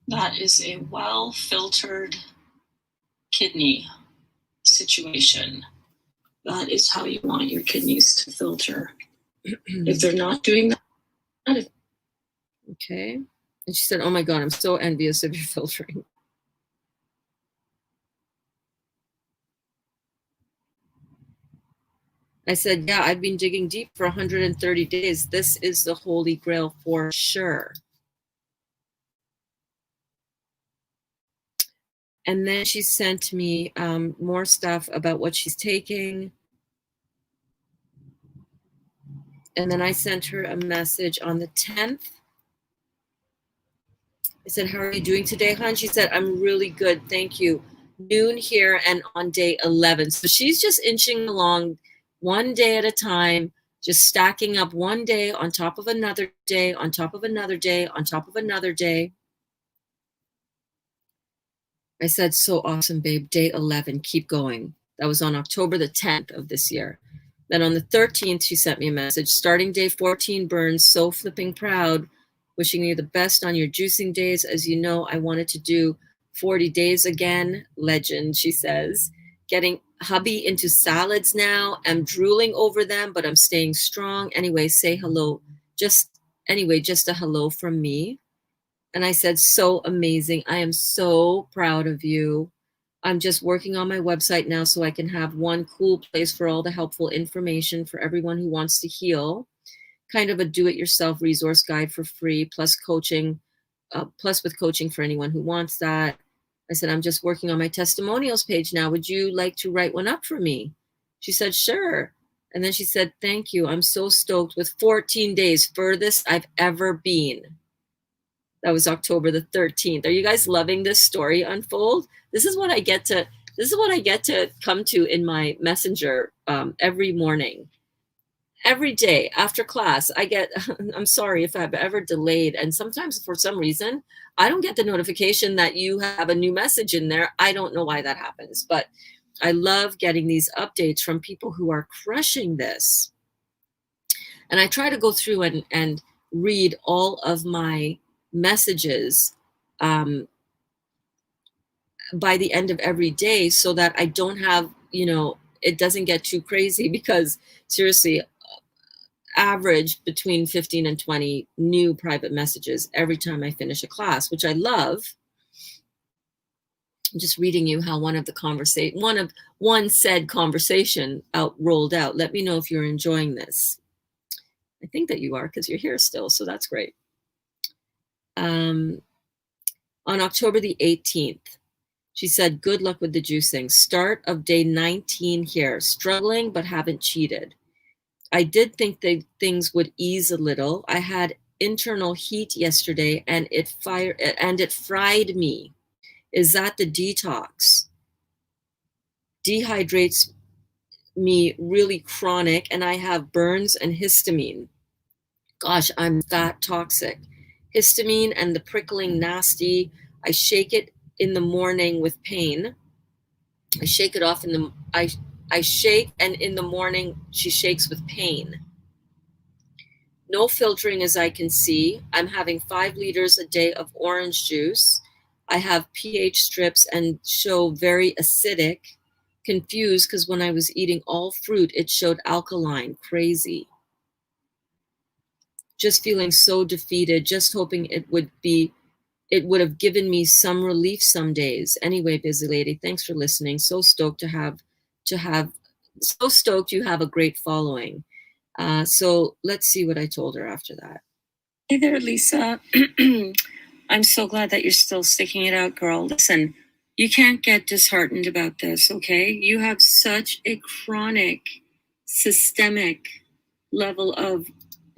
A: That is a well-filtered kidney situation. That is how you want your kidneys to filter. If they're not doing that, okay. And she said, oh my God, I'm so envious of your filtering. I said, yeah, I've been digging deep for 130 days. This is the holy grail for sure. And then she sent me more stuff about what she's taking. And then I sent her a message on the 10th. I said, how are you doing today, hon? She said, I'm really good, thank you. Noon here and on day 11. So she's just inching along one day at a time, just stacking up one day on top of another day, on top of another day, on top of another day. I said, so awesome, babe. Day 11, keep going. That was on October the 10th of this year. Then on the 13th, she sent me a message. Starting day 14 burns, so flipping proud. Wishing you the best on your juicing days. As you know, I wanted to do 40 days again. Legend, she says. Getting hubby into salads now. I'm drooling over them, but I'm staying strong. Anyway, say hello. Just a hello from me. And I said, so amazing. I am so proud of you. I'm just working on my website now so I can have one cool place for all the helpful information for everyone who wants to heal. Kind of a do-it-yourself resource guide for free, plus coaching, plus with coaching for anyone who wants that. I said, I'm just working on my testimonials page now. Would you like to write one up for me? She said, sure. And then she said, thank you. I'm so stoked with 14 days, furthest I've ever been. That was October the 13th. Are you guys loving this story unfold? This is what I get to come to in my messenger every morning. Every day after class, I get, I'm sorry if I've ever delayed. And sometimes for some reason, I don't get the notification that you have a new message in there. I don't know why that happens, but I love getting these updates from people who are crushing this. And I try to go through and read all of my messages by the end of every day so that I don't have, it doesn't get too crazy, because seriously, average between 15 and 20 new private messages every time I finish a class, which I love. I'm just reading you how one said conversation rolled out. Let me know if you're enjoying this. I think that you are, because you're here still, so that's great. On October the 18th, she said, good luck with the juicing. Start of day 19 here. Struggling, but haven't cheated. I did think that things would ease a little. I had internal heat yesterday and it fried me. Is that the detox? Dehydrates me really chronic, and I have burns and histamine. Gosh, I'm that toxic. Histamine and the prickling nasty. I shake it in the morning with pain. I shake it off I shake, and in the morning she shakes with pain. No filtering as I can see. I'm having 5 liters a day of orange juice. I have pH strips and show very acidic. Confused because when I was eating all fruit, it showed alkaline. Crazy. Just feeling so defeated, just hoping it would have given me some relief some days. Anyway, busy lady, thanks for listening. So stoked so stoked you have a great following. So let's see what I told her after that.
C: Hey there, Lisa. I'm so glad that you're still sticking it out, girl. Listen, you can't get disheartened about this, okay? You have such a chronic, systemic level of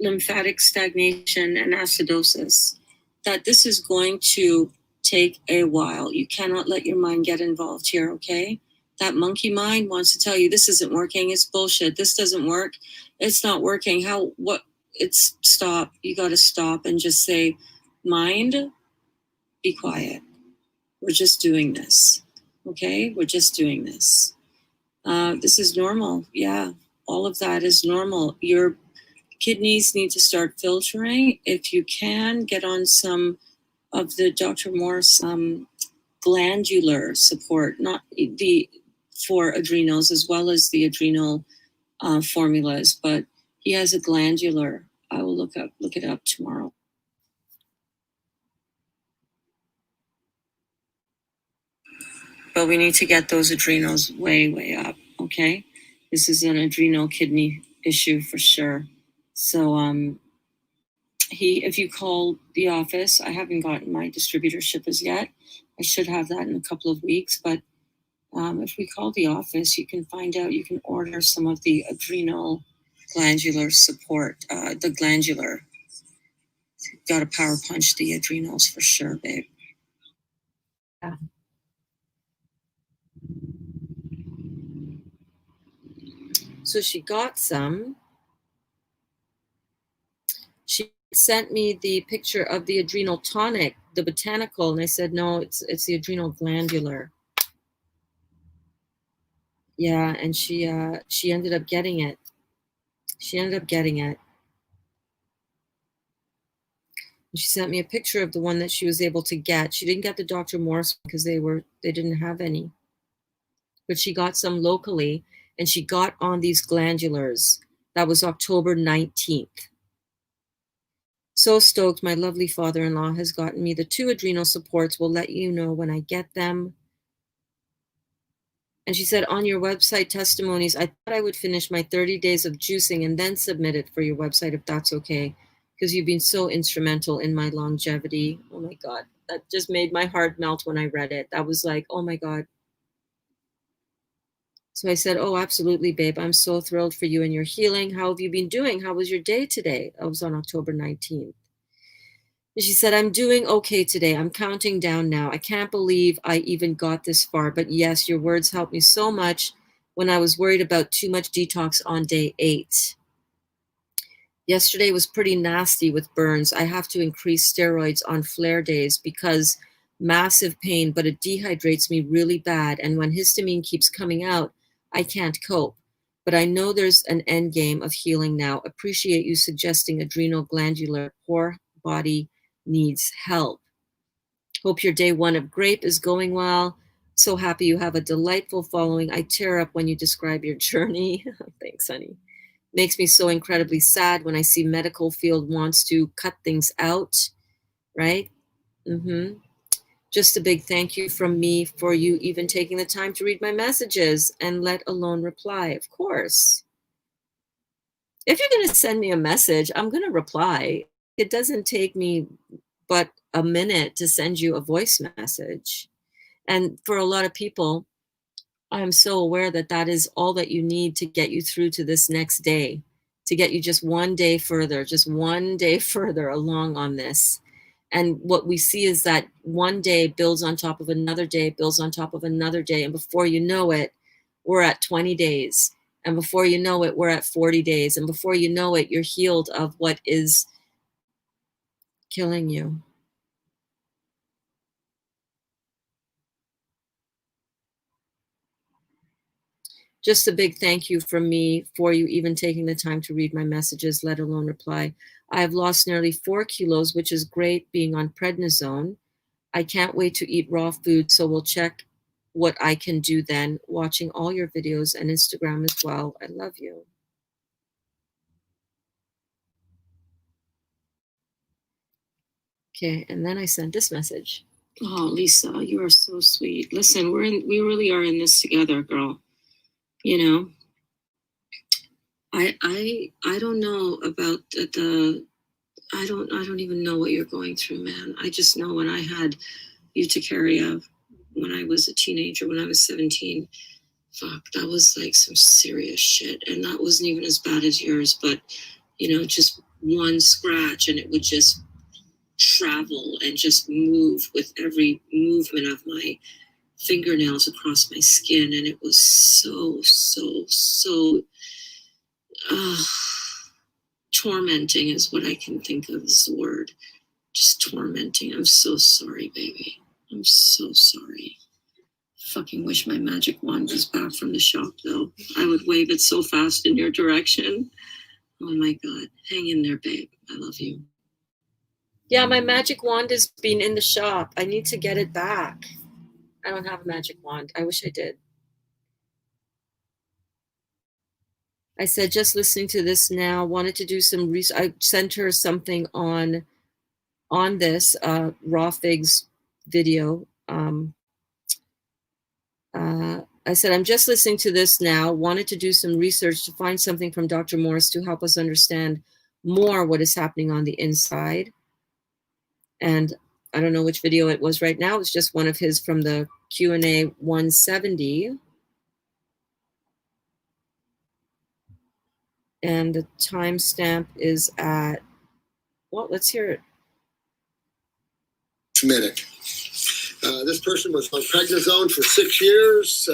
C: lymphatic stagnation and acidosis that this is going to take a while. You cannot let your mind get involved here, okay? That monkey mind wants to tell you this isn't working, it's bullshit, this doesn't work, it's not working. Stop. You got to stop and just say, mind, be quiet. We're just doing this, okay? We're just doing this. This is normal. Yeah, all of that is normal. Your kidneys need to start filtering. If you can, get on some of the Dr. Morse glandular support, not for adrenals, as well as the adrenal formulas, but he has a glandular. I will look it up tomorrow. But we need to get those adrenals way, way up, okay? This is an adrenal kidney issue for sure. So if you call the office, I haven't gotten my distributorship as yet. I should have that in a couple of weeks, but if we call the office, you can find out, you can order some of the adrenal glandular support, the glandular. Got to power punch the adrenals for sure, babe.
A: Yeah. So she got some. She sent me the picture of the adrenal tonic, the botanical, and I said, no, it's the adrenal glandular. Yeah, and she ended up getting it. And she sent me a picture of the one that she was able to get. She didn't get the Dr. Morse because they didn't have any. But she got some locally, and she got on these glandulars. That was October 19th. So stoked my lovely father-in-law has gotten me the 2 adrenal supports. Will let you know when I get them. And she said, on your website testimonies, I thought I would finish my 30 days of juicing and then submit it for your website if that's okay, because you've been so instrumental in my longevity. Oh my God, that just made my heart melt when I read it. That was like, oh my God. So I said, oh, absolutely, babe. I'm so thrilled for you and your healing. How have you been doing? How was your day today? I was on October 19th. And she said, I'm doing okay today. I'm counting down now. I can't believe I even got this far. But yes, your words helped me so much when I was worried about too much detox on day 8. Yesterday was pretty nasty with burns. I have to increase steroids on flare days because massive pain, but it dehydrates me really bad. And when histamine keeps coming out, I can't cope. But I know there's an end game of healing now. Appreciate you suggesting adrenal glandular. Poor body needs help. Hope your day 1 of grape is going well. So happy you have a delightful following. I tear up when you describe your journey. Thanks, honey. Makes me so incredibly sad when I see medical field wants to cut things out, right? Just a big thank you from me for you even taking the time to read my messages and let alone reply, of course. If you're going to send me a message, I'm going to reply. It doesn't take me but a minute to send you a voice message. And for a lot of people, I'm so aware that that is all that you need to get you through to this next day, to get you just one day further along on this. And what we see is that one day builds on top of another day, builds on top of another day. And before you know it, we're at 20 days. And before you know it, we're at 40 days. And before you know it, you're healed of what is killing you. Just a big thank you from me for you even taking the time to read my messages, let alone reply. I have lost nearly 4 kilos, which is great being on prednisone. I can't wait to eat raw food, so we'll check what I can do then. Watching all your videos and Instagram as well. I love you. Okay, and then I sent this message.
C: Oh, Lisa, you are so sweet. Listen, we really are in this together, girl. You know, I don't know about I don't even know what you're going through, man. I just know when I had you to carry of when I was a teenager, when I was 17, fuck, that was like some serious shit. And that wasn't even as bad as yours, but you know, just one scratch and it would just travel and just move with every movement of my fingernails across my skin. And it was so tormenting is what I can think of as the word. Just tormenting. I'm so sorry, baby. I'm so sorry. Fucking wish my magic wand was back from the shop, though. I would wave it so fast in your direction. Oh my God. Hang in there, babe. I love you.
A: Yeah, my magic wand has been in the shop. I need to get it back. I don't have a magic wand. I wish I did. I said, just listening to this now, wanted to do some research. I sent her something on this raw figs video. I said, I'm just listening to this now, wanted to do some research to find something from Dr. Morris to help us understand more what is happening on the inside. And I don't know which video it was right now. It's just one of his from the Q&A 170. And the timestamp is at, well, let's hear it.
D: Medic. This person was on prednisone for 6 years.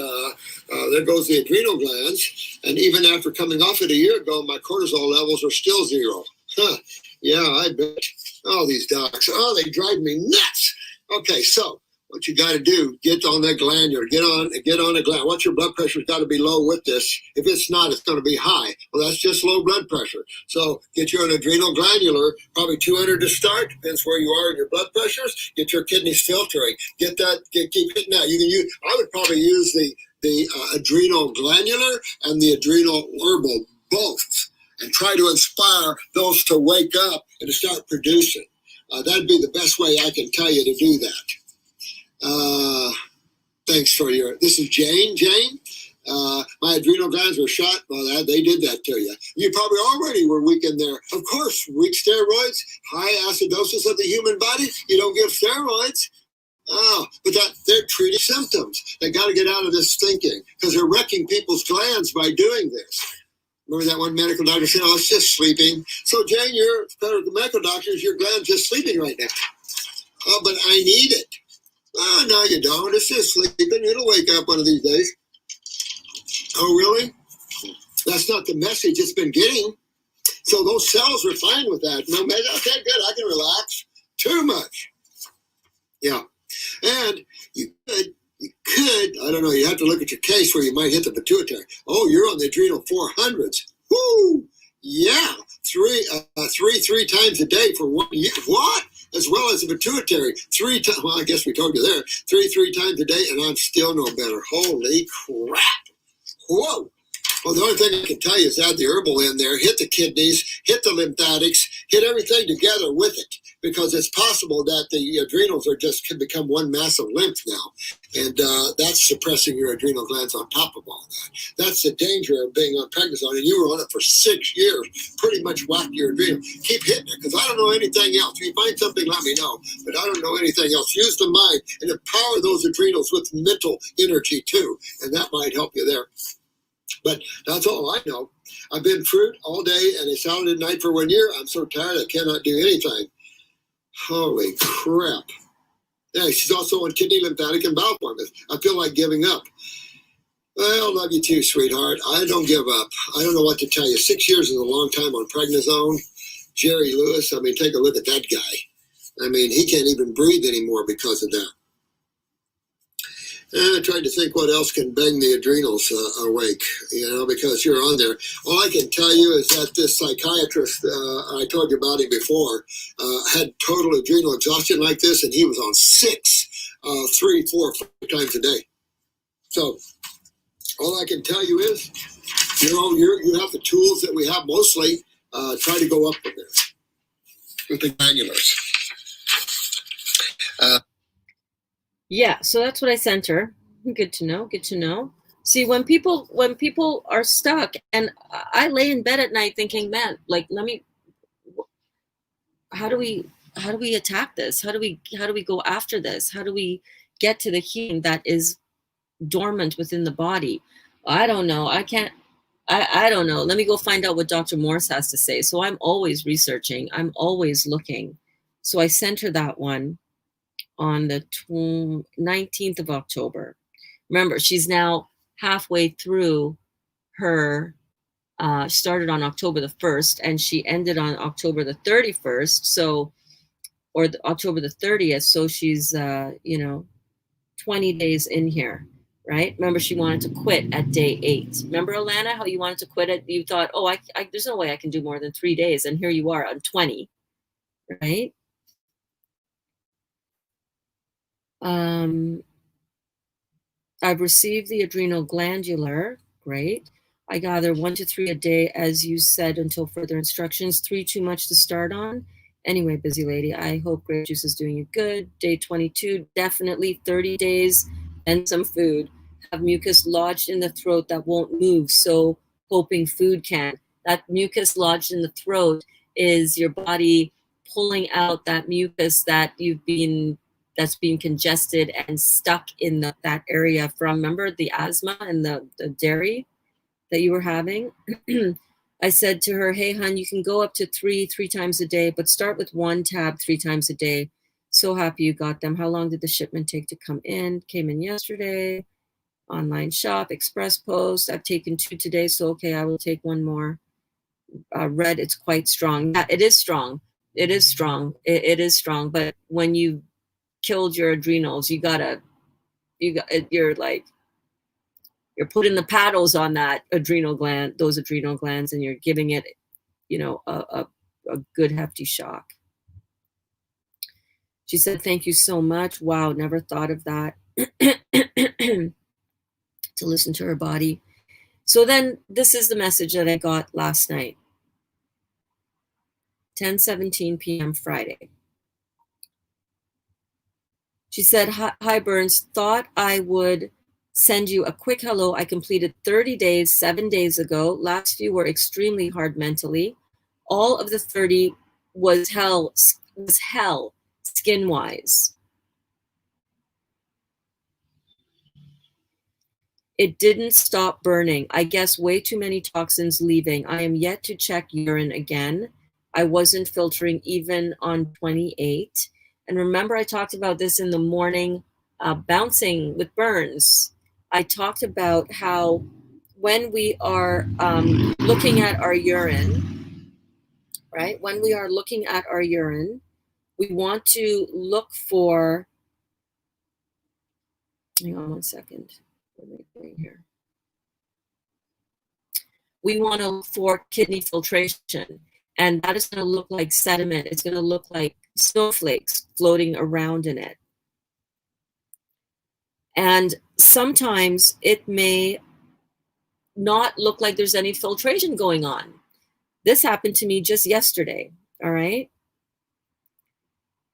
D: There goes the adrenal glands. And even after coming off it a year ago, my cortisol levels are still 0. Huh. Yeah, I bet. Oh, these docs. Oh, they drive me nuts. Okay, so what you got to do, get on that glandular, get on a gland. What's your blood pressure's got to be low with this. If it's not, it's going to be high. Well, that's just low blood pressure. So get you an adrenal glandular, probably 200 to start. Depends where you are in your blood pressures. Get your kidneys filtering. Keep hitting that. You can use. I would probably use the adrenal glandular and the adrenal herbal both. and try to inspire those to wake up and to start producing. That'd be the best way I can tell you to do that. Thanks for this is Jane. Jane, my adrenal glands were shot. Well, they did that to you. You probably already were weak in there. Of course, weak steroids, high acidosis of the human body. You don't give steroids. Oh, but they're treating symptoms. They got to get out of this thinking because they're wrecking people's glands by doing this. Remember that one medical doctor said, "Oh, it's just sleeping." So, Jane, you're the medical doctors. Your gland's just sleeping right now. Oh, but I need it. Oh, no, you don't. It's just sleeping. It'll wake up one of these days. Oh, really? That's not the message it's been getting. So those cells are fine with that. No, man, okay, good. I can relax. Too much. Yeah. And you could, I don't know, you have to look at your case where you might hit the pituitary. Oh, you're on the adrenal 400s. Woo! Yeah. Three times a day for 1 year. What? As well as the pituitary. 3 times, well, I guess we told you there. Three times a day, and I'm still no better. Holy crap. Whoa. Well, the only thing I can tell you is add the herbal in there, hit the kidneys, hit the lymphatics, hit everything together with it, because it's possible that the adrenals can become one massive lymph now, and that's suppressing your adrenal glands on top of all that. That's the danger of being on prednisone, and you were on it for 6 years, pretty much whacked your adrenal. Keep hitting it, because I don't know anything else. If you find something, let me know, but I don't know anything else. Use the mind and empower those adrenals with mental energy too, and that might help you there. But that's all I know. I've been fruit all day and a salad at night for 1 year. I'm so tired I cannot do anything. Holy crap. Yeah, she's also on kidney, lymphatic, and bowel formulas. I feel like giving up. Well, love you too, sweetheart. I don't give up. I don't know what to tell you. 6 years is a long time on prednisone. Jerry Lewis, I mean, take a look at that guy. I mean, he can't even breathe anymore because of that. And I tried to think what else can bang the adrenals awake, because you're on there. All I can tell you is that this psychiatrist, I told you about him before, had total adrenal exhaustion like this, and he was on 6, 3, 4, 5 times a day. So all I can tell you is, you have the tools that we have mostly. Try to go up with this, with the granulars.
A: Yeah, so that's what I sent her. Good to know. Good to know. See, when people are stuck, and I lay in bed at night thinking, man, like, how do we attack this? How do we go after this? How do we get to the healing that is dormant within the body? I don't know. I don't know. Let me go find out what Dr. Morse has to say. So I'm always researching. I'm always looking. So I sent her that one on the 19th of October. Remember, she's now halfway through her, started on October the 1st, and she ended on October the 31st, or October the 30th, so she's, 20 days in here, right? Remember, she wanted to quit at day 8. Remember, Alana, how you wanted to quit it? You thought, oh, there's no way I can do more than 3 days, and here you are on 20, right? I've received the adrenal glandular. Great. I gather 1 to 3 a day, as you said, until further instructions. 3 too much to start on. Anyway, busy lady, I hope Grape Juice is doing you good. Day 22, definitely 30 days and some food. Have mucus lodged in the throat that won't move, so hoping food can. That mucus lodged in the throat is your body pulling out that mucus that that's being congested and stuck in that area from, remember, the asthma and the dairy that you were having? I said to her, hey, hon, you can go up to 3 times a day, but start with 1 tab 3 times a day. So happy you got them. How long did the shipment take to come in? Came in yesterday. Online shop, express post. I've taken 2 today, so okay, I will take 1 more. Red, it's quite strong. Yeah, it is strong. It is strong. It is strong, but when you killed your adrenals, you're putting the paddles on those adrenal glands, and you're giving it, a good hefty shock. She said, thank you so much. Wow, never thought of that. To listen to her body. So then this is the message that I got last night. 10:17 p.m. Friday. She said, hi, Burns, thought I would send you a quick hello. I completed 30 days, 7 days ago. Last few were extremely hard mentally. All of the 30 was hell skin-wise. It didn't stop burning. I guess way too many toxins leaving. I am yet to check urine again. I wasn't filtering even on 28. And remember, I talked about this in the morning, bouncing with Burns. I talked about how when we are looking at our urine, right? When we are looking at our urine, we want to look for, hang on one second. What am I doing here? We want to look for kidney filtration, and that is going to look like sediment. It's going to look like snowflakes floating around in it. And sometimes it may not look like there's any filtration going on. This happened to me just yesterday, all right?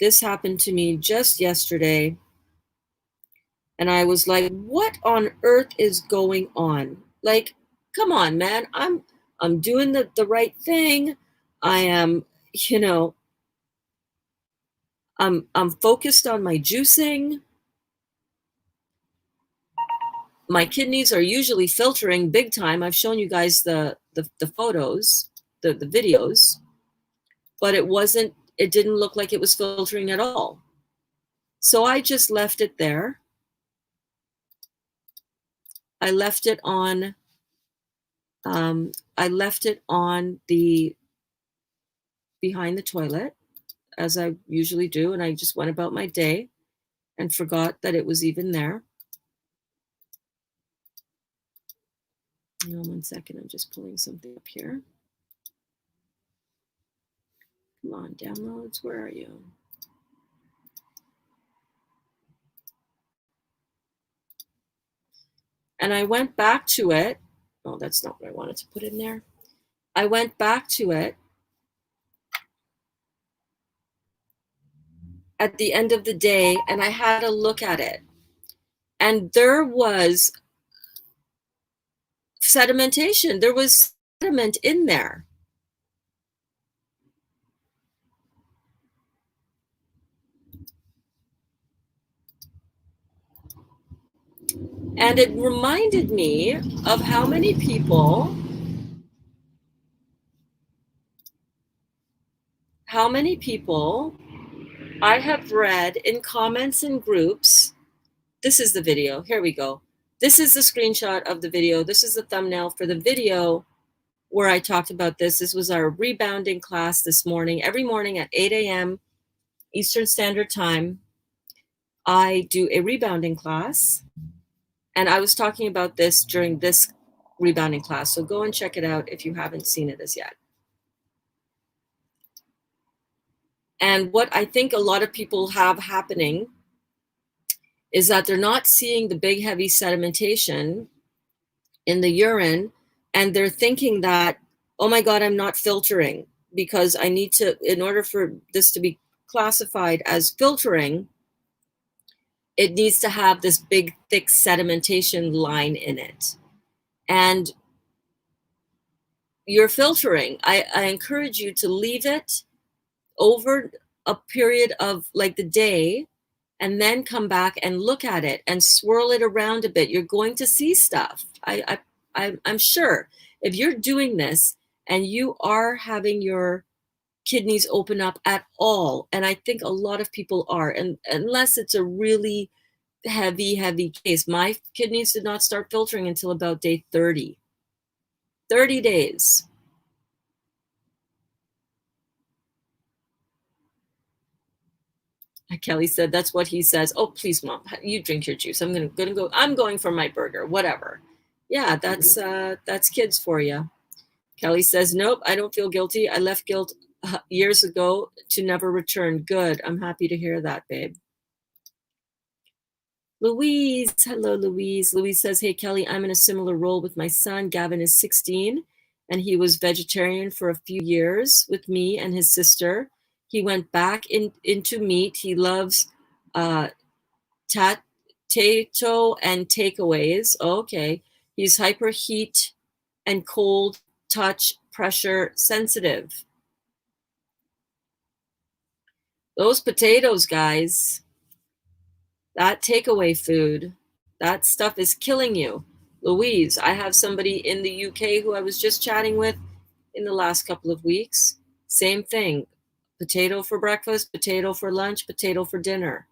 A: This happened to me just yesterday, and I was like, what on earth is going on? Like, come on, man, I'm doing the right thing. I am, you know, I'm focused on my juicing. My kidneys are usually filtering big time. I've shown you guys the photos, the videos, but it didn't look like it was filtering at all. So I just left it there. I left it on the behind the toilet, as I usually do, and I just went about my day and forgot that it was even there. Hang on one second, I'm just pulling something up here. Come on, downloads, where are you? And I went back to it. Oh, that's not what I wanted to put in there. I went back to it at the end of the day, and I had a look at it. And there was sedimentation. There was sediment in there. And it reminded me of how many people I have read in comments and groups. This is the video. Here we go. This is the screenshot of the video. This is the thumbnail for the video where I talked about this. This was our rebounding class this morning. Every morning at 8 a.m. Eastern Standard Time, I do a rebounding class. And I was talking about this during this rebounding class. So go and check it out if you haven't seen it as yet. And what I think a lot of people have happening is that they're not seeing the big, heavy sedimentation in the urine, and they're thinking that, oh my God, I'm not filtering because I need to, in order for this to be classified as filtering, it needs to have this big, thick sedimentation line in it. And you're filtering. I encourage you to leave it over a period of like the day and then come back and look at it and swirl it around a bit. You're going to see stuff. I'm sure if you're doing this and you are having your kidneys open up at all, and I think a lot of people are, and unless it's a really heavy case. My kidneys did not start filtering until about day 30. 30 days. Kelly said, that's what he says. Oh, please, Mom, you drink your juice. I'm going for my burger, whatever. Yeah, that's kids for you. Kelly says, nope, I don't feel guilty. I left guilt years ago to never return. Good. I'm happy to hear that, babe. Louise, hello, Louise. Louise says, hey, Kelly, I'm in a similar role with my son. Gavin is 16 and he was vegetarian for a few years with me and his sister. He went back into meat. He loves tato and takeaways. Okay. He's hyper heat and cold touch pressure sensitive. Those potatoes, guys, that takeaway food, that stuff is killing you. Louise, I have somebody in the UK who I was just chatting with in the last couple of weeks. Same thing. Potato for breakfast, potato for lunch, potato for dinner.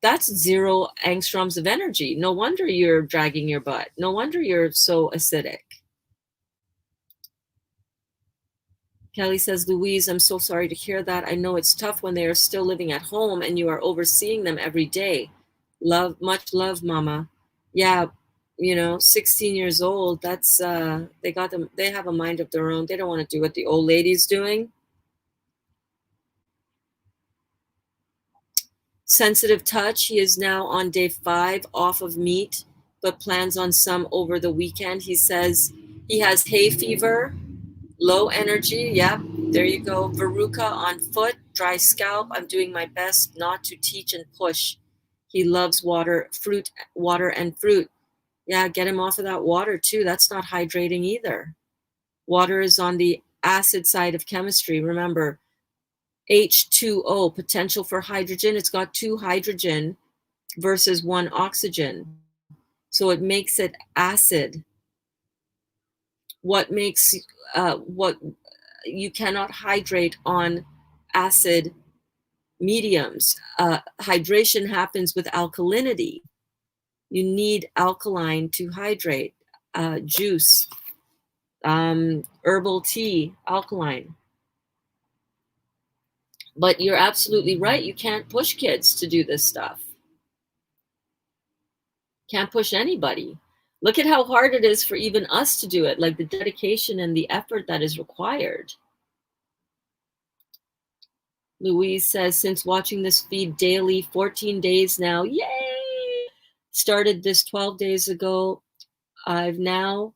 A: That's 0 angstroms of energy. No wonder you're dragging your butt. No wonder you're so acidic. Kelly says, Louise, I'm so sorry to hear that. I know it's tough when they are still living at home and you are overseeing them every day. Love, much love, Mama. Yeah, 16 years old, that's they have a mind of their own. They don't want to do what the old lady's doing. Sensitive touch. He is now on day 5 off of meat, but plans on some over the weekend. He says he has hay fever, low energy. Yep, there you go. Verruca on foot, dry scalp. I'm doing my best not to teach and push. He loves water and fruit. Yeah, get him off of that water too. That's not hydrating either. Water is on the acid side of chemistry. Remember, H2O, potential for hydrogen. It's got 2 hydrogen versus 1 oxygen. So it makes it acid. What you cannot hydrate on acid mediums. Hydration happens with alkalinity. You need alkaline to hydrate. Juice, herbal tea, alkaline. But you're absolutely right. You can't push kids to do this stuff. Can't push anybody. Look at how hard it is for even us to do it, like the dedication and the effort that is required. Louise says, since watching this feed daily, 14 days now, yay! Started this 12 days ago. I've now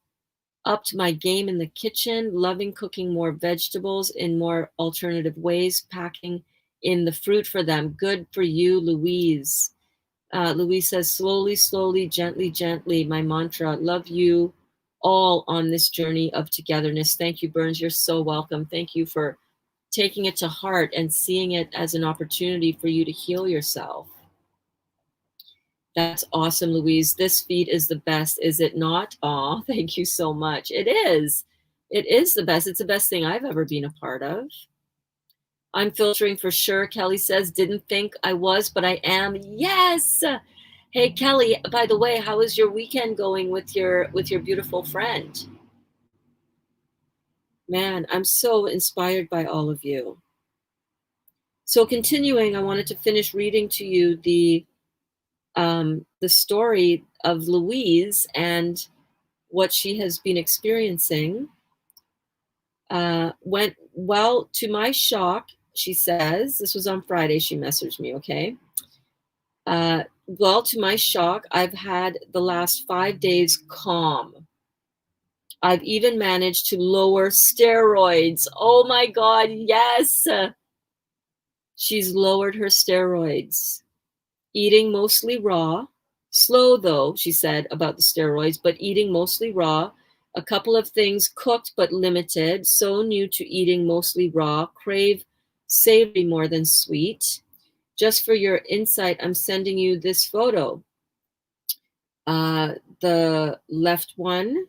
A: upped my game in the kitchen, loving cooking more vegetables in more alternative ways, packing in the fruit for them. Good for you, Louise. Louise says, slowly, slowly, gently, gently, my mantra. Love you all on this journey of togetherness. Thank you, Burns. You're so welcome. Thank you for taking it to heart and seeing it as an opportunity for you to heal yourself. That's awesome, Louise. This feed is the best, is it not? Aw, thank you so much. It is. It is the best. It's the best thing I've ever been a part of. I'm filtering for sure, Kelly says. Didn't think I was, but I am. Yes. Hey, Kelly, by the way, how is your weekend going with your beautiful friend? Man, I'm so inspired by all of you. So continuing, I wanted to finish reading to you the story of Louise and what she has been experiencing. Went well, to my shock, she says, this was on Friday, she messaged me, okay? Well, to my shock, I've had the last 5 days calm. I've even managed to lower steroids. Oh my God, yes! She's lowered her steroids. Eating mostly raw. Slow though, she said about the steroids, but eating mostly raw. A couple of things cooked but limited. So new to eating mostly raw. Crave savory more than sweet. Just for your insight, I'm sending you this photo. The left one.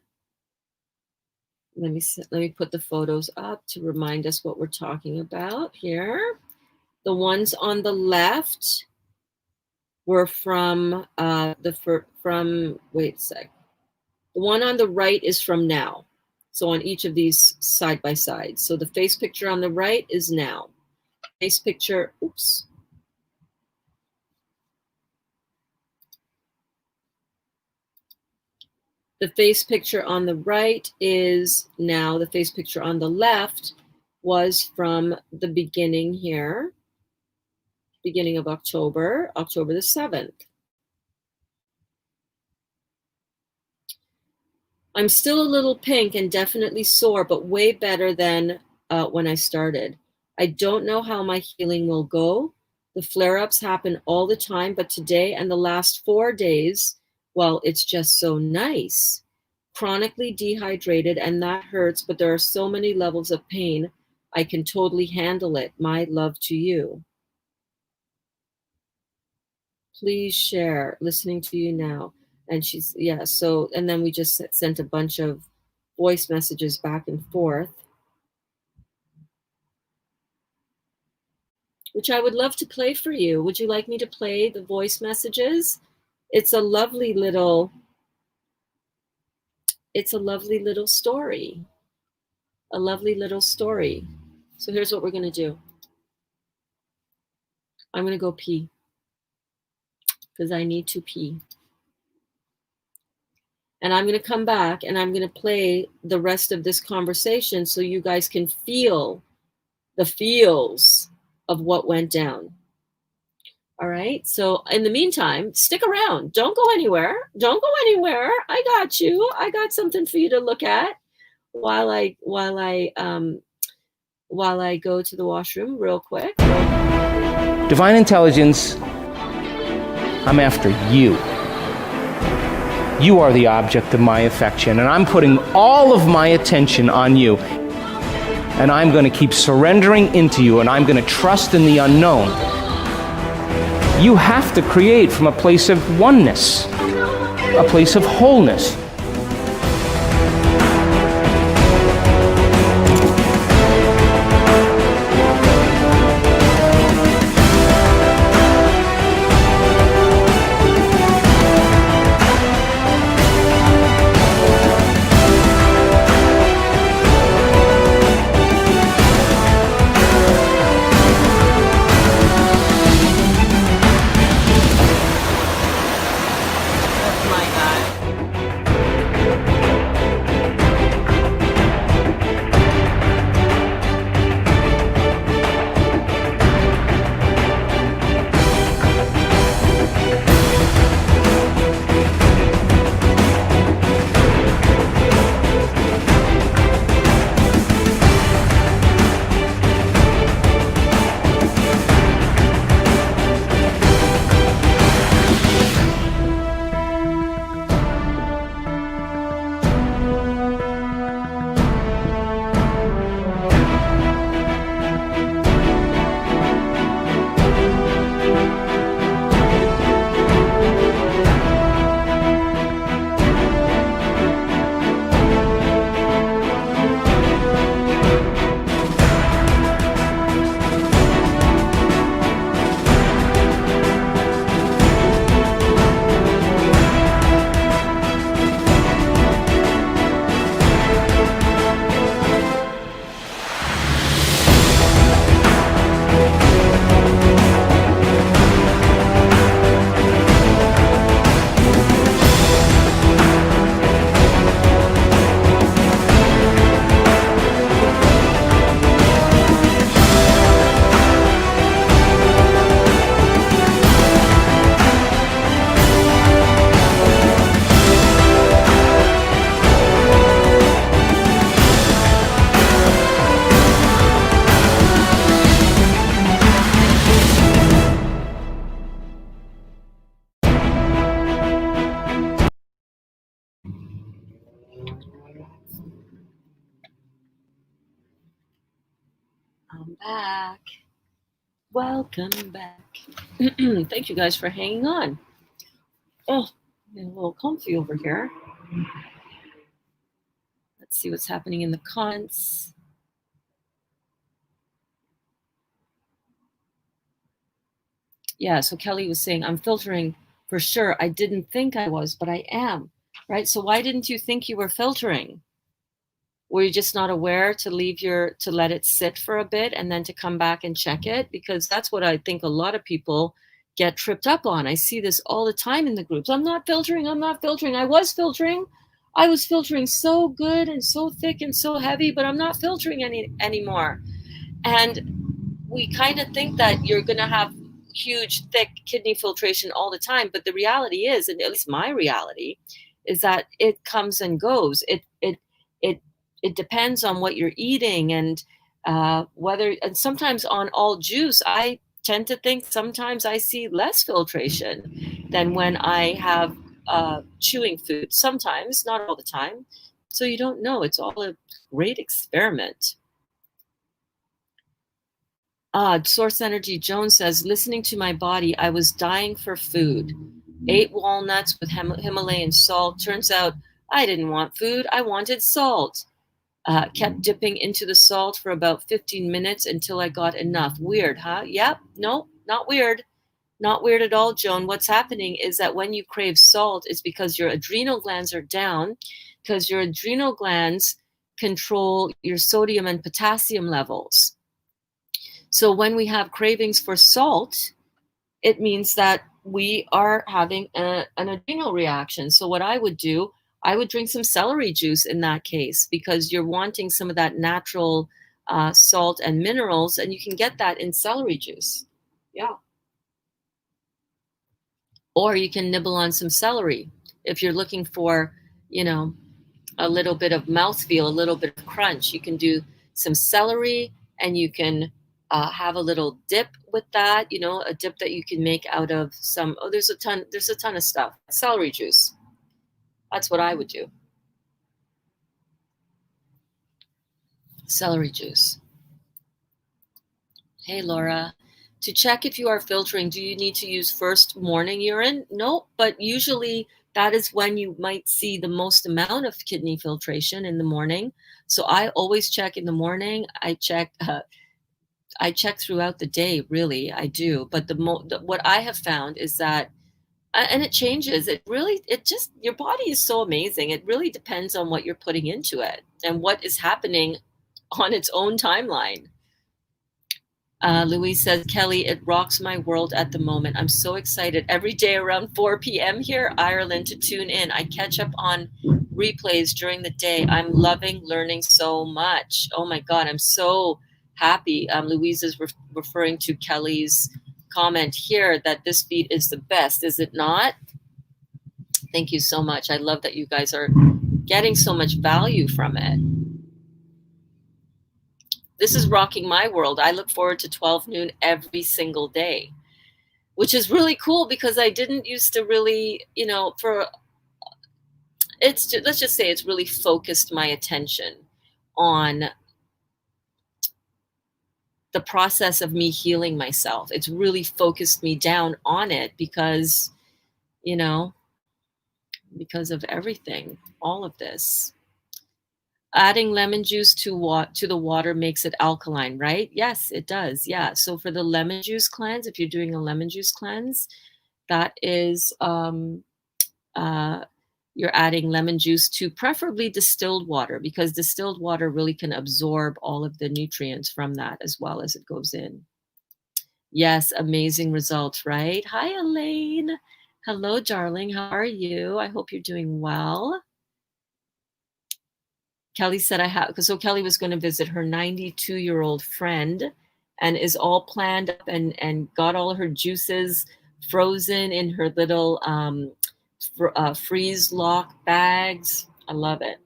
A: Let me put the photos up to remind us what we're talking about here. The ones on the left were from wait a sec. The one on the right is from now. So on each of these side by side. So the face picture on the right is now. Face picture, oops. The face picture on the right is now. The face picture on the left was from the beginning here. Beginning of October, October the 7th. I'm still a little pink and definitely sore, but way better than when I started. I don't know how my healing will go. The flare-ups happen all the time, but today and the last 4 days, well, it's just so nice. Chronically dehydrated, and that hurts, but there are so many levels of pain. I can totally handle it. My love to you. Please share. Listening to you now. And she's, yeah, so, and then we just sent a bunch of voice messages back and forth, which I would love to play for you. Would you like me to play the voice messages? It's a lovely little story. A lovely little story. So here's what we're going to do. I'm going to go pee because I need to pee. And I'm going to come back and I'm going to play the rest of this conversation so you guys can feel the feels of what went down. All right. So in the meantime, stick around. Don't go anywhere. Don't go anywhere. I got you. I got something for you to look at while I go to the washroom real quick.
E: Divine intelligence, I'm after you. You are the object of my affection, and I'm putting all of my attention on you. And I'm going to keep surrendering into you, and I'm going to trust in the unknown. You have to create from a place of oneness, a place of wholeness.
A: I'm back. Welcome back. Thank you guys for hanging on. Oh, I'm a little comfy over here. Let's see what's happening in the comments. Yeah, so Kelly was saying, I'm filtering for sure. I didn't think I was, but I am, right? So why didn't you think you were filtering? Were you just not aware to let it sit for a bit and then to come back and check it? Because that's what I think a lot of people get tripped up on. I see this all the time in the groups. I'm not filtering. I was filtering. I was filtering so good and so thick and so heavy, but I'm not filtering anymore. And we kind of think that you're going to have huge, thick kidney filtration all the time. But the reality is, and at least my reality, is that it comes and goes. It depends on what you're eating and whether, and sometimes on all juice, I tend to think sometimes I see less filtration than when I have chewing food. Sometimes, not all the time. So you don't know. It's all a great experiment. Source Energy Jones says, listening to my body, I was dying for food. Ate walnuts with Himalayan salt. Turns out I didn't want food. I wanted salt. Kept dipping into the salt for about 15 minutes until I got enough. Weird, huh? Yep. No, not weird. Not weird at all, Joan. What's happening is that when you crave salt, it's because your adrenal glands are down, because your adrenal glands control your sodium and potassium levels. So when we have cravings for salt, it means that we are having an adrenal reaction. So what I would do, I would drink some celery juice in that case, because you're wanting some of that natural salt and minerals, and you can get that in celery juice. Yeah. Or you can nibble on some celery if you're looking for, a little bit of mouthfeel, a little bit of crunch. You can do some celery, and you can have a little dip with that, a dip that you can make out of some, there's a ton of stuff. Celery juice. That's what I would do. Celery juice. Hey, Laura. To check if you are filtering, do you need to use first morning urine? No, but usually that is when you might see the most amount of kidney filtration in the morning. So I always check in the morning. I check throughout the day, really, I do. But what I have found is that, and it changes, your body is so amazing. It really depends on what you're putting into it and what is happening on its own timeline. Louise says, Kelly, it rocks my world at the moment. I'm so excited. Every day around 4 p.m. here, Ireland, to tune in. I catch up on replays during the day. I'm loving learning so much. Oh my God, I'm so happy. Louise is referring to Kelly's comment here that this feed is the best. Is it not? Thank you so much. I love that you guys are getting so much value from it. This is rocking my world. I look forward to 12 noon every single day, which is really cool because I didn't used to really, let's just say it's really focused my attention on the process of me healing myself. It's really focused me down on it because, because of everything, all of this. Adding lemon juice to the water makes it alkaline, right? Yes, it does. Yeah. So for the lemon juice cleanse, if you're doing a lemon juice cleanse, that is, you're adding lemon juice to preferably distilled water, because distilled water really can absorb all of the nutrients from that as well as it goes in. Yes, amazing results, right? Hi, Elaine. Hello, darling. How are you? I hope you're doing well. Kelly said so Kelly was going to visit her 92-year-old friend and is all planned up and got all her juices frozen in her little freeze lock bags. I love it.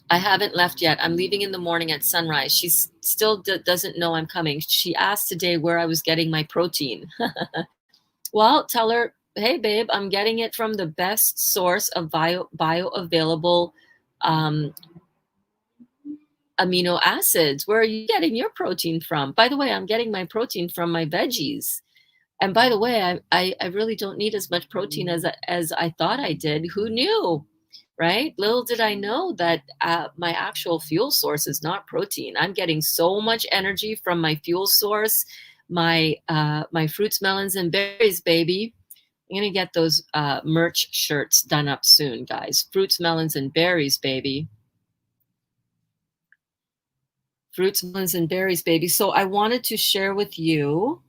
A: I haven't left yet. I'm leaving in the morning at sunrise. She still doesn't know I'm coming. She asked today where I was getting my protein. Well, tell her, hey, babe, I'm getting it from the best source of bioavailable amino acids. Where are you getting your protein from? By the way, I'm getting my protein from my veggies. And by the way, I really don't need as much protein as I thought I did. Who knew, right? Little did I know that my actual fuel source is not protein. I'm getting so much energy from my fuel source, my fruits, melons, and berries, baby. I'm going to get those merch shirts done up soon, guys. Fruits, melons, and berries, baby. Fruits, melons, and berries, baby. So I wanted to share with you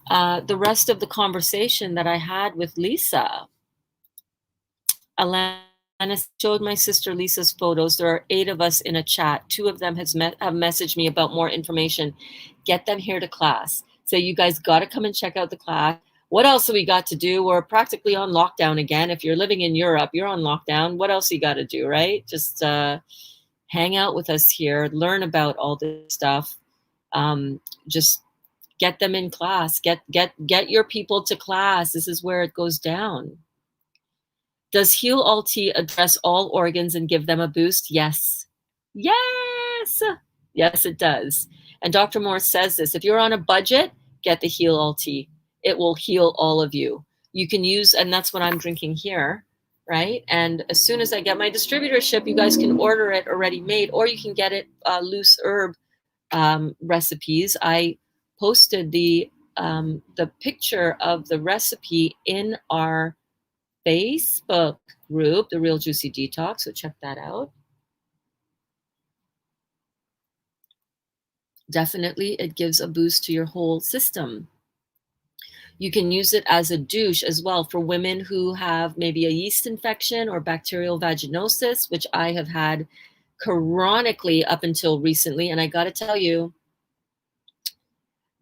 A: the rest of the conversation that I had with Lisa. Alana showed my sister Lisa's photos. There are 8 of us in a chat. 2 of them have messaged me about more information. Get them here to class. So you guys got to come and check out the class. What else do we got to do? We're practically on lockdown again. If you're living in Europe, you're on lockdown. What else you got to do, right? Just hang out with us here, learn about all this stuff. Just get them in class. Get your people to class. This is where it goes down. Does Heal All Tea address all organs and give them a boost? Yes. Yes. Yes, it does. And Dr. Morse says this, if you're on a budget, get the Heal All Tea. It will heal all of you. You can use, and that's what I'm drinking here, right? And as soon as I get my distributorship, you guys can order it already made, or you can get it loose herb recipes. I posted the picture of the recipe in our Facebook group, The Real Juicy Detox, so check that out. Definitely, it gives a boost to your whole system. You can use it as a douche as well for women who have maybe a yeast infection or bacterial vaginosis, which I have had chronically up until recently. And I got to tell you,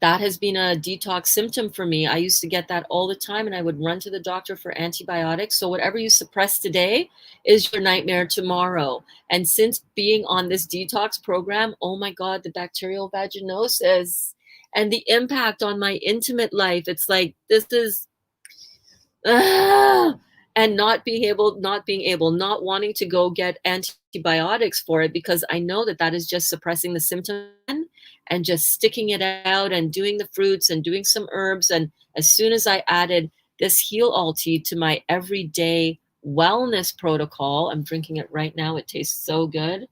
A: that has been a detox symptom for me. I used to get that all the time and I would run to the doctor for antibiotics. So whatever you suppress today is your nightmare tomorrow. And since being on this detox program, oh my God, the bacterial vaginosis and the impact on my intimate life, it's like, this is, and not wanting to go get antibiotics for it because I know that is just suppressing the symptom and just sticking it out and doing the fruits and doing some herbs. And as soon as I added this Heal All Tea to my everyday wellness protocol, I'm drinking it right now. It tastes so good.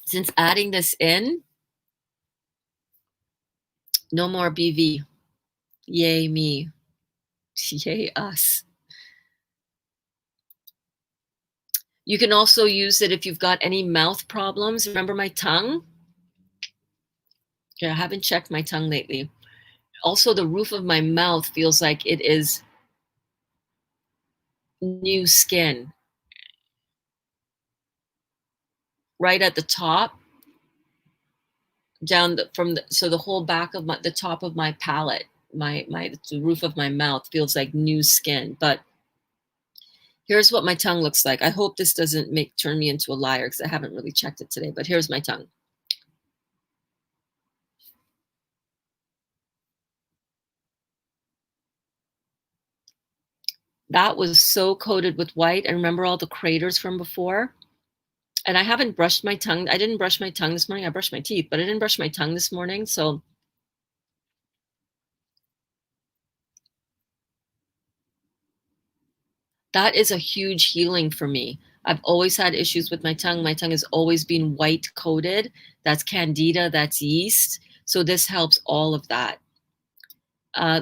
A: Since adding this in, no more BV. Yay me. Yay us. You can also use it if you've got any mouth problems. Remember my tongue? Okay, I haven't checked my tongue lately. Also, the roof of my mouth feels like it is new skin. Right at the top, down so the whole back of the top of my palate, the roof of my mouth feels like new skin. But here's what my tongue looks like. I hope this doesn't turn me into a liar because I haven't really checked it today, but here's my tongue. That was so coated with white. And remember all the craters from before? And I haven't brushed my tongue. I didn't brush my tongue this morning. I brushed my teeth, but I didn't brush my tongue this morning. So that is a huge healing for me. I've always had issues with my tongue. My tongue has always been white coated. That's candida, that's yeast. So this helps all of that.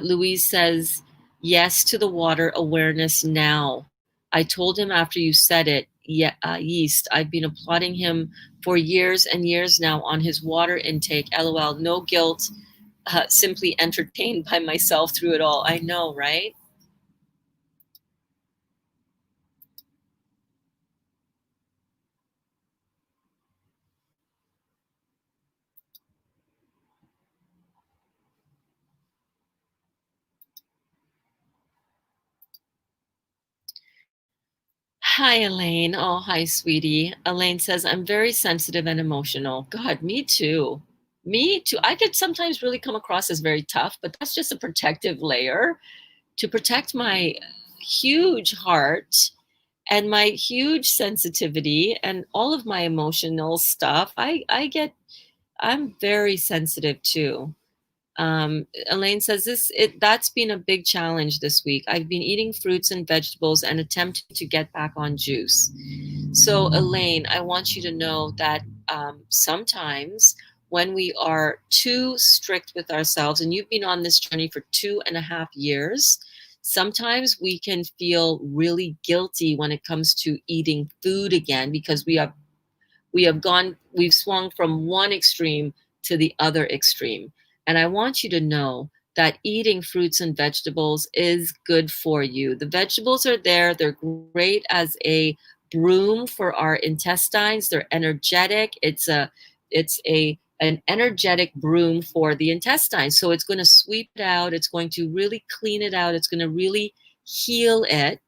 A: Louise says, yes to the water awareness now. I told him after you said it, yeast. I've been applauding him for years and years now on his water intake. LOL, no guilt, simply entertained by myself through it all. I know, right? Hi, Elaine. Oh, hi, sweetie. Elaine says, I'm very sensitive and emotional. God, me too. Me too. I could sometimes really come across as very tough, but that's just a protective layer to protect my huge heart and my huge sensitivity and all of my emotional stuff. I'm very sensitive too. Elaine says that's been a big challenge this week. I've been eating fruits and vegetables and attempting to get back on juice. So Elaine, I want you to know that sometimes when we are too strict with ourselves, and you've been on this journey for 2.5 years, sometimes we can feel really guilty when it comes to eating food again because we've swung from one extreme to the other extreme. And I want you to know that eating fruits and vegetables is good for you. The vegetables are there. They're great as a broom for our intestines. They're energetic. It's a an energetic broom for the intestines. So it's going to sweep it out. It's going to really clean it out. It's going to really heal it.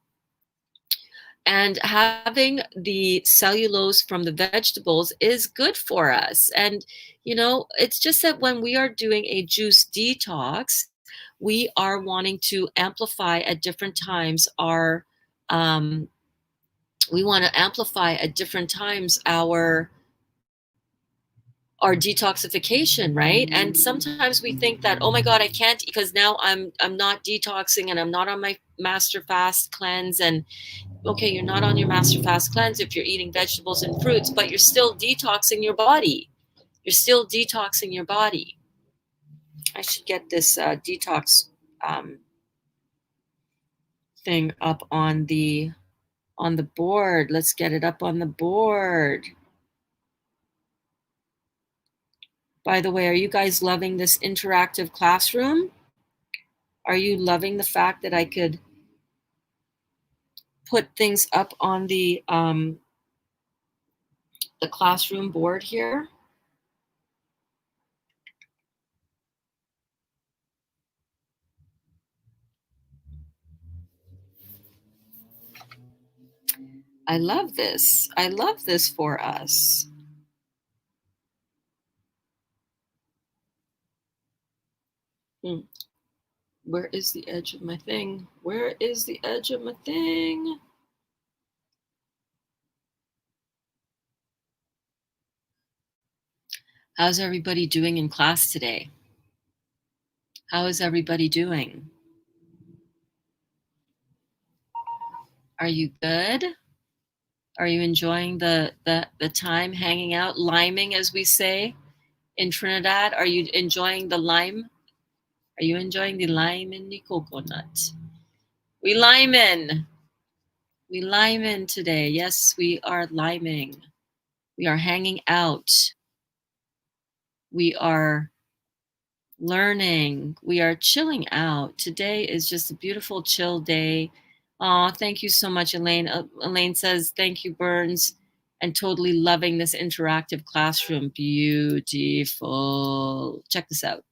A: And having the cellulose from the vegetables is good for us. And, you know, it's just that when we are doing a juice detox, we are wanting to amplify at different times we want to amplify at different times our detoxification, right? And sometimes we think that, oh my God, I can't because now I'm not detoxing and I'm not on my master fast cleanse. And okay, you're not on your master fast cleanse if you're eating vegetables and fruits, but you're still detoxing your body. You're still detoxing your body. I should get this detox thing up on the board. Let's get it up on the board. By the way, are you guys loving this interactive classroom? Are you loving the fact that I could put things up on the classroom board here? I love this. I love this for us. Where is the edge of my thing? Where is the edge of my thing? How's everybody doing in class today? How is everybody doing? Are you good? Are you enjoying the time hanging out, liming, as we say in Trinidad? Are you enjoying the lime? Are you enjoying the lime in the coconut? We liming. We liming today. Yes, we are liming. We are hanging out. We are learning. We are chilling out. Today is just a beautiful chill day. Oh, thank you so much, Elaine. Elaine says, thank you, Burns, and totally loving this interactive classroom. Beautiful. Check this out.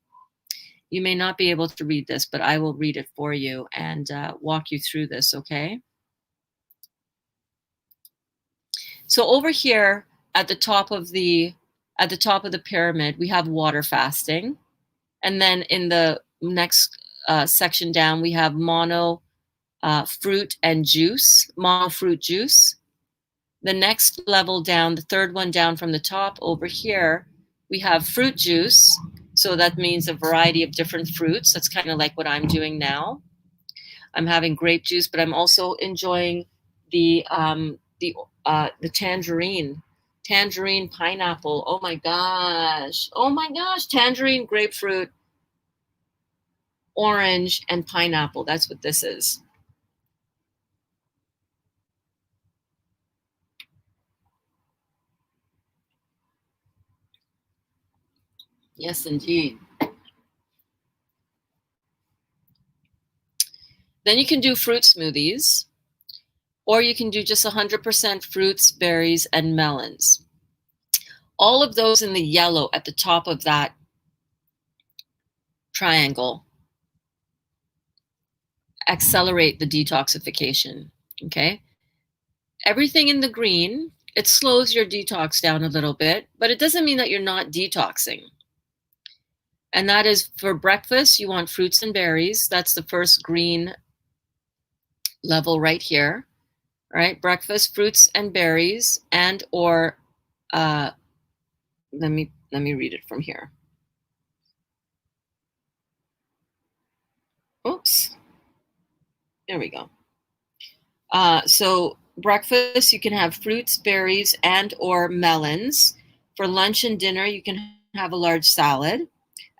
A: You may not be able to read this, but I will read it for you and walk you through this, okay? So over here at the top of the pyramid, we have water fasting. And then in the next section down, we have mono fruit and juice, mono fruit juice. The next level down, the third one down from the top over here, we have fruit juice. So that means a variety of different fruits. That's kind of like what I'm doing now. I'm having grape juice, but I'm also enjoying the tangerine pineapple. Oh my gosh, tangerine, grapefruit, orange, and pineapple. That's what this is. Yes, indeed. Then you can do fruit smoothies, or you can do just 100% fruits, berries, and melons. All of those in the yellow at the top of that triangle accelerate the detoxification, okay? Everything in the green, it slows your detox down a little bit, but it doesn't mean that you're not detoxing. And that is for breakfast, you want fruits and berries. That's the first green level right here, right? Breakfast, fruits and berries, and or let me read it from here. Oops. There we go. So breakfast, you can have fruits, berries, and or melons. For lunch and dinner, you can have a large salad,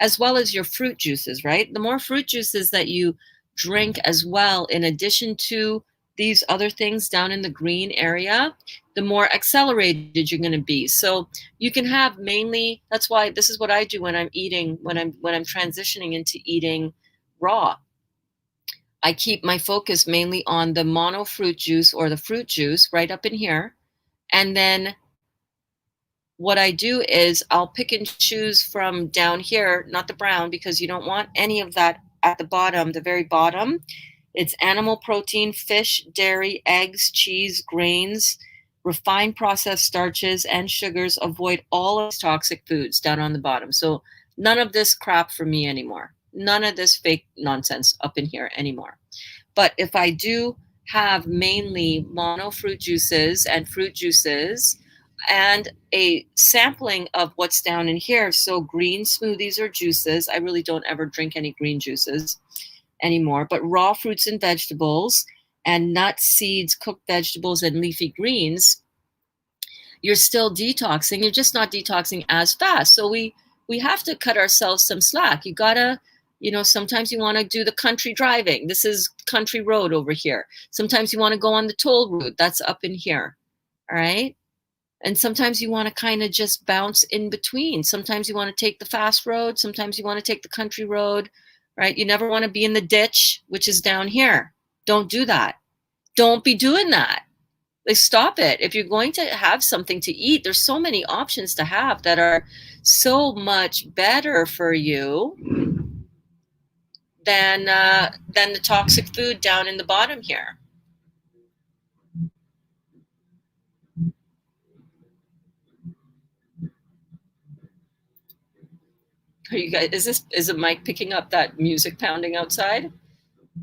A: as well as your fruit juices, right? The more fruit juices that you drink as well, in addition to these other things down in the green area, the more accelerated you're going to be. So you can have mainly, that's why this is what I do when I'm eating, when I'm transitioning into eating raw. I keep my focus mainly on the mono fruit juice or the fruit juice right up in here. And then what I do is I'll pick and choose from down here, not the brown, because you don't want any of that at the bottom, the very bottom. It's animal protein, fish, dairy, eggs, cheese, grains, refined processed starches, and sugars. Avoid all of these toxic foods down on the bottom. So none of this crap for me anymore. None of this fake nonsense up in here anymore. But if I do have mainly mono fruit juices and fruit juices and a sampling of what's down in here, so green smoothies or juices, I really don't ever drink any green juices anymore, but raw fruits and vegetables and nuts, seeds, cooked vegetables, and leafy greens, you're still detoxing. You're just not detoxing as fast. So we have to cut ourselves some slack. You gotta, sometimes you want to do the country driving. This is country road over here. Sometimes you want to go on the toll route. That's up in here. All right. And sometimes you want to kind of just bounce in between. Sometimes you want to take the fast road. Sometimes you want to take the country road, right? You never want to be in the ditch, which is down here. Don't do that. Don't be doing that. Like, stop it. If you're going to have something to eat, there's so many options to have that are so much better for you than the toxic food down in the bottom here. Are you guys? Is it Mike picking up that music pounding outside?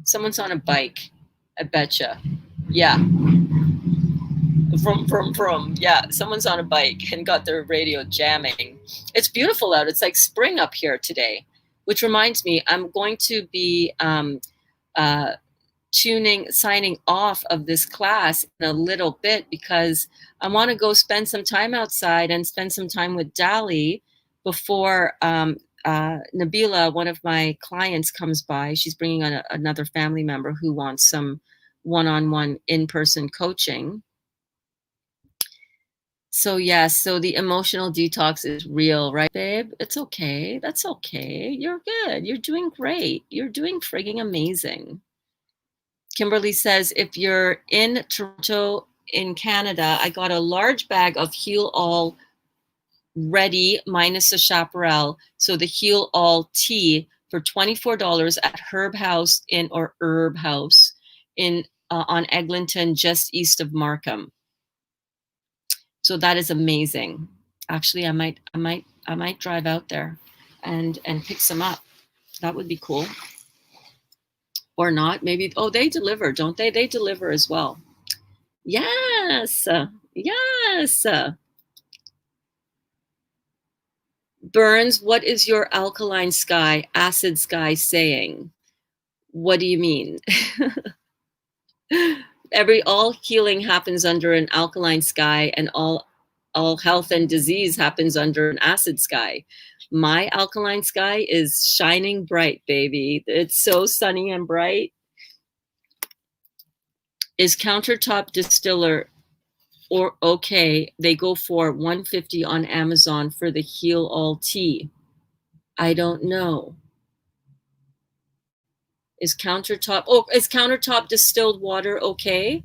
A: Someone's on a bike. I betcha. Yeah. Vroom. Yeah, someone's on a bike and got their radio jamming. It's beautiful out. It's like spring up here today, which reminds me, I'm going to be signing off of this class in a little bit because I want to go spend some time outside and spend some time with Dali before Nabila, one of my clients, comes by. She's bringing on another family member who wants some one-on-one in-person coaching. So yes, so the emotional detox is real, right, babe? It's okay. That's okay. You're good. You're doing great. You're doing frigging amazing. Kimberly says, if you're in Toronto, in Canada, I got a large bag of Heal All ready minus the chaparral. So the Heal All tea for $24 at Herb House in on Eglinton, just east of Markham. So that is amazing. Actually, I might drive out there and pick some up. That would be cool. Or not, maybe. Oh, they deliver, don't they? They deliver as well. Yes. Yes. Burns, what is your alkaline sky, acid sky saying? What do you mean? All healing happens under an alkaline sky, and all health and disease happens under an acid sky. My alkaline sky is shining bright, baby. It's so sunny and bright. Is Countertop Distiller or okay? They go for $150 on Amazon for the Heal All tea. I don't know. Is Countertop distilled water okay?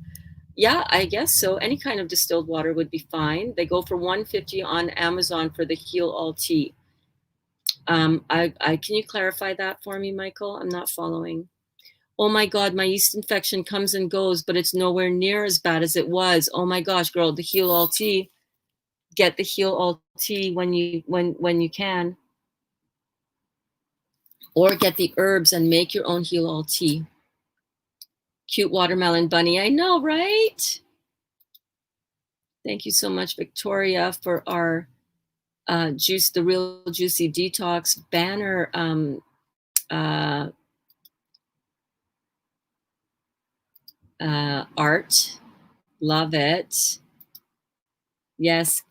A: Yeah, I guess so. Any kind of distilled water would be fine. They go for $150 on Amazon for the Heal All tea. Can you clarify that for me, Michael? I'm not following. Oh my God, my yeast infection comes and goes, but it's nowhere near as bad as it was. Oh my gosh, girl, the Heal All tea. Get the Heal All tea when you can. Or get the herbs and make your own Heal All tea. Cute watermelon bunny. I know, right? Thank you so much, Victoria, for our the Real Juicy Detox banner art. Love it. Yes,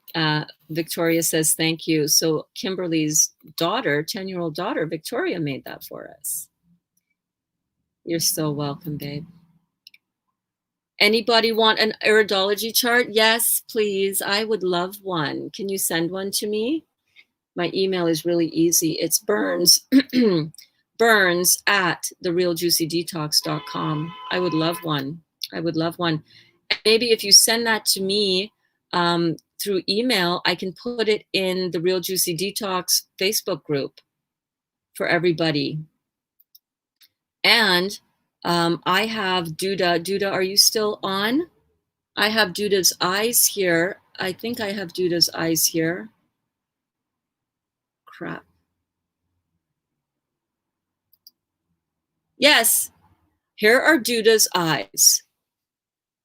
A: Victoria says thank you. So Kimberly's daughter, 10-year-old daughter, Victoria, made that for us. You're so welcome, babe. Anybody want an iridology chart? Yes, please. I would love one. Can you send one to me? My email is really easy. It's Burns, Burns at therealjuicydetox.com. I would love one. I would love one. Maybe if you send that to me through email, I can put it in the Real Juicy Detox Facebook group for everybody. And I have Duda. Duda, are you still on? I have Duda's eyes here. I think I have Duda's eyes here. Crap. Yes, here are Duda's eyes.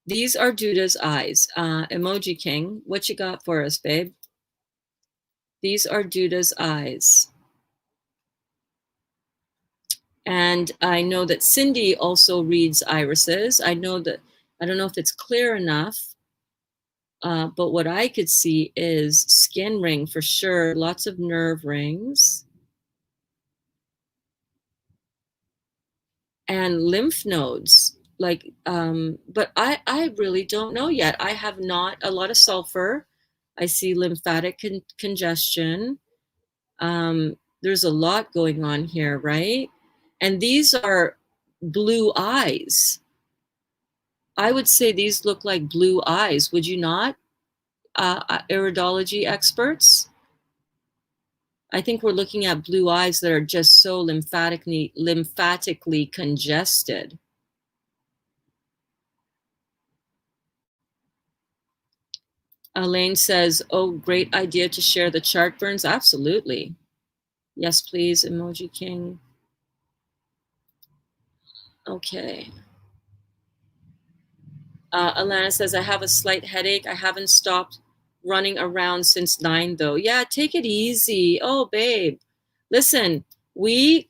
A: These are Duda's eyes. Emoji King, what you got for us, babe? These are Duda's eyes. And I know that Cindy also reads irises. I know that, I don't know if it's clear enough, but what I could see is skin ring for sure, lots of nerve rings. And lymph nodes, like, but I really don't know yet. I have not a lot of sulfur. I see lymphatic congestion. There's a lot going on here, right? And these are blue eyes. I would say these look like blue eyes. Would you not, iridology experts? I think we're looking at blue eyes that are just so lymphatically congested. Elaine says, oh, great idea to share the chart burns. Absolutely. Yes, please, Emoji King. Okay. Alana says, I have a slight headache. I haven't stopped running around since 9 though. Yeah, take it easy. Oh, babe. Listen, we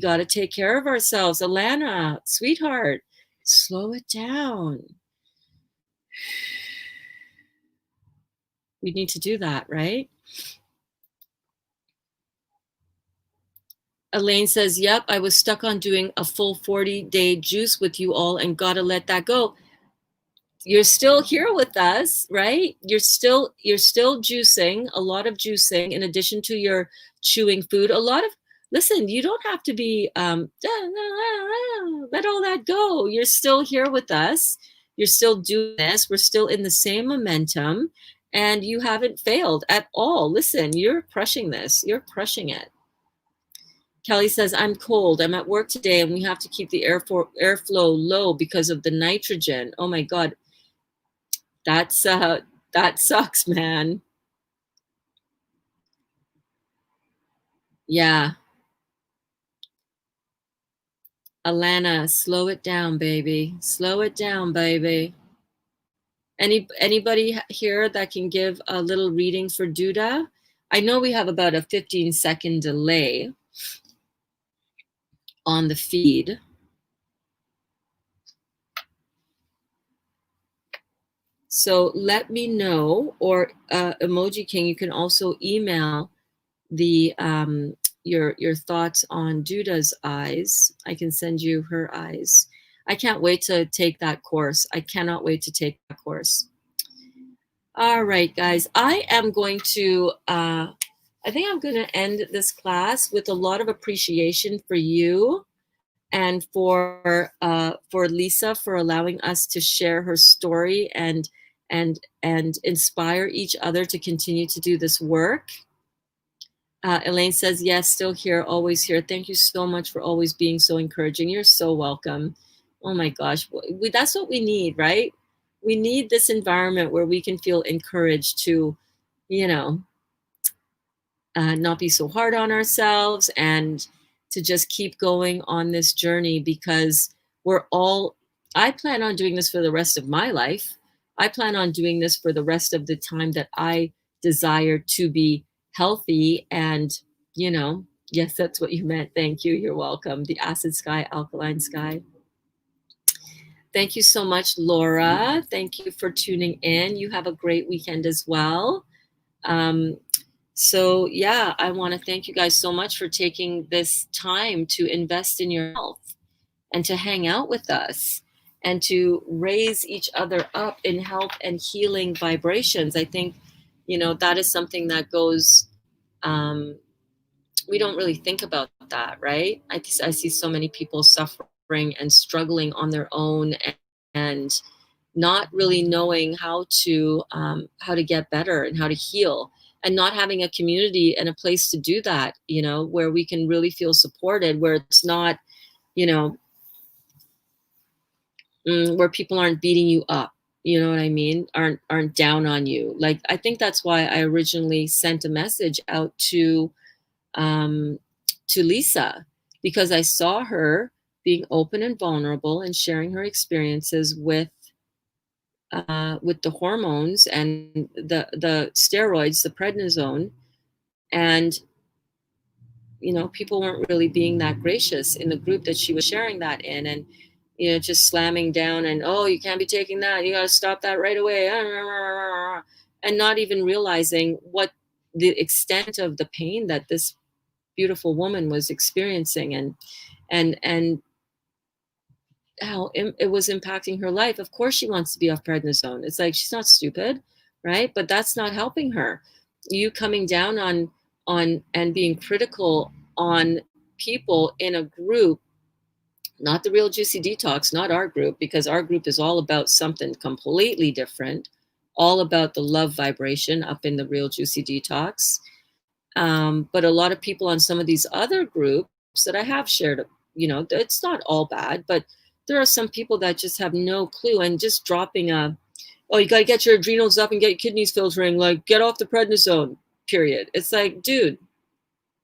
A: got to take care of ourselves. Alana, sweetheart, slow it down. We need to do that, right? Elaine says, yep, I was stuck on doing a full 40-day juice with you all and got to let that go. You're still here with us, right? You're still juicing, a lot of juicing in addition to your chewing food. A lot of, listen, you don't have to be, let all that go. You're still here with us. You're still doing this. We're still in the same momentum and you haven't failed at all. Listen, you're crushing this. You're crushing it. Kelly says, I'm cold. I'm at work today and we have to keep the airflow low because of the nitrogen. Oh my God. That sucks, man. Yeah. Alana, slow it down, baby. Slow it down, baby. Anybody here that can give a little reading for Duda? I know we have about a 15-second delay on the feed. So let me know, or Emoji King, you can also email the your thoughts on Duda's eyes. I can send you her eyes. I can't wait to take that course. I cannot wait to take that course. All right, guys, I am going to, I think I'm going to end this class with a lot of appreciation for you and for Lisa for allowing us to share her story and inspire each other to continue to do this work. Elaine says, yes, still here, always here. Thank you so much for always being so encouraging. You're so welcome. Oh my gosh, that's what we need, right? We need this environment where we can feel encouraged to, you know, not be so hard on ourselves and to just keep going on this journey, because I plan on doing this for the rest of my life. I plan on doing this for the rest of the time that I desire to be healthy. And, you know, yes, that's what you meant. Thank you. You're welcome. The acid sky, alkaline sky. Thank you so much, Laura. Thank you for tuning in. You have a great weekend as well. So yeah, I want to thank you guys so much for taking this time to invest in your health and to hang out with us and to raise each other up in health and healing vibrations. I think, you know, that is something that goes, we don't really think about that, right? I see so many people suffering and struggling on their own and not really knowing how to get better and how to heal, and not having a community and a place to do that, where we can really feel supported, where it's not, where people aren't beating you up, you know what I mean? Aren't down on you. Like, I think that's why I originally sent a message out to Lisa, because I saw her being open and vulnerable and sharing her experiences with the hormones and the steroids, the prednisone, and people weren't really being that gracious in the group that she was sharing that in, and just slamming down and, oh, you can't be taking that, you got to stop that right away, and not even realizing what the extent of the pain that this beautiful woman was experiencing, and how it was impacting her life. Of course she wants to be off prednisone. It's like, she's not stupid, right? But that's not helping her. You coming down on and being critical on people in a group, not the Real Juicy Detox, not our group, because our group is all about something completely different, all about the love vibration up in the Real Juicy Detox. But a lot of people on some of these other groups that I have shared, it's not all bad, but there are some people that just have no clue, and just dropping oh, you got to get your adrenals up and get your kidneys filtering, like, get off the prednisone, period. It's like, dude,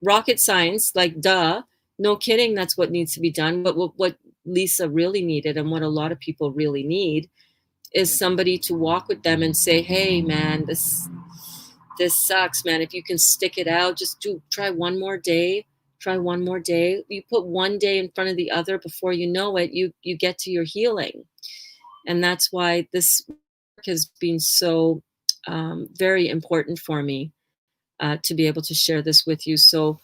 A: rocket science, like, duh, no kidding, that's what needs to be done. But what Lisa really needed, and what a lot of people really need, is somebody to walk with them and say, hey, man, this sucks, man. If you can stick it out, just try one more day. Try one more day. You put one day in front of the other, before you know it, you get to your healing. And that's why this work has been so very important for me, to be able to share this with you. So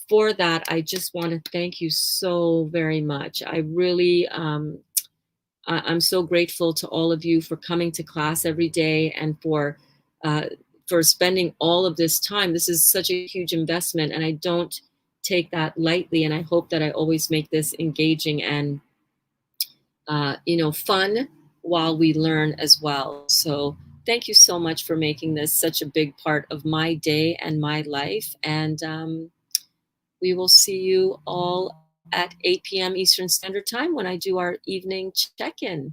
A: for that, I just want to thank you so very much. I really, I'm so grateful to all of you for coming to class every day, and for spending all of this time. This is such a huge investment, and I don't take that lightly. And I hope that I always make this engaging and fun while we learn as well. So thank you so much for making this such a big part of my day and my life. And we will see you all at 8 p.m. Eastern Standard Time when I do our evening check-in.